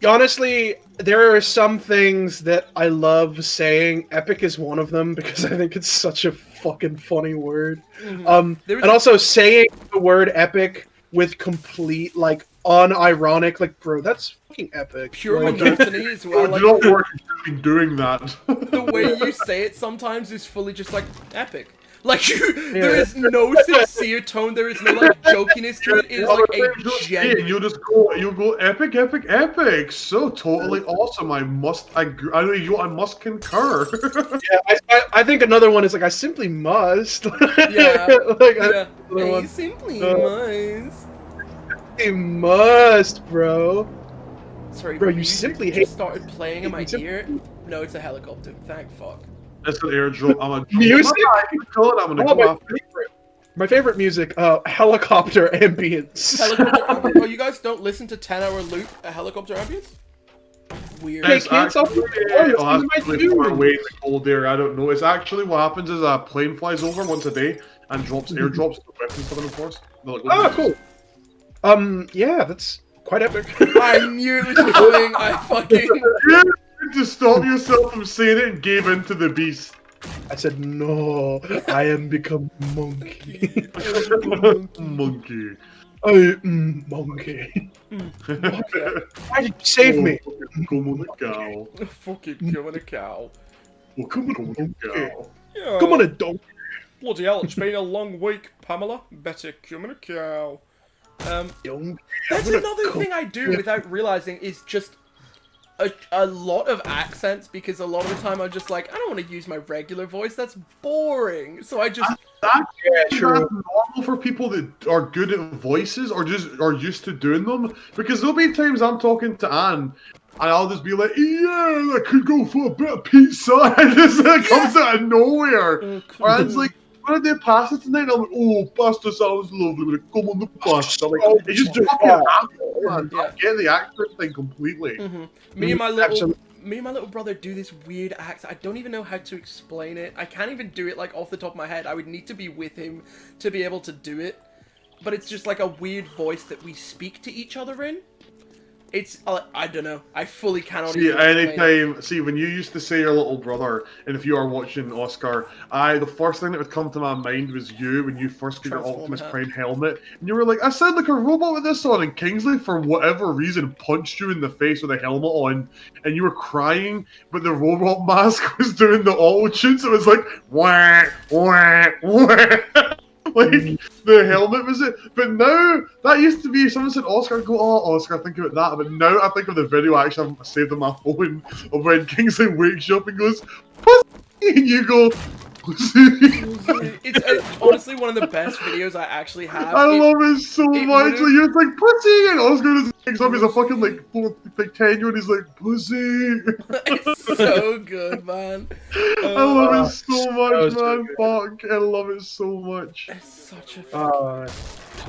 Honestly, there are some things that I love saying. Epic is one of them because I think it's such a fucking funny word. There was And also saying the word epic with complete like unironic, like, bro, that's fucking epic. pure Like, monotony as well. Do Like, not work in doing that. the way you say it sometimes is fully just like epic. Like there is no sincere tone. There is no like jokiness to it. It is like a genuine. You'll go epic. So totally awesome. I must agree. I must concur. yeah, I think another one is like, I simply must. Yeah. like, Yeah. another Hey, one. simply must. I must, bro. Sorry, Bro, the you music simply just hate- started playing in my you simply- ear. No, it's a helicopter. Thank fuck. That's an airdrop. I'm a Music? I'm gonna Oh, go after. my favorite music, helicopter ambience. Helicopter. Oh, you guys don't listen to 10-hour loop a helicopter ambience? Weird. Hey, It's can't stop actually, the voice, I'll these have are my to far tunes. away in the cold air. I don't know. It's actually what happens is a plane flies over once a day and drops airdrops the weapons coming in force. They're like, Oh, cool. Yeah, that's quite epic. I knew it was coming. I fucking. To stop yourself from saying it and gave in to the beast. I said, no, I am become monkey. Monkey. Monkey. Why did you save me? Come on, the cow. Fucking killing a cow. Come on, the cow. Yeah. Come on, a donkey. Bloody hell, it's been a long week, Pamela. Better communicate. That's another thing I do without realizing is just a lot of accents, because a lot of the time I'm just like, I don't want to use my regular voice, that's boring. So I just... That's normal for people that are good at voices or just are used to doing them. Because there'll be times I'm talking to Anne and I'll just be like, yeah, I could go for a bit of pizza. And it comes out of nowhere. Or it's like, when did they pass it tonight? I'm like, oh, pasta sounds lovely. When it come on the pasta. Like, it's just fucking apple, man. I get the accent thing completely. Me and my little brother do this weird accent. I don't even know how to explain it. I can't even do it like off the top of my head. I would need to be with him to be able to do it. But it's just like a weird voice that we speak to each other in. It's, I don't know. I fully cannot even explain it. See, when you used to say your little brother, and if you are watching Oscar, the first thing that would come to my mind was you when you first got your Optimus Prime helmet, and you were like, I sound like a robot with this on, and Kingsley, for whatever reason, punched you in the face with a helmet on, and you were crying, but the robot mask was doing the auto-tune, so it was like, wah, wah, wah. Like, the helmet was it. But now, that used to be, someone said Oscar, I'd go, oh, Oscar, think about that. But now I think of the video I actually have saved on my phone of when Kingsley wakes you up and goes, pussy, and you go, pussy. It's honestly one of the best videos I actually have. I love it so much. Like, you're like, pussy, and Oscar just wakes up, he's a fucking, like 10-year-old, and he's like, pussy. It's so good, man. I love it so much, man. Fuck, I love it so much. It's such a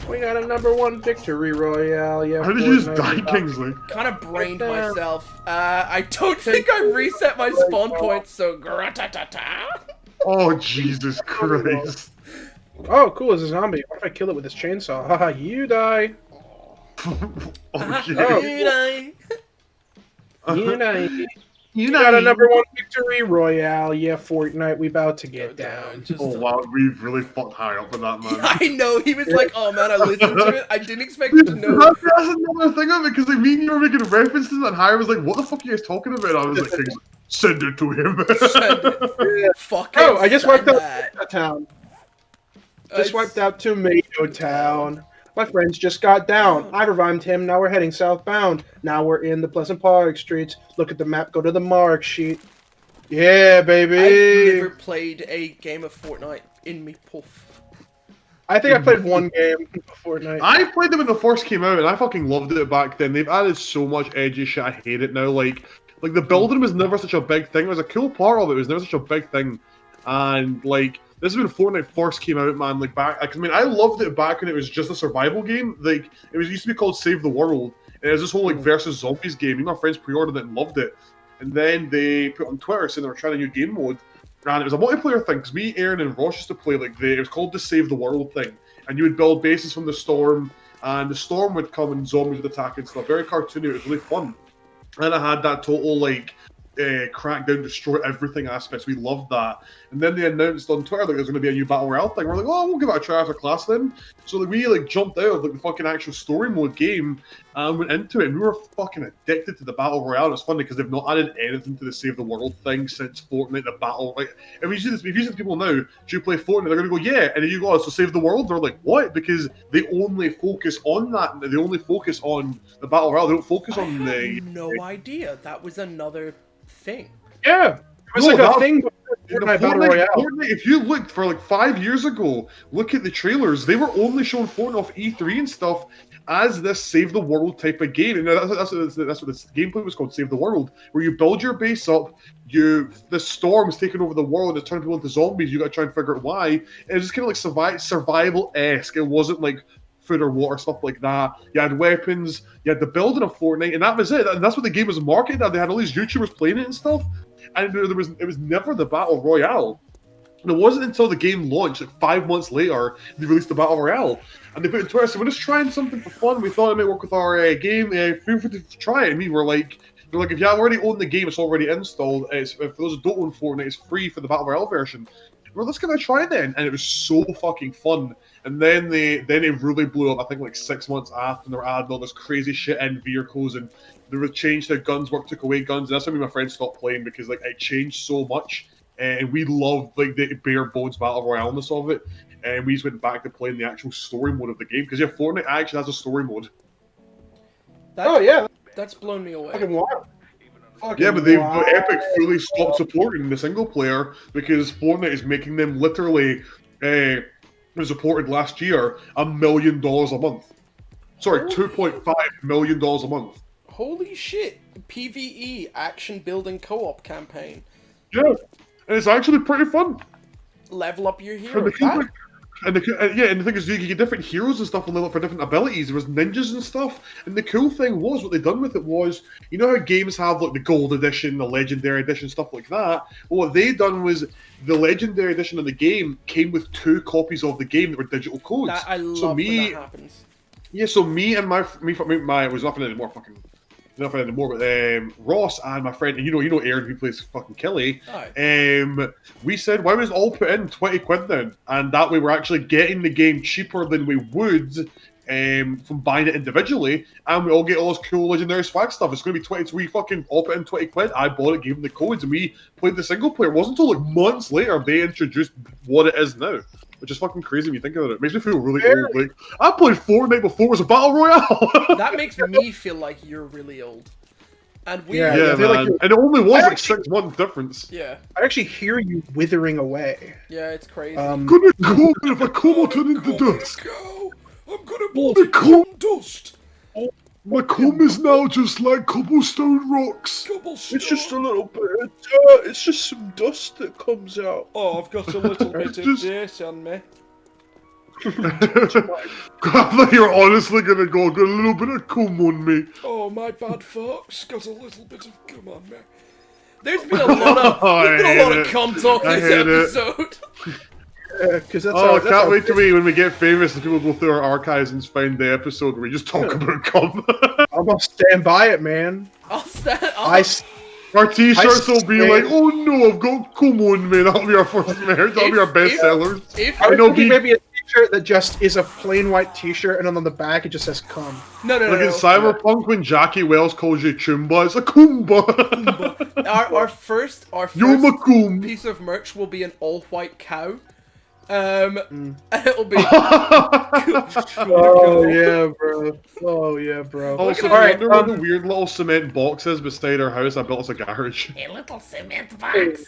we got a #1 victory royale. Yeah. How did you just die, Kingsley? Kind of brained myself. I don't think I reset my spawn points, so gratata. Oh, Jesus Christ. Oh, cool, it's a zombie. What if I kill it with this chainsaw? Haha, you die. Okay. You die. You got a #1 victory royale. Yeah, Fortnite, we about to get down. Oh, wow, we really fucked high up with that, man. I know, he was like, oh man, I listened to it. I didn't expect him to know. That's another thing of it, because like, me and you were making references, and High was like, what the fuck are you guys talking about? I was like, send it to him. Send it. Fucking oh, I just wiped out that. town. Just wiped out Tomato Town. My friends just got down. I revived him. Now we're heading southbound. Now we're in the Pleasant Park streets. Look at the map. Go to the mark sheet. Yeah, baby. I've never played a game of Fortnite in me puff. I think I played one game of Fortnite. I played them when it first came out, and I fucking loved it back then. They've added so much edgy shit. I hate it now. Like the building was never such a big thing. It was a cool part of it. It was never such a big thing. And like, this is when Fortnite first came out, man. Like back, I mean, I loved it back when it was just a survival game. Like it used to be called Save the World, and it was this whole like versus zombies game. Me and my friends pre-ordered it and loved it. And then they put it on Twitter saying they were trying a new game mode, and it was a multiplayer thing. Because me, Aaron, and Ross used to play like it was called the Save the World thing, and you would build bases from the storm, and the storm would come and zombies would attack and stuff. Very cartoony. It was really fun, and I had that total like. Crackdown, destroy everything aspects. We loved that. And then they announced on Twitter that there's going to be a new Battle Royale thing. We're like, oh, we'll give it a try after class then. So like, we like jumped out of like the fucking actual story mode game and went into it. And we were fucking addicted to the Battle Royale. It's funny because they've not added anything to the Save the World thing since Fortnite, the Battle. Like, if you see people now, do you play Fortnite? They're going to go, yeah. And then you go, oh, so Save the World? They're like, what? Because they only focus on that. They only focus on the Battle Royale. They don't focus on the... I had no idea. That was another thing. Yeah, it was like a thing before Fortnite Battle Royale. Fortnite, if you looked for like 5 years ago, look at the trailers. They were only showing Fortnite off E3 and stuff as this Save the World type of game. And that's what this gameplay was called, Save the World, where you build your base up, the storm's taking over the world, it's turning people into zombies, you gotta try and figure out why. And it was just kind of like survival-esque. It wasn't like food or water, stuff like that. You had weapons, you had the building of Fortnite, and that was it. And that's what the game was marketed at. They had all these YouTubers playing it and stuff. And it was never the Battle Royale. And it wasn't until the game launched, like 5 months later, they released the Battle Royale. And they put it on Twitter, so we're just trying something for fun. We thought it might work with our game. Feel free to try it. And we were like, if you already own the game, it's already installed. For those who don't own Fortnite, it's free for the Battle Royale version. Well, let's give it a try then. And it was so fucking fun. And then it really blew up, I think like 6 months after, and they were adding all this crazy shit in vehicles, and they were changed how guns work, took away guns, and that's when me and my friends stopped playing because like it changed so much. and we loved like the bare bones battle royalness of it. And we just went back to playing the actual story mode of the game because Fortnite actually has a story mode. Oh yeah, That's blown me away. fucking wild. Yeah, but Epic fully stopped supporting the single player because Fortnite is making them literally, was reported last year, $1 million a month. Sorry, $2.5 million a month. Holy shit! PvE action building co-op campaign. Yeah, and it's actually pretty fun. Level up your And hero. the, cool thing- and the thing is, you can get different heroes and stuff and level up for different abilities. There was ninjas and stuff, and the cool thing was what they done with it was, you know how games have like the gold edition, the legendary edition, stuff like that. Well, what they done was the legendary edition of the game came with 2 copies of the game that were digital codes. That, I love so when me, that happens. yeah, so me and my it was nothing anymore, but Ross and my friend, and you know Aaron who plays fucking Kelly. Alright. We said, why was all put in 20 quid then? And that way we're actually getting the game cheaper than we would from buying it individually, and we all get all this cool legendary swag stuff. It's going to be 20, so we fucking all put in 20 quid. I bought it, gave them the codes, and we played the single player. It wasn't until like months later they introduced what it is now. Which is fucking crazy when you think about it. It makes me feel really old. Like, I played Fortnite before it was a battle royale. That makes me feel like you're really old. And we Yeah, Yeah, I feel like man. you're- And it only was like Actually- 6 months difference. Yeah, I actually hear you withering away. yeah, it's crazy. Gonna come if I come out into dust. Go! I'm gonna bloody come dust! My cum is now just like cobblestone rocks. Cobblestone! It's just a little bit of dirt. It's just some dust that comes out. Oh, I've got a little bit of Just- this on me. I thought you were honestly gonna go, got a little bit of cum on me. Oh, my bad fox got a little bit of cum on me. There's been a lot of cum talk I this hate it. episode. Because that's Oh, I how, that's can't how wait till when we get famous and people go through our archives and find the episode where we just talk about cum. I'm gonna stand by it, man. I'll stand. Our t-shirts will be stand- like, oh no, I've got cum on me. That'll be our first merch. That'll be our best sellers. If I was know thinking he- maybe a t-shirt that just is a plain white t-shirt, and on the back it just says "cum." no, Like in Cyberpunk when Jackie Wells calls you Chumba, it's a Kumba. our first You're my cum. piece of merch will be an all-white cow. It'll be Oh yeah, bro. Oh yeah, bro. Also, All right, wonder where the weird little cement box is beside our house. I built us a garage. A little cement box.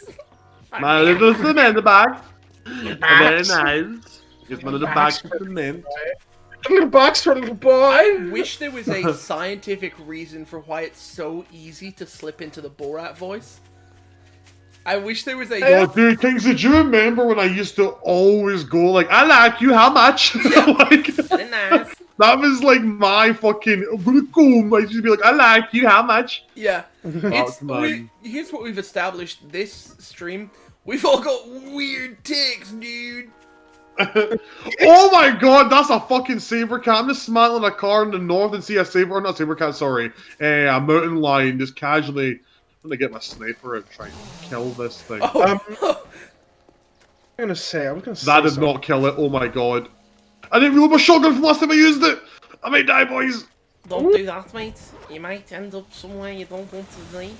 My little cement box. Very nice. Here's my little box of cement. little box for a little boy. I wish there was a scientific reason for why it's so easy to slip into the Borat voice. I wish there was a. Oh, dude, Kings, did you remember when I used to always go like, I like you, how much? Like, Very nice. that was like my fucking, I'm gonna come. I used to be like, I like you, how much? Yeah. It's, come on. here's what we've established this stream. We've all got weird ticks, dude. Oh my god, that's a fucking saber cat. I'm just smiling at a car in the north and see a saber, or not saber cat, sorry. A mountain lion just casually. I'm gonna get my sniper and try and kill this thing. Oh, I'm gonna say That something. did not kill it, oh my god. I didn't reload my shotgun from last time I used it! I may die, boys! Don't do that, mate. You might end up somewhere you don't want to be.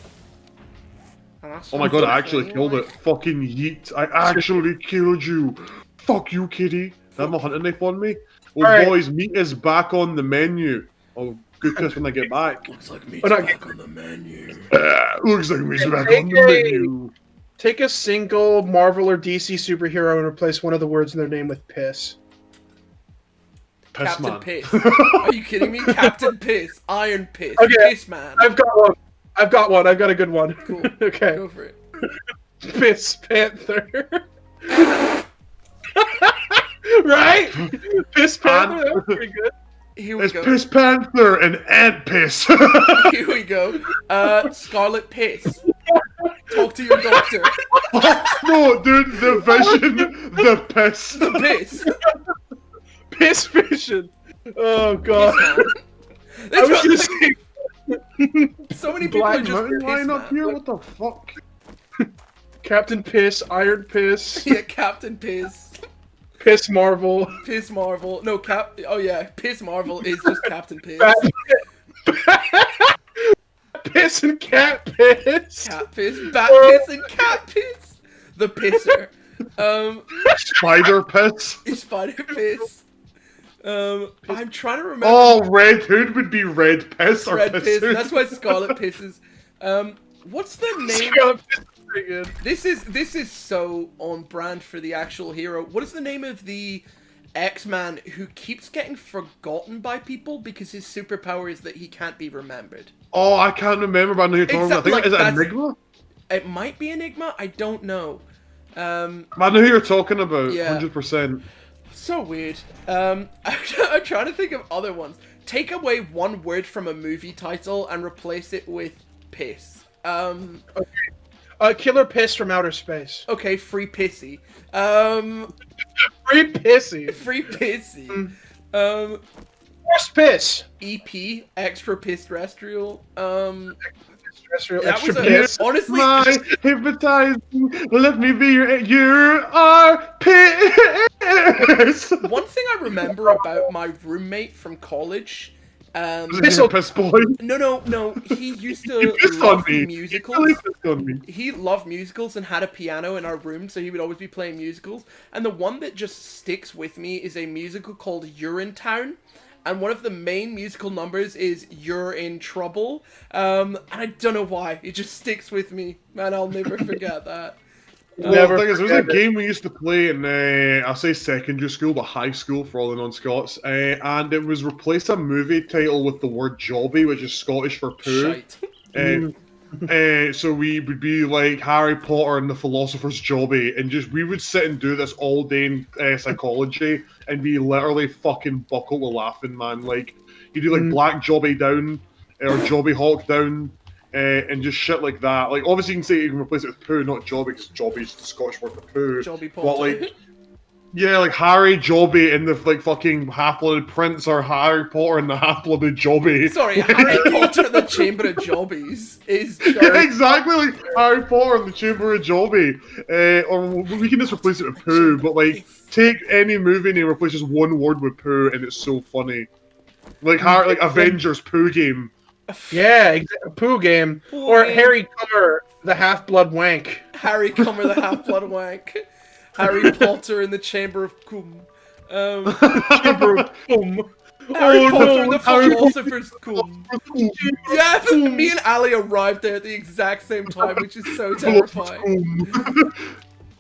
And that's Oh my what god, I'm I actually saying, killed like. it. Fucking yeet. I actually killed you. Fuck you, kitty. They have a hunting knife on me. Oh, Alright. boys, meat is back on the menu. I'll cook this when I get back. looks like meat's But I- back on the menu. Looks like meat's back Hey, on the hey. menu. Take a single Marvel or DC superhero and replace one of the words in their name with piss. Piss Captain man. Piss. Are you kidding me? Captain Piss. Iron Piss. Okay. Piss Man. I've got one. I've got a good one. Cool. Okay. Go for it. Piss Panther. Right? Piss Panther. That was pretty good. Here we It's go. Piss Panther and Ant Piss. Here we go. Scarlet Piss. Talk to your doctor. No, dude, the vision, the piss. The Piss. Piss Vision. Oh god. Piss Man. I was gonna That's say what, so many people are Black just Mountain Piss Lion Man. up here? What the fuck? Captain Piss, Iron Piss, Yeah, Captain Piss. Piss Marvel. Piss Marvel. No, Oh yeah, Piss Marvel is just Captain Piss. Piss and Cat Piss. Cat Piss, Bat Piss, and Cat Piss. the pisser. Spider piss. Spider piss. I'm trying to remember. Oh, Red Hood would be red piss or Red piss. piss. Hood. That's why Scarlet pisses. What's the name? Scarlet Piss is pretty good. This is so on brand for the actual hero. What is the name of the X-Man who keeps getting forgotten by people because his superpower is that he can't be remembered? Oh, I can't remember, but I know you're talking about. I think, Like, is it that's- Enigma? It might be Enigma. I don't know. I know who you're talking about. Yeah. 100%. So weird. I'm trying to think of other ones. Take away one word from a movie title and replace it with piss. Killer Piss from Outer Space. Okay, free pissy. Free Pissy. Free pissy. Worst Piss. EP, extra piss terrestrial. Terrestrial That extra was piss. honestly. My hypnotizing, let me be you are piss. One thing I remember about my roommate from college. Piss boy. No. He used He to pissed love on me. musicals. He pissed on me. He loved musicals and had a piano in our room, so he would always be playing musicals. And the one that just sticks with me is a musical called Urinetown. And one of the main musical numbers is You're in Trouble. And I don't know why. It just sticks with me. Man, I'll never forget that. Well, the thing is, there was a game we used to play in, I'll say secondary school, but high school for all the non-Scots, and it was replaced a movie title with the word jobby, which is Scottish for poo. Shite. So we would be like Harry Potter and the Philosopher's Jobby, and we would sit and do this all day in psychology, and be literally fucking buckled with laughing, man. Like, you do like Black Jobby Down, or Jobby Hawk Down, and just shit like that. Like, obviously you can say you can replace it with poo, not Jobby, because Jobby is the Scottish word for poo. Jobby But Potter. like, yeah, like Harry Jobby and the like fucking Half-Blooded Prince, or Harry Potter and the Half-Blooded Jobby. Sorry, Harry Potter and the Chamber of Jobbies is Yeah, just... exactly, like Harry Potter and the Chamber of Jobby. Or we can just replace it with poo, but like, take any movie name, replace just one word with poo, and it's so funny. Like Avengers Poo Game. Yeah, Poo Game. Poo Or Game. Harry Cummer, the Half-Blood Wank. Harry Cummer the Half-Blood Wank. Harry Potter in the Chamber of Cum. Chamber of Boom. Harry Oh, Potter no, and the Harry Philosopher's Cum. Yeah, but me and Ali arrived there at the exact same time, which is so terrifying.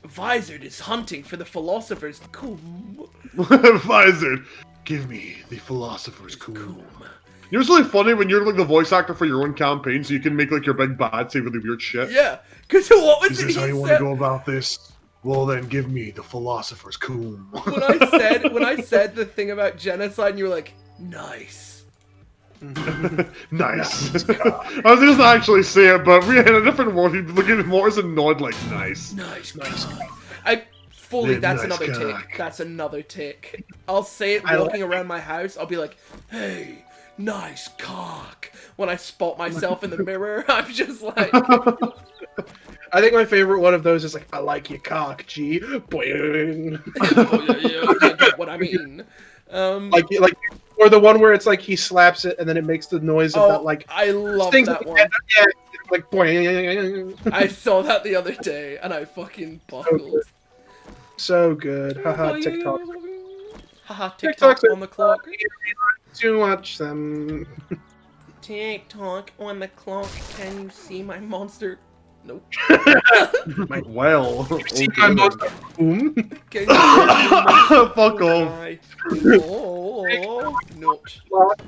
Vizard is hunting for the Philosopher's Cum. Vizard, give me the Philosopher's Cool. You know what's really funny when you're like the voice actor for your own campaign, so you can make like your big bad say really weird shit. Yeah, because what was Is it this he how you want said? to go about this? Well, then give me the Philosopher's Cool. When I said the thing about genocide, and you were like, nice. Nice. I was just actually say it, but we had a different word. He'd look at Morris and nod like, nice. Nice. I fully, Yeah, that's nice another cock. tick. That's another tick. I'll say it walking around my house. I'll be like, hey, nice cock. When I spot myself in the mirror, I'm just like, I think my favorite one of those is like, I like your cock, G. Boing. oh, yeah, you get what I mean. Like, or the one where it's like he slaps it and then it makes the noise of that, like, I love things that like one. Yeah, like, boing. I saw that the other day, and I fucking buckled. So good. Haha, TikTok. Haha, TikTok TikTok's on the clock. To watch them. TikTok on the clock. Can you see my monster? Nope. Well, See my most boom. Can you see my monster? fuck off. Oh, not.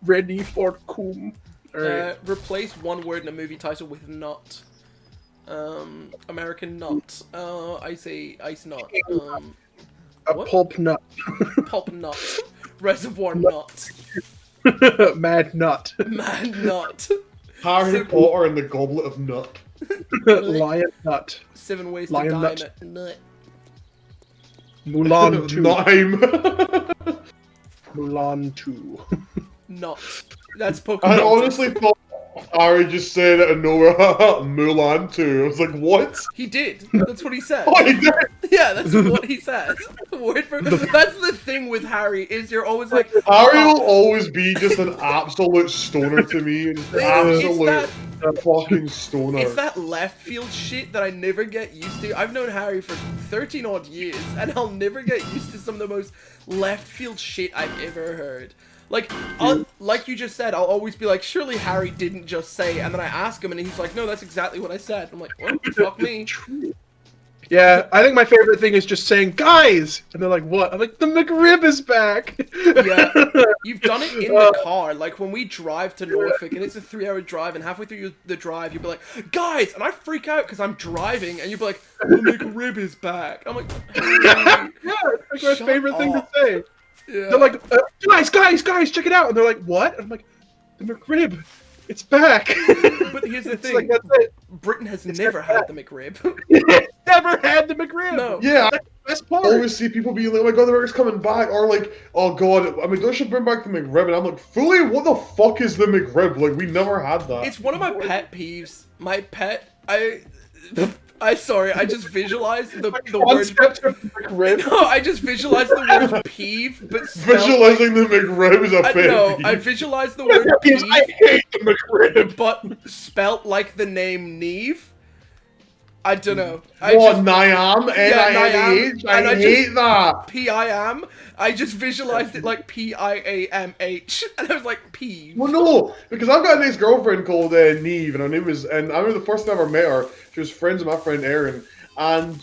Ready for coom. Alright. Replace one word in a movie title with nut. American nut. I say ice nut. A what? pulp nut. Pulp nut. Reservoir nut. Mad nut. Man nut. Harry Potter and the Goblet of Nut. Lion nut. 7 ways Lion to die nut. in a nut. Mulan 2. Notheim. Mulan 2. Nut. That's Pokemon. I honestly thought Harry just said it and nowhere. Mulan 2. I was like, what? He did. That's what he said. Oh, he did. Yeah, that's what he says. Word for that's the thing with Harry is you're always like Harry will always be just an absolute stoner to me. Just It's absolute. that fucking stoner. It's that left field shit that I never get used to. I've known Harry for 13 odd years, and I'll never get used to some of the most left field shit I've ever heard. Like, like you just said, I'll always be like, surely Harry didn't just say, and then I ask him, and he's like, no, that's exactly what I said. I'm like, well, fuck me. Yeah, I think my favorite thing is just saying, guys! And they're like, what? I'm like, the McRib is back! Yeah, you've done it in the car. Like, when we drive to Norfolk, and it's a 3-hour drive, and halfway through the drive, you'll be like, guys! And I freak out because I'm driving, and you'll be like, the McRib is back. I'm like, hey, Yeah, it's like my favorite thing to say. Yeah. They're like, guys, check it out! And they're like, what? And I'm like, the McRib, it's back! But here's the It's thing, like, that's it. Britain has never had the McRib. Never had the McRib! No. Yeah, That's the best part! I always see people being like, oh my god, the burger's coming back, or like, oh god, I mean, they should bring back the McRib, and I'm like, fully, what the fuck is the McRib? Like, we never had that. It's one of my pet peeves. My pet, sorry, I just visualized the word. Concept of the McRib. No, I just visualized the word peeve, but spelled Visualizing the McRib is a pet no, peeve. I visualized the word Because peeve, I hate the McRib! but spelt like the name Neve. I don't know. What, Niam? Niam, N-I-N-H? and I I hate that. P-I-am. I just visualized it like P-I-A-M-H, and I was like, peeve. Well, no, because I've got a nice girlfriend called Neve, and her name was, and I remember the first time I ever met her, she was friends with my friend Erin, and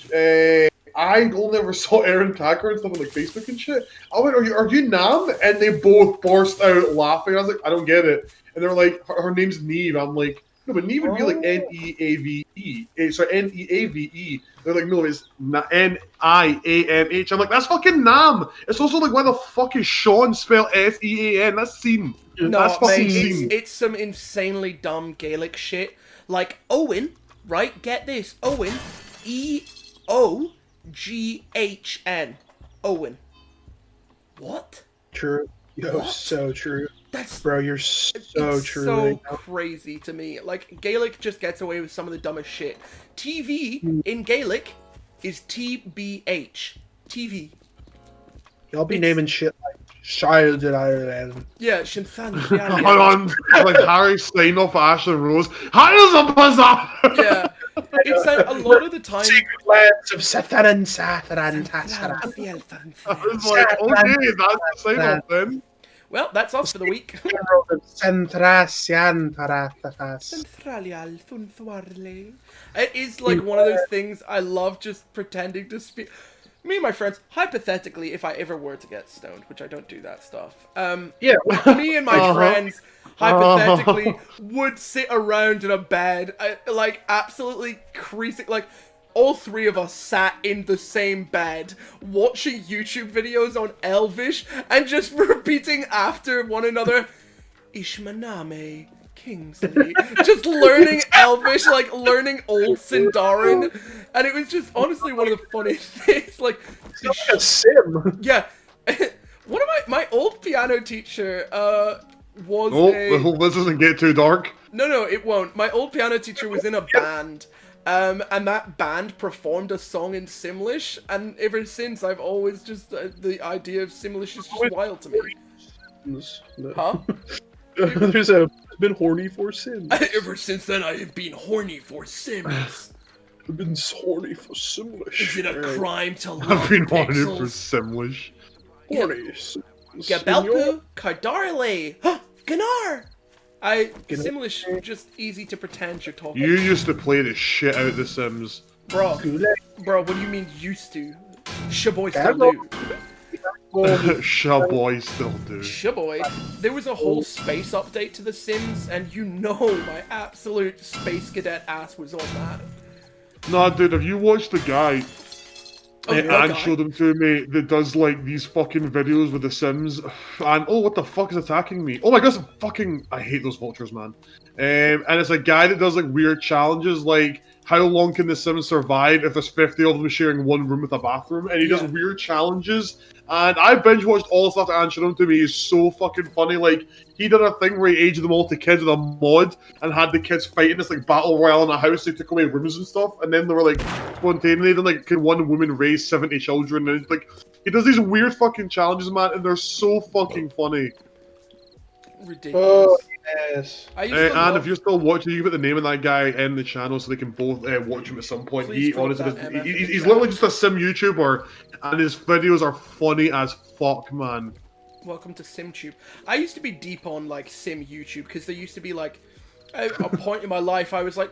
I only ever saw Erin tag her and stuff on like Facebook and shit. I went, are you Nam? And they both burst out laughing. I was like, I don't get it. And they're like, her name's Neve. I'm like, no, but Neve would be like N-E-A-V-E. Sorry, N-E-A-V-E. They're like, no, it's N-I-A-M-H. I'm like, that's fucking Nam. It's also like, why the fuck is Sean spelled S-E-A-N? That's scene. No, That's fucking mate, scene. it's some insanely dumb Gaelic shit. Like, Owen, right? Get this. Owen, E-O-G-H-N. Owen. What? True. Yo, What? so true. That's Bro, you're so it's true. so right now. crazy to me. Like, Gaelic just gets away with some of the dumbest shit. TV Hmm. in Gaelic is TBH. TV. Y'all be It's- naming shit like Child in Ireland. Yeah, Shinsan. Hold on, like Harry Steinoff, Ashley Rose. How's a bazaar? Yeah. It's like a lot of the time. Secret lands of Sataran, Sataran, I Sataran. was like, okay, that's the Steinoff then. Well, that's us for the week. Centrasian Parathas. It is like one of those things I love, just pretending to speak. Me and my friends, hypothetically, if I ever were to get stoned, which I don't do that stuff, Yeah. me and my friends hypothetically would sit around in a bed, like absolutely creasing, like all three of us sat in the same bed watching YouTube videos on Elvish and just repeating after one another, Ishmaname Kingsley, just learning Elvish, like learning Old Sindarin, and it was just honestly one of the funniest things. Like, It's like a sim. yeah, one of my old piano teacher was Oh, a I hope this doesn't get too dark. no, it won't. My old piano teacher was in a band, and that band performed a song in Simlish, and ever since I've always just the idea of Simlish is just wild to me. Huh? There's been horny for Sims. Ever since then, I have been horny for Sims. I've been horny for Simlish. Is it a Right. crime to love I've been wanting for pixels? Simlish. Horny. Gabelpu Kardarle Ganar. Simlish just easy to pretend you're talking. You used to play the shit out of The Sims. Bro, what do you mean used to? Shaboy still do. Shaboy still do. Shaboy, there was a whole space update to The Sims, and you know my absolute space cadet ass was on that. Nah, dude, have you watched the guy? Oh, the Anne guy? showed him to me that does like these fucking videos with The Sims. And oh, what the fuck is attacking me? Oh my god, I hate those vultures, man. And it's a guy that does like weird challenges, like how long can The Sims survive if there's 50 of them sharing one room with a bathroom? And he does weird challenges. And I binge watched all the stuff that Anne showed him to me. It's so fucking funny. Like, he did a thing where he aged them all to kids with a mod and had the kids fighting this like battle royale in a house. They took away rooms and stuff, and then they were like spontaneously, then like, can one woman raise 70 children? And it's like, he does these weird fucking challenges, man, and they're so fucking funny. Ridiculous. Oh yes. I used And to love... if you're still watching, you put the name of that guy in the channel so they can both watch him at some point. Please He drop honestly, that MF in the he's chat. literally just a sim YouTuber, and his videos are funny as fuck, man. Welcome to SimTube. I used to be deep on like Sim YouTube because there used to be like a point in my life I was like,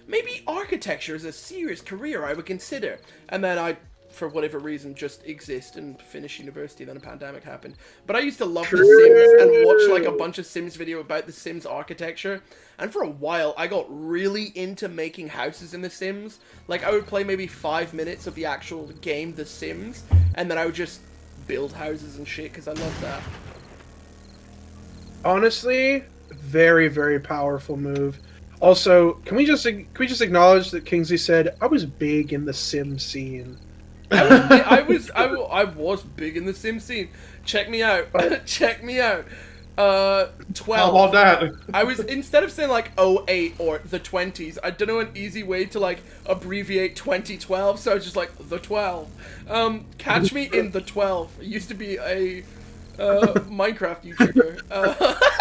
maybe architecture is a serious career I would consider. And then I, for whatever reason, just exist and finish university. Then a pandemic happened. But I used to love The Sims and watch like a bunch of Sims video about The Sims architecture. And for a while, I got really into making houses in The Sims. Like I would play maybe 5 minutes of the actual game The Sims, and then I would just build houses and shit because I love that. Honestly, very, very powerful move. Also, can we just acknowledge that Kingsley said I was big in the Sim scene? I was big in the Sim scene. Check me out. Check me out. 12. How about that? I was, instead of saying like 08 or the 20s, I don't know an easy way to like abbreviate 2012, so I was just like the 12. Catch me in the 12. I used to be a Minecraft YouTuber.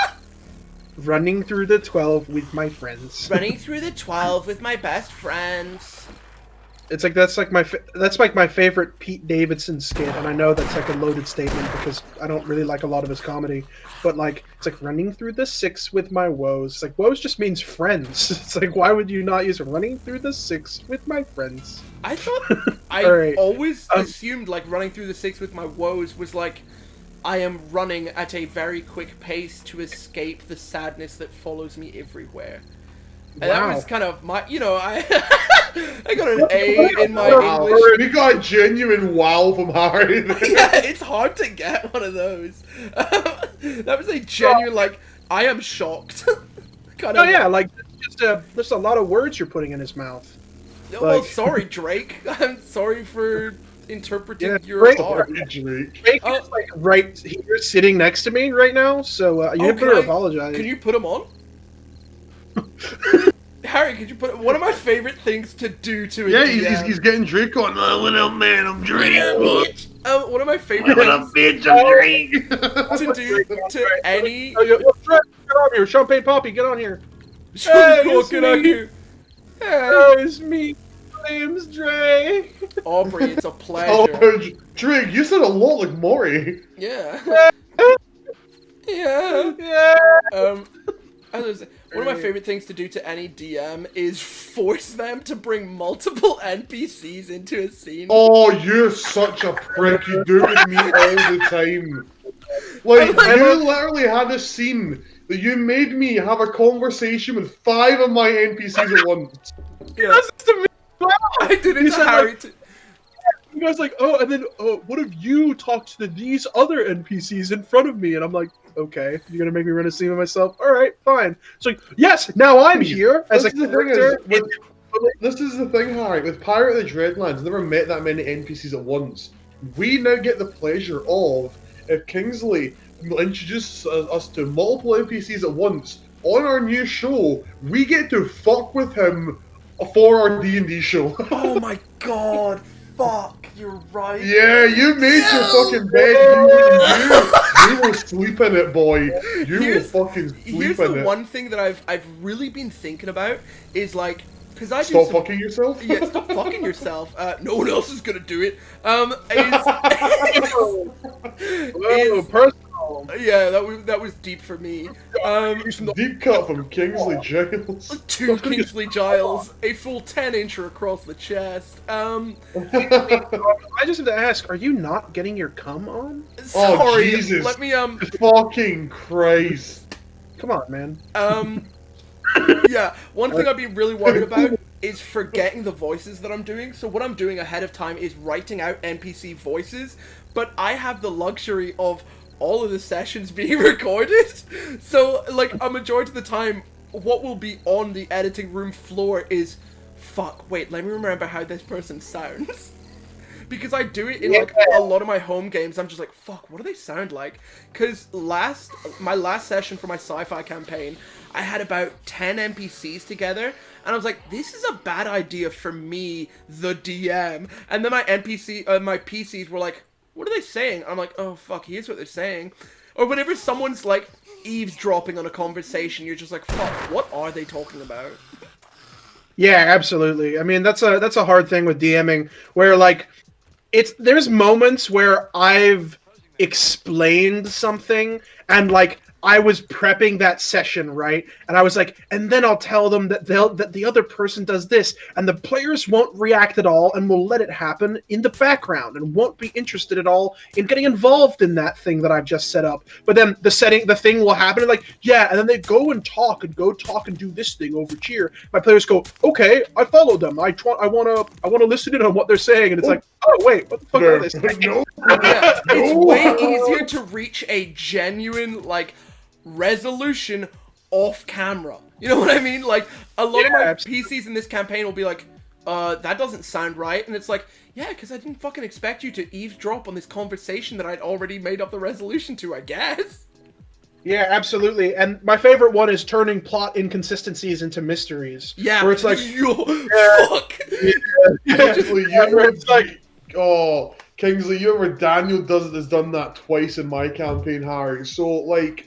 Running through the 12 with my friends. Running through the 12 with my best friends. It's like that's like my favorite Pete Davidson skit, and I know that's like a loaded statement because I don't really like a lot of his comedy. But like, it's like running through the 6 with my woes. It's like woes just means friends. It's like why would you not use running through the 6 with my friends? I thought I Alright, always assumed like running through the 6 with my woes was like I am running at a very quick pace to escape the sadness that follows me everywhere. And that Wow. was kind of my, you know, I I got an A in my Wow, English. we got a genuine wow from Harry. Yeah, it's hard to get one of those. That was a genuine, like, I am shocked. kind Oh of. yeah, like there's a lot of words you're putting in his mouth. Well, like- sorry, Drake. I'm sorry for interpreting Yeah, your Drake- art. Drake. Jake Oh. is like right here, sitting next to me right now. So you Oh, better can I- apologize. Can you put him on? Harry, could you put one of my favorite things to do to a Yeah, DM? he's getting Drake on. What up, man? I'm Drake. One of my favorite What up, things bitch? I'm Drake. to do to any Oh, yo, Drake, get on here, Champagne Poppy, get on here. Hey, it's get out me. here. Oh, it's me. My name's Dre. Aubrey, it's a Oh, pleasure. Drake, you sound a lot like Maury. Yeah. Yeah. Yeah. As I was saying, one of my favorite things to do to any DM is force them to bring multiple NPCs into a scene. Oh, you're such a prick. You do it with me all the time. Like, you literally had a scene that you made me have a conversation with 5 of my NPCs at once. Yeah, That's to me. Wow. I did it You to said, Harry. like, You guys like, oh, and then what if you talked to these other NPCs in front of me? And I'm like, okay, you're gonna make me run a scene with myself? All right, fine. It's like, yes, now I'm here as a This is the thing character. is, this is the thing, Harry. With Pirate of the Dreadlands, never met that many NPCs at once. We now get the pleasure of, if Kingsley will introduce us to multiple NPCs at once on our new show, we get to fuck with him for our D&D show. Oh my god, fuck, you're right. Yeah, you made your fucking bed. You will sleep in it, boy. You will fucking sleep Here's in the it. one thing that I've really been thinking about is like, because I do Stop some, fucking yourself. yeah, stop fucking yourself. No one else is gonna do it. Whoa, personal. Yeah, that was deep for me. Deep cut from Kingsley Giles. To Kingsley Giles, a full 10-incher across the chest. I just have to ask, are you not getting your cum on? Sorry, Jesus. let me Fucking Christ. Come on, man. yeah, one thing I've been really worried about is forgetting the voices that I'm doing. So what I'm doing ahead of time is writing out NPC voices, but I have the luxury of all of the sessions being recorded. So, like, a majority of the time, what will be on the editing room floor is, fuck, wait, let me remember how this person sounds. Because I do it in, like, a lot of my home games. I'm just like, fuck, what do they sound like? Because my last session for my sci-fi campaign, I had about 10 NPCs together, and I was like, this is a bad idea for me, the DM. And then my PCs were like, what are they saying? I'm like, oh, fuck, here's what they're saying. Or whenever someone's, like, eavesdropping on a conversation. You're just like, fuck, what are they talking about? Yeah, absolutely. I mean, that's a hard thing with DMing, where like there's moments where I've explained something and like I was prepping that session, right? And I was like, and then I'll tell them that that the other person does this, and the players won't react at all and will let it happen in the background and won't be interested at all in getting involved in that thing that I've just set up. But then the thing will happen, and like, yeah, and then they go talk and do this thing over here. My players go, okay, I follow them. I wanna listen in on what they're saying, and it's like, oh wait, what the fuck are they saying? No. Yeah, it's way easier to reach a genuine, like, resolution off camera. You know what I mean? Like, a lot of my PCs in this campaign will be like, that doesn't sound right. And it's like, yeah, because I didn't fucking expect you to eavesdrop on this conversation that I'd already made up the resolution to, I guess. Yeah, absolutely. And my favorite one is turning plot inconsistencies into mysteries. Yeah. Where it's like, fuck. Kingsley, it's like, oh, Kingsley, you remember Daniel has done that twice in my campaign, Harry. So, like,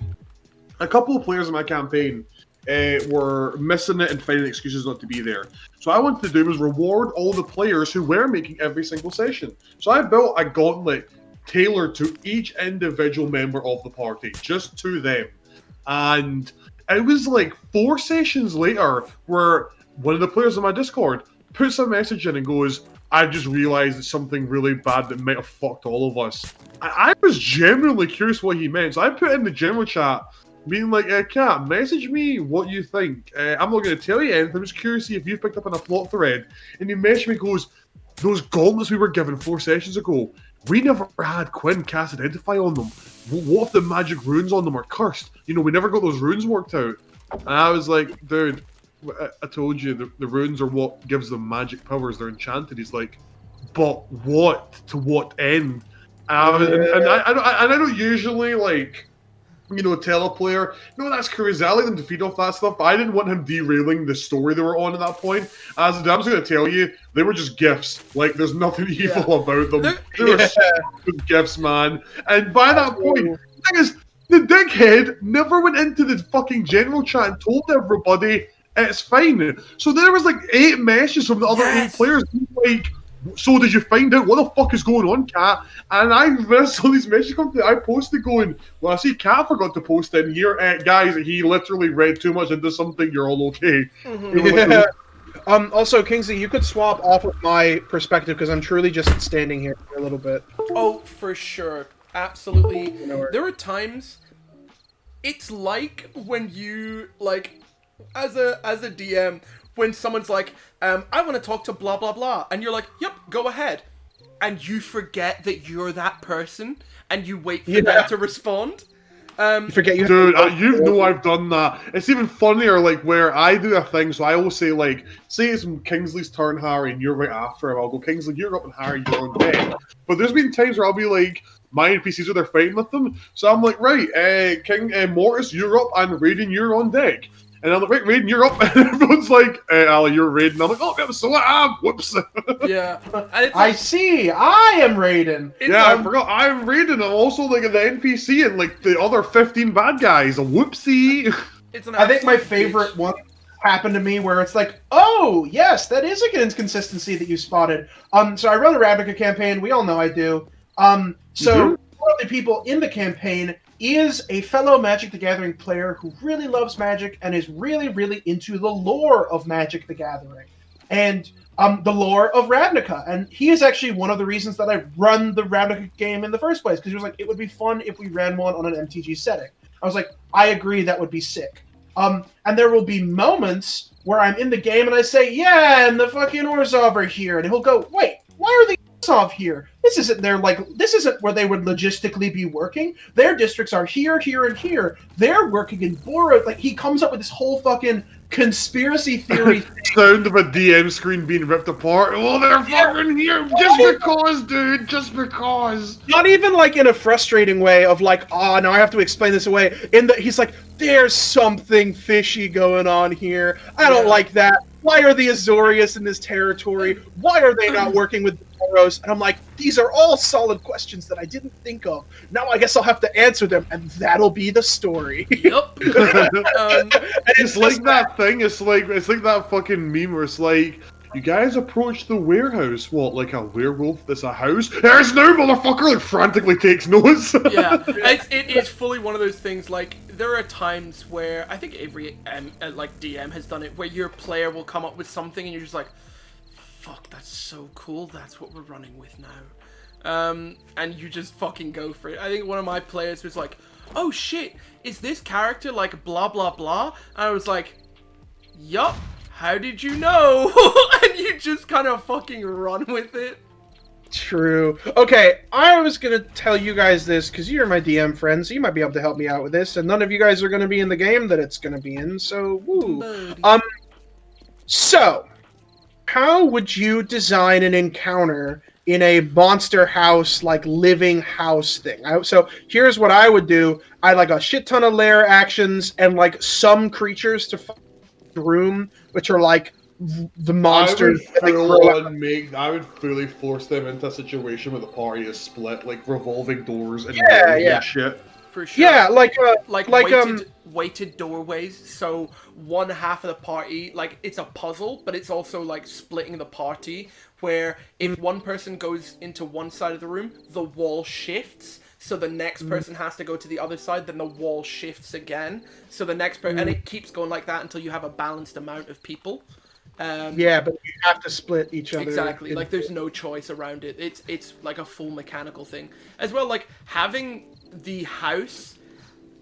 a couple of players in my campaign were missing it and finding excuses not to be there. So what I wanted to do was reward all the players who were making every single session. So I built a gauntlet tailored to each individual member of the party, just to them. And it was like 4 sessions later where one of the players on my Discord puts a message in and goes, I just realized it's something really bad that might have fucked all of us. I was genuinely curious what he meant. So I put in the general chat, being like, Kat, message me what you think. I'm not going to tell you anything. I'm just curious to see if you've picked up on a plot thread. And he messaged me, goes, those gauntlets we were given 4 sessions ago, we never had Quinn cast Identify on them. What if the magic runes on them are cursed? You know, we never got those runes worked out. And I was like, dude, I told you, the runes are what gives them magic powers. They're enchanted. He's like, but what? To what end? I don't usually, like, you know, tell a player, no, that's cool, rally them to feed off that stuff, but I didn't want him derailing the story they were on at that point. As I'm just going to tell you, they were just gifts. Like, there's nothing evil about them. They were good gifts, man. And by that point, the thing is, the dickhead never went into the fucking general chat and told everybody it's fine. So there was like 8 messages from the other 8 players, like, so did you find out what the fuck is going on, Kat? And I saw these messages come through. I posted going, well, I see Kat forgot to post in here. Guys, he literally read too much into something. You're all okay. Yeah. Also, Kingsley, you could swap off of my perspective because I'm truly just standing here for a little bit. Oh, for sure. Absolutely. There are times, it's like when you, like, as a DM, when someone's like, I want to talk to blah, blah, blah. And you're like, yep, go ahead. And you forget that you're that person, and you wait for them to respond. You forget you Dude, you know I've done that. It's even funnier, like, where I do a thing, so I always say, like, say it's Kingsley's turn, Harry, and you're right after him. I'll go, Kingsley, you're up, and Harry, you're on deck. But there's been times where I'll be like, my NPCs are there fighting with them. So I'm like, right, Mortis, you're up, and Raiden, you're on deck. And I'm like, right, Raiden, you're up. And everyone's like, Ali, you're Raiden. I'm like, oh, yeah, so I am. Whoops. Yeah. And I see. I am Raiden. Yeah, I forgot. I'm Raiden. I'm also like the NPC and like the other 15 bad guys. A whoopsie. I think my favorite one happened to me where it's like, oh, yes, that is an inconsistency that you spotted. So I run a Ravnica campaign. We all know I do. So one of the people in the campaign is a fellow Magic the Gathering player who really loves Magic and is really, really into the lore of Magic the Gathering and the lore of Ravnica. And he is actually one of the reasons that I run the Ravnica game in the first place, because he was like, it would be fun if we ran one on an MTG setting. I was like, I agree, that would be sick. And there will be moments where I'm in the game and I say, yeah, and the fucking Orzhov are here. And he'll go, wait, why are the Orzhov here? This isn't where they would logistically be working. Their districts are here, here, and here. They're working in Boros. Like, he comes up with this whole fucking conspiracy theory. Sound of a DM screen being ripped apart. Oh, they're fucking here just because, dude. Just because. Not even like in a frustrating way of like, oh, now I have to explain this away. He's like, there's something fishy going on here. I don't like that. why are the Azorius in this territory? Why are they not working with the Boros? And I'm like, these are all solid questions that I didn't think of. Now I guess I'll have to answer them, and that'll be the story. Yup. It's like that thing. It's like that fucking meme where it's like, you guys approach the warehouse. What, like a werewolf that's a house? There's no motherfucker. Like frantically takes notes. Yeah, it's fully one of those things. Like there are times where I think every like DM has done it, where your player will come up with something and you're just like, "Fuck, that's so cool. That's what we're running with now," and you just fucking go for it. I think one of my players was like, "Oh shit, is this character like blah blah blah?" And I was like, "Yup. How did you know?" And you just kind of fucking run with it. True. Okay, I was gonna tell you guys this because you're my DM friends, so you might be able to help me out with this, and none of you guys are gonna be in the game that it's gonna be in, so woo. So, how would you design an encounter in a monster house, like living house thing? So here's what I would do. I like a shit ton of lair actions and like some creatures to the room, which are like the monsters. I would fully force them into a situation where the party is split, like revolving doors and shit. For sure. Yeah, like weighted doorways. So one half of the party, like it's a puzzle, but it's also like splitting the party. Where if one person goes into one side of the room, the wall shifts. So the next person has to go to the other side, then the wall shifts again. So the next person, and it keeps going like that until you have a balanced amount of people. Yeah, but you have to split each other. Exactly. Like there's no choice around it. It's like a full mechanical thing. As well, like having the house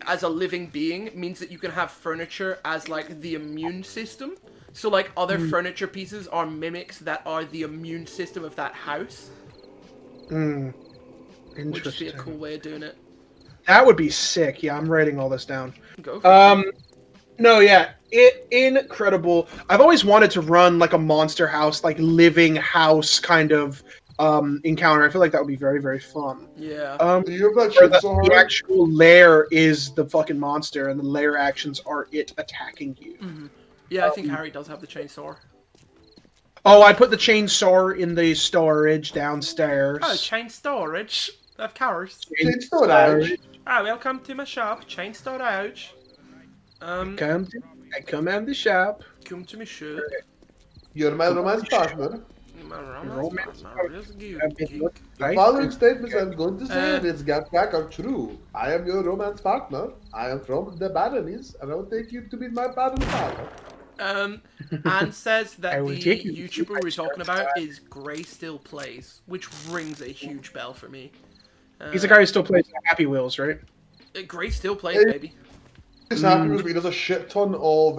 as a living being means that you can have furniture as like the immune system. So like other furniture pieces are mimics that are the immune system of that house. Interesting. Would just be a cool way of doing it. That would be sick. Yeah, I'm writing all this down. Go for it. No, yeah, incredible. I've always wanted to run like a monster house, like living house kind of encounter. I feel like that would be very, very fun. Yeah. Do you have that Where shit so the hard? actual lair is the fucking monster, and the lair actions are it attacking you. Yeah, I think Harry does have the chainsaw. Oh, I put the chainsaw in the storage downstairs. Oh, chain storage of course. Chain storage. Ah, welcome to my shop, chain storage. I come out of the shop. Come to me shop. You're my romance partner. My romance partner. The following statements I'm going to say in this Gat Pack are true. I am your romance partner. I am from the Baronies, and I will take you to be my baron father. Anne says that I the will take you to YouTuber my we're talking church about class. is Grey Still Plays, which rings a huge bell for me. He's the guy who still plays Happy Wheels, right? Grey Still Plays, baby. He's happy with me. He does a shit ton of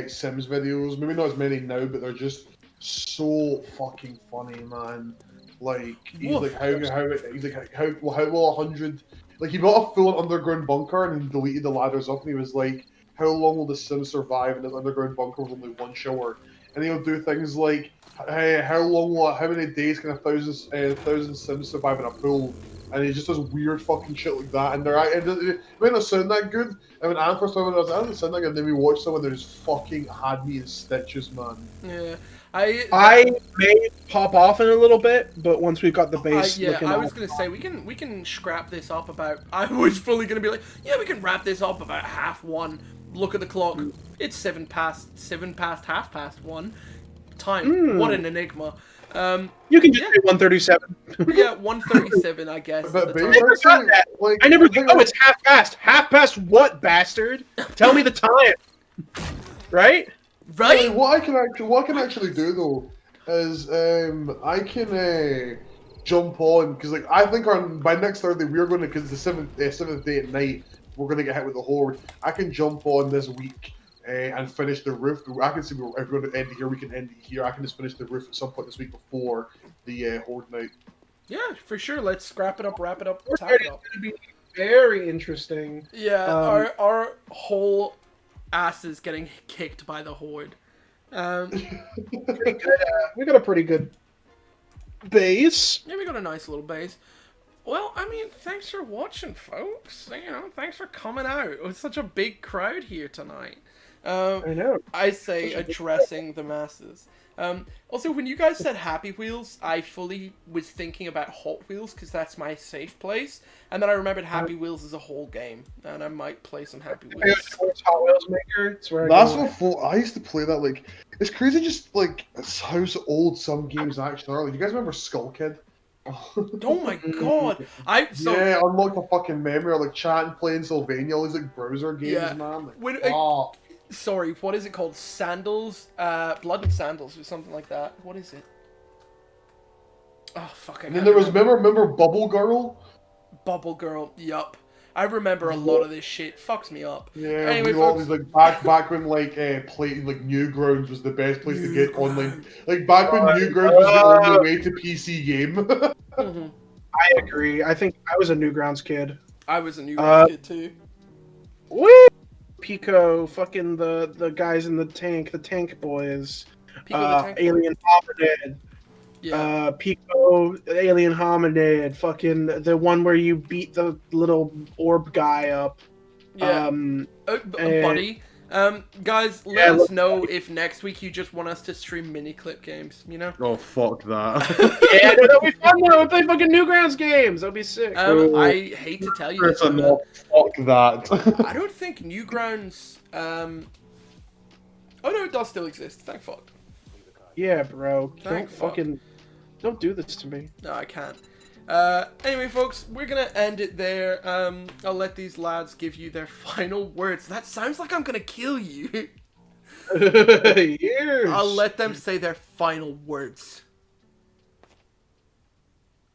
Sims videos. Maybe not as many now, but they're just so fucking funny, man. Like he's Woof. like how will 100 like he built a full underground bunker and deleted the ladders up and he was like, how long will the Sims survive in this underground bunker with only one shower? And he'll do things like, hey, how many days can a thousand Sims survive in a pool? And he just does weird fucking shit like that. And it might not sound that good. I mean, Anne first time I was like, it doesn't sound that good. And then we watched someone that just fucking had me in stitches, man. Yeah. I may pop off in a little bit, but once we've got the base looking I was gonna say we can scrap this up about. I was fully gonna be like, yeah, we can wrap this up about 1:30. Look at the clock. It's 7 past 1:30. Time. What an enigma. You can just say 1:37. Yeah, 1:37, I guess. But at the time. basically, like, I never think, oh, it's half past. Half past what, bastard? Tell me the time. Right? Right? What I can actually do though is I can jump on because like I think by next Thursday we're going to, because it's the seventh day at night, we're going to get hit with the horde. I can jump on this week and finish the roof. I can see if we're going to end it here. We can end it here. I can just finish the roof at some point this week before the horde night. Yeah, for sure. Let's scrap it up, wrap it up, It's tap it up. going to be very interesting. Yeah, our whole asses getting kicked by the horde. Pretty good, we got a pretty good base. Yeah, we got a nice little base. Well, I mean, thanks for watching, folks. You know, thanks for coming out. It was such a big crowd here tonight. I know. I say addressing the masses. Also, when you guys said Happy Wheels, I fully was thinking about Hot Wheels because that's my safe place, and then I remembered Happy Wheels is a whole game, and I might play some Happy I go Wheels. towards Hot Wheels Maker. It's where I That's go. what I used to play that. Like, it's crazy, just like how old some games actually are. Like, you guys remember Skull Kid? Oh my god! Yeah, unlock a fucking memory, or like chatting, playing Sylvania, all these like browser games, Yeah. man. Like, When- oh. Sorry, what is it called? Sandals? Blood and Sandals or something like that. What is it? Oh fuck! I And then can't there was remember. remember Bubble Girl? Bubble Girl. Yup. I remember a lot of this shit. Fucks me up. Yeah, Anyway, we all folks. these like back when like playing like Newgrounds was the best place to get online. Newgrounds. Like back when Newgrounds was the only way to PC game. Mhm. I agree. I think I was a Newgrounds kid. I was a new kid too. Woo! Pico, fucking the guys in the tank boys. Pico the Tank Boy. Alien Hominid. Yeah. Pico, Alien Hominid. Fucking the one where you beat the little orb guy up. Yeah. and- Buddy. Guys, let Yeah, us look- know if next week you just want us to stream mini clip games. You know. Oh fuck that. Yeah, that'll be fun though. We'll play fucking Newgrounds games. That'll be sick. I hate to tell you this, Person, but fuck that. I don't think Newgrounds. Oh no, it does still exist. Thank fuck. Yeah, bro. Thank fuck. Don't do this to me. No, I can't. Anyway, folks, we're gonna end it there. I'll let these lads give you their final words. That sounds like I'm gonna kill you. Years. I'll let them say their final words.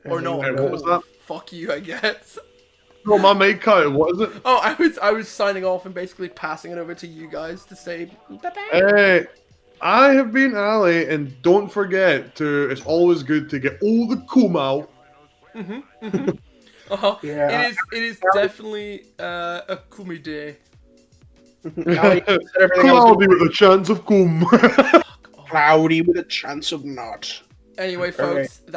Or no, Hey, what was that? fuck you, I guess. No, my mic cut. What is it? Oh, I was signing off and basically passing it over to you guys to say bye-bye. Hey, I have been Ali, and don't forget to. It's always good to get all the kumau. Uh-huh. Yeah. It is definitely a Kumi day. Now you said everything else. Cloudy with a chance of cum. Cloudy with a chance of not. Anyway, All right. folks, that's